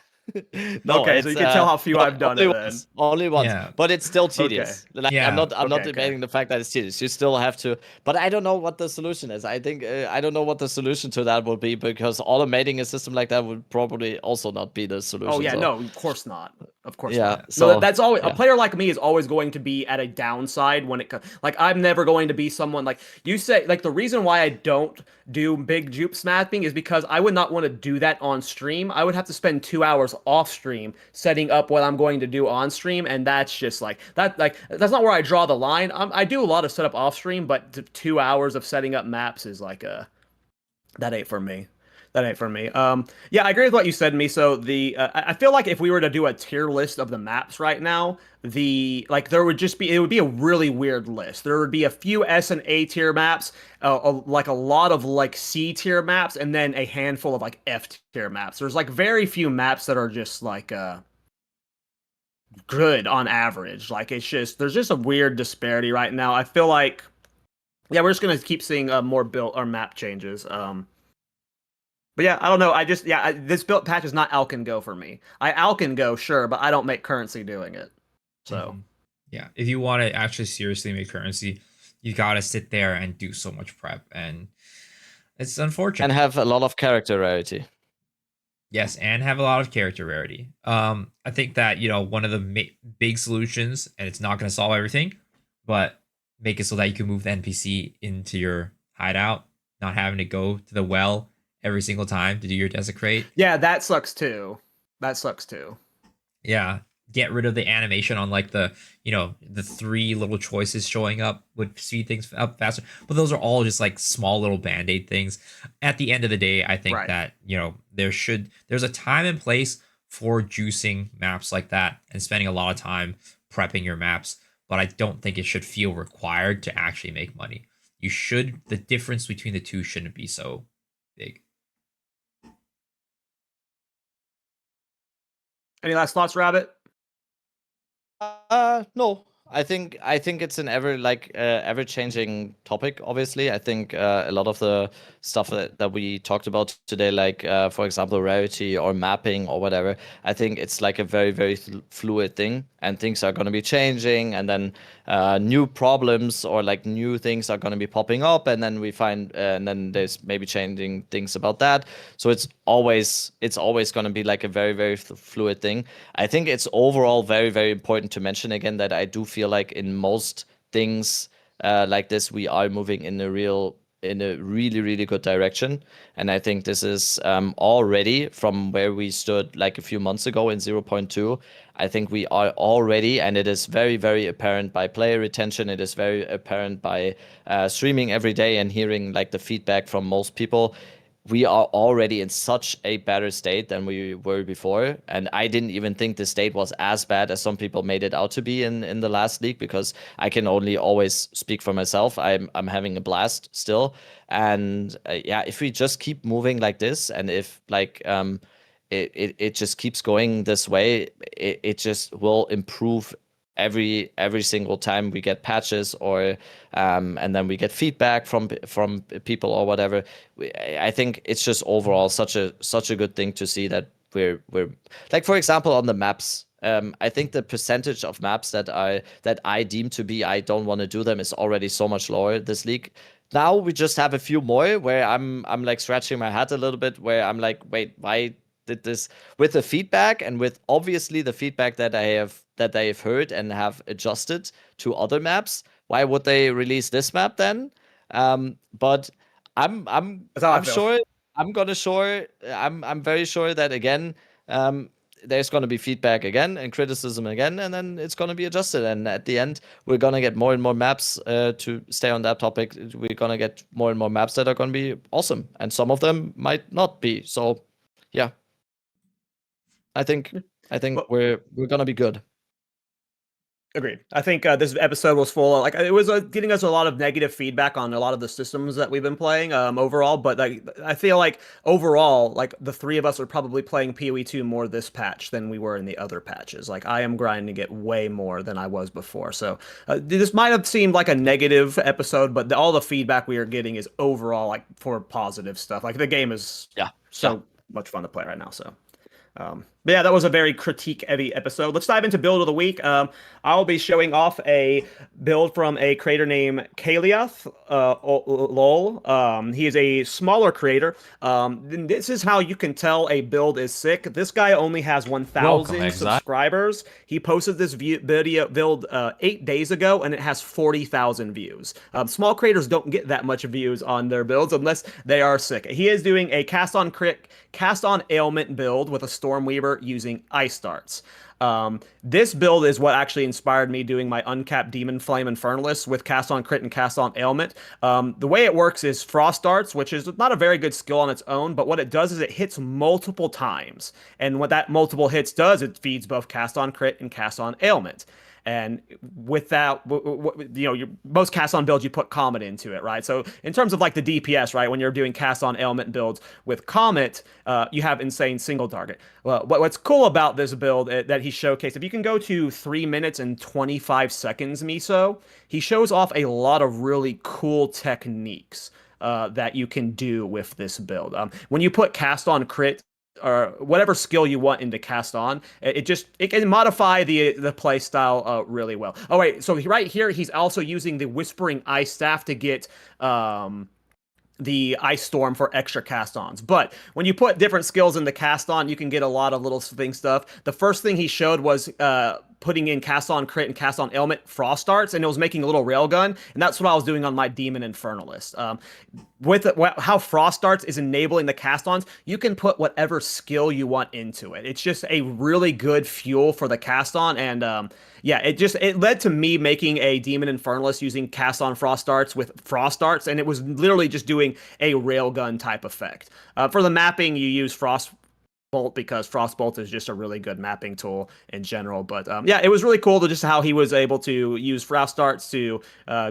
No, Okay, it's so you can tell how few I've done only it then. once, only once. Yeah. But it's still tedious. Like, Yeah. I'm not Okay, debating the fact that it's tedious. You still have to, but I don't know what the solution is. I think I don't know what the solution to that would be, because automating a system like that would probably also not be the solution. Oh yeah, so. no, of course not. Of course Yeah, not. so, No, that's always yeah. a player like me is always going to be at a downside when it comes. Like I'm never going to be someone like you say. Like the reason why I don't do big jupe snapping is because I would not want to do that on stream. I would have to spend 2 hours off stream setting up what I'm going to do on stream, and that's just like that. Like that's not where I draw the line. I do a lot of setup off stream, but 2 hours of setting up maps is like that ain't for me. That ain't for me. Yeah, I agree with what you said, Miso. I feel like if we were to do a tier list of the maps right now, there would just be it would be a really weird list. There would be a few S and A tier maps, like a lot of like C tier maps, and then a handful of like F tier maps. There's like very few maps that are just like good on average. Like it's just there's just a weird disparity right now. I feel like yeah, we're just gonna keep seeing more build or map changes. But yeah, I don't know. This built patch is not Alkin Go for me. I Alkin Go, sure, but I don't make currency doing it. So Yeah, if you want to actually seriously make currency, you gotta sit there and do so much prep, and it's unfortunate. And have a lot of character rarity. Yes, and have a lot of character rarity. I think that one of the big solutions, and it's not going to solve everything, but make it so that you can move the NPC into your hideout, not having to go to the well every single time to do your desecrate. yeah, that sucks too. That sucks too. Yeah, get rid of the animation on like the 3 little choices showing up would speed things up faster. But those are all just like small little band-aid things. At the end of the day, I think Right. that there's a time and place for juicing maps like that and spending a lot of time prepping your maps. But I don't think it should feel required to actually make money. The difference between the two shouldn't be so big. Any last thoughts, Rabbit? No. I think it's an ever changing topic. Obviously, I think a lot of the stuff that we talked about today, like for example, rarity or mapping or whatever, I think it's like a very very fluid thing, and things are going to be changing, and then new problems or like new things are going to be popping up, and then we find and then there's maybe changing things about that. So it's always going to be like a very very fluid thing. I think it's overall very very important to mention again that I do feel like in most things like this we are moving in a real in a really, really good direction. And I think this is already from where we stood like a few months ago in 0.2. I think we are already, and it is very, very apparent by player retention. It is very apparent by streaming every day and hearing like the feedback from most people. We are already in such a better state than we were before. And I didn't even think the state was as bad as some people made it out to be in the last league, because I can only always speak for myself. I'm having a blast still. And yeah, if we just keep moving like this, and if like it just keeps going this way, it just will improve every single time we get patches, or and then we get feedback from people or whatever. I think it's just overall such a good thing to see that we're like, for example, on the maps. I think the percentage of maps that I deem to be I don't want to do them is already so much lower this league. Now we just have a few more where I'm like scratching my head a little bit, where I'm like, wait, why did this, with the feedback and with obviously the feedback that I have heard and have adjusted to other maps, why would they release this map then? But I'm That's how I I'm feel. sure I'm very sure that again, there's going to be feedback again and criticism again, and then it's going to be adjusted. And at the end, we're going to get more and more maps. To stay on that topic, we're going to get more and more maps that are going to be awesome, and some of them might not be. So, yeah, I think Well, we're gonna be good. agreed. I think this episode was full of, like, it was getting us a lot of negative feedback on a lot of the systems that we've been playing overall. But like, I feel like overall, like the three of us are probably playing PoE 2 more this patch than we were in the other patches. Like, I am grinding it way more than I was before. So this might have seemed like a negative episode, but all the feedback we are getting is overall like for positive stuff. Like the game is Yeah, so much fun to play right now. So. But yeah, that was a very critique-heavy episode. Let's dive into build of the week. I'll be showing off a build from a creator named Kaliath, lol. He is a smaller creator. And this is how you can tell a build is sick. This guy only has 1,000 Exile. subscribers. He posted this video build 8 days ago, and it has 40,000 views. Small creators don't get that much views on their builds unless they are sick. He is doing a cast on ailment build with a Stormweaver using ice darts. This build is what actually inspired me doing my uncapped Demon Flame Infernalist with cast on crit and cast on ailment. The way it works is frost darts, which is not a very good skill on its own, but what it does is it hits multiple times. And what that multiple hits does, it feeds both cast on crit and cast on ailment. And with that, most cast on builds, you put Comet into it, right? So in terms of like the DPS, right, when you're doing cast on ailment builds with Comet, you have insane single target. Well, what's cool about this build that he showcased, if you can go to 3 minutes and 25 seconds, Miso, he shows off a lot of really cool techniques that you can do with this build. When you put cast on crit or whatever skill you want into cast on, it can modify the play style really well. Oh wait, so right here he's also using the Whispering Ice Staff to get the Ice Storm for extra cast-ons. But when you put different skills in the cast-on, you can get a lot of little thing stuff. The first thing he showed was putting in cast-on crit and cast-on ailment frost darts, and it was making a little railgun, and that's what I was doing on my Demon Infernalist. With how frost darts is enabling the cast-ons, you can put whatever skill you want into it. It's just a really good fuel for the cast-on, and yeah, it led to me making a Demon Infernalist using cast on frost darts with frost darts, and it was literally just doing a railgun type effect. For the mapping, you use Frostbolt because Frostbolt is just a really good mapping tool in general. But yeah, it was really cool to just how he was able to use frost darts to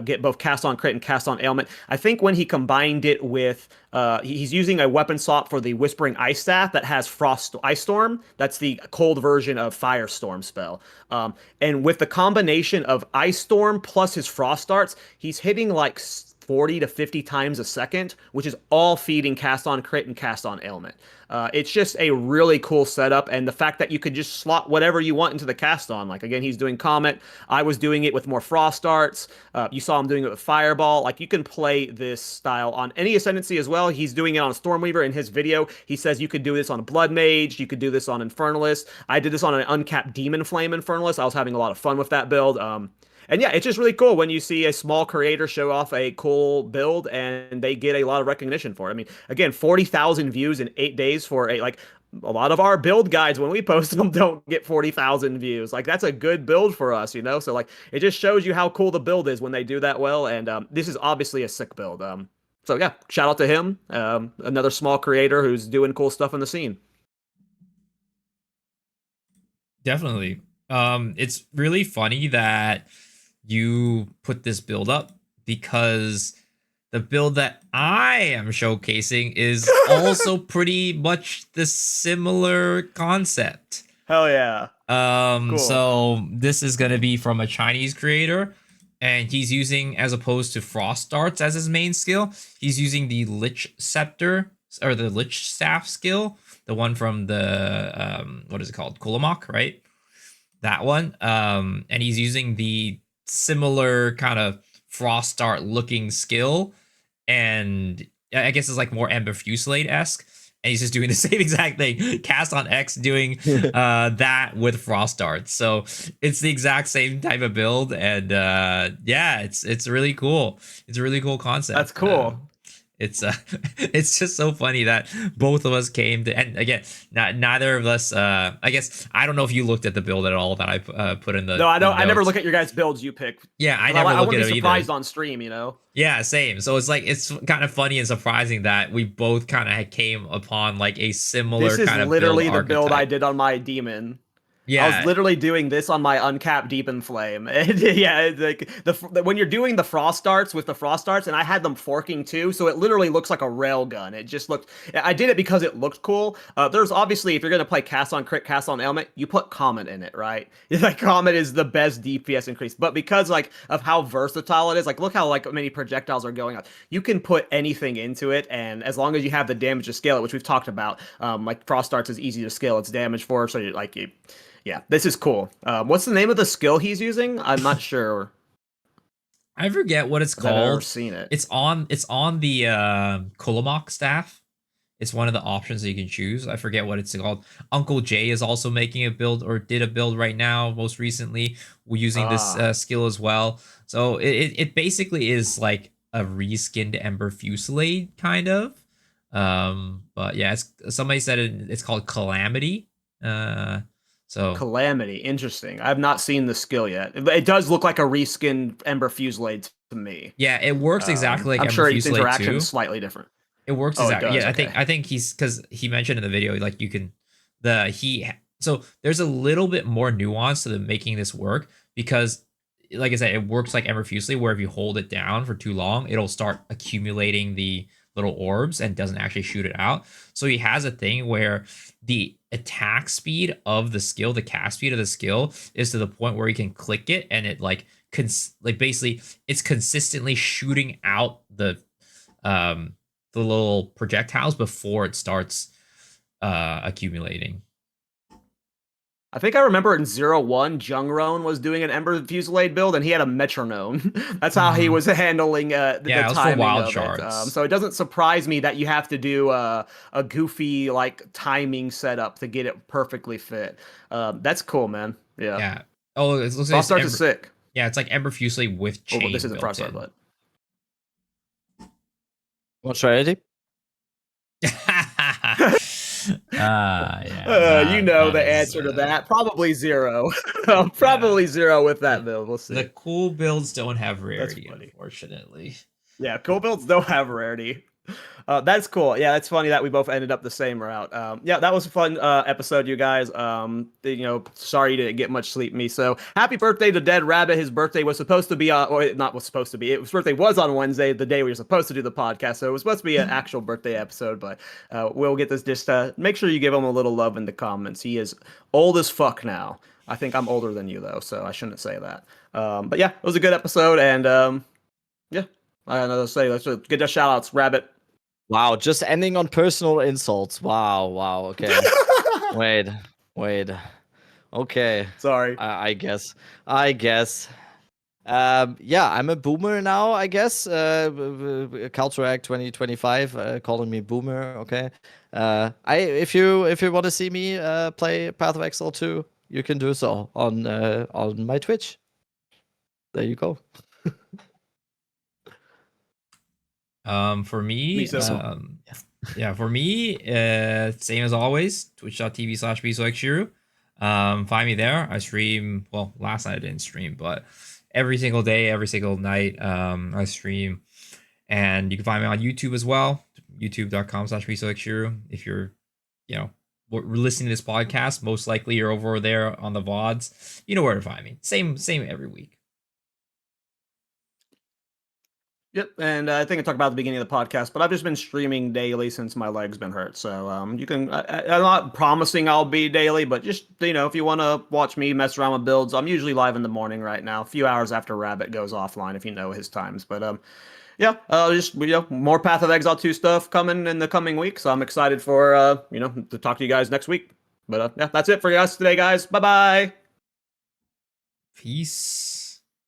get both cast on crit and cast on ailment. I think when he combined it with he's using a weapon swap for the Whispering Ice Staff that has Ice Storm. That's the cold version of Firestorm spell. And with the combination of Ice Storm plus his Frost Darts, he's hitting like 40 to 50 times a second, which is all feeding cast on crit and cast on ailment. It's just a really cool setup, and the fact that you could just slot whatever you want into the cast on. Like, again, he's doing Comet. I was doing it with more Frost Darts. You saw him doing it with Fireball. Like, you can play this style on any Ascendancy as well. He's doing it on a Stormweaver in his video. He says you could do this on a Blood Mage. You could do this on Infernalist. I did this on an uncapped Demon Flame Infernalist. I was having a lot of fun with that build. And yeah, it's just really cool when you see a small creator show off a cool build and they get a lot of recognition for it. I mean, again, 40,000 views in 8 days for a lot of our build guides when we post them don't get 40,000 views. Like that's a good build for us, you know? So like it just shows you how cool the build is when they do that well. And this is obviously a sick build. So yeah, shout out to him. Another small creator who's doing cool stuff in the scene. Definitely. It's really funny that you put this build up because the build that I am showcasing is also pretty much the similar concept. Hell yeah. Cool. So this is gonna be from a Chinese creator, and he's using, as opposed to Frost Darts as his main skill, he's using the Lich Scepter or the Lich Staff skill, the one from the what is it called? Kulamok, right? That one. And he's using the similar kind of Frost Dart looking skill, and I guess it's like more Ember Fusillade-esque. And he's just doing the same exact thing. Cast on X doing that with Frost Darts. So it's the exact same type of build. And yeah, it's really cool. It's a really cool concept. That's cool. It's just so funny that both of us came to, and again, neither of us. I guess I don't know if you looked at the build at all that I put in the. No, I don't. I never notes. look at your guys' builds you pick. Yeah, I never look at it either. I wouldn't be surprised on stream, you know. Yeah, same. So it's like it's kind of funny and surprising that we both kind of came upon like a similar kind of build. This is literally the build I archetype. did on my demon. Yeah, I was literally doing this on my uncapped Deepen Flame. And yeah, it's like when you're doing the Frost Darts with the Frost Darts, and I had them forking too, so it literally looks like a rail gun. It just looked. I did it because it looked cool. There's obviously, if you're gonna play cast on crit, cast on element, you put Comet in it, right? Like Comet is the best DPS increase, but because like of how versatile it is, like look how like many projectiles are going out. You can put anything into it, and as long as you have the damage to scale it, which we've talked about, like Frost Darts is easy to scale its damage for, so you like you. Yeah, this is cool. What's the name of the skill he's using? I'm not sure. I forget what it's called. I've never seen it. It's on the Kulamok staff. It's one of the options that you can choose. I forget what it's called. Uncle Jay is also making a build, or did a build right now, most recently. We're using this skill as well. So it basically is like a reskinned Ember Fusillade, kind of. But yeah, somebody said it's called Calamity. So Calamity, interesting. I've not seen the skill yet. It does look like a reskinned Ember Fusillade to me. Yeah, it works exactly like I'm Ember sure its Fusillade interaction too. is slightly different. It works Oh, it exactly. does, Yeah, okay. I think he's, because he mentioned in the video like you can so there's a little bit more nuance to the making this work, because like I said, it works like Ember Fusillade, where if you hold it down for too long, it'll start accumulating the little orbs and doesn't actually shoot it out. So he has a thing where the attack speed of the skill, the cast speed of the skill, is to the point where you can click it and it like basically it's consistently shooting out the little projectiles before it starts accumulating. I think I remember in 0-1, Jungron was doing an Ember Fusillade build, and he had a metronome. That's how he was handling the it was timing for wild of shards. it. So it doesn't surprise me that you have to do a goofy like timing setup to get it perfectly fit. That's cool, man. Yeah. Yeah. Oh, it looks like Frost Darts is sick. Yeah, it's like Ember Fusillade with chain. Oh, this isn't built Frost in. Darts, but What's Rarity? Yeah. you know the answer to that. Probably 0. Probably 0 with that build. We'll see. The cool builds don't have rarity, funny. unfortunately. Yeah, cool builds don't have rarity. That's cool. Yeah, it's funny that we both ended up the same route. Yeah, that was a fun episode, you guys. Sorry you didn't get much sleep, me. So happy birthday to Dead Rabbit. His birthday was supposed to be not was supposed to be. His birthday was on Wednesday, the day we were supposed to do the podcast. So it was supposed to be an actual birthday episode, but we'll get this. Just make sure you give him a little love in the comments. He is old as fuck now. I think I'm older than you though, so I shouldn't say that. But yeah, it was a good episode, and yeah, I don't know what to say. Let's get the shout outs, Rabbit. Wow, just ending on personal insults. Wow. Okay. Wait. Okay. Sorry. I guess. Yeah, I'm a boomer now, I guess. Culturact 2025 calling me boomer, okay. If you want to see me play Path of Exile 2, you can do so on my Twitch. there you go. For me, Miso. yeah, for me, same as always, twitch.tv/misoxshiro. Find me there. I stream, well, last night I didn't stream, but every single day, every single night, I stream. And you can find me on YouTube as well, youtube.com/misoxshiro. If you're, you know, listening to this podcast, most likely you're over there on the VODs. You know where to find me. Same every week. Yep, and I think I talked about at the beginning of the podcast, but I've just been streaming daily since my leg's been hurt. So you can. I'm not promising I'll be daily, but just if you want to watch me mess around with builds, I'm usually live in the morning right now, a few hours after Rabbit goes offline, if you know his times. But yeah, just more Path of Exile 2 stuff coming in the coming week. So I'm excited for to talk to you guys next week. But yeah, that's it for us today, guys. Bye bye. Peace.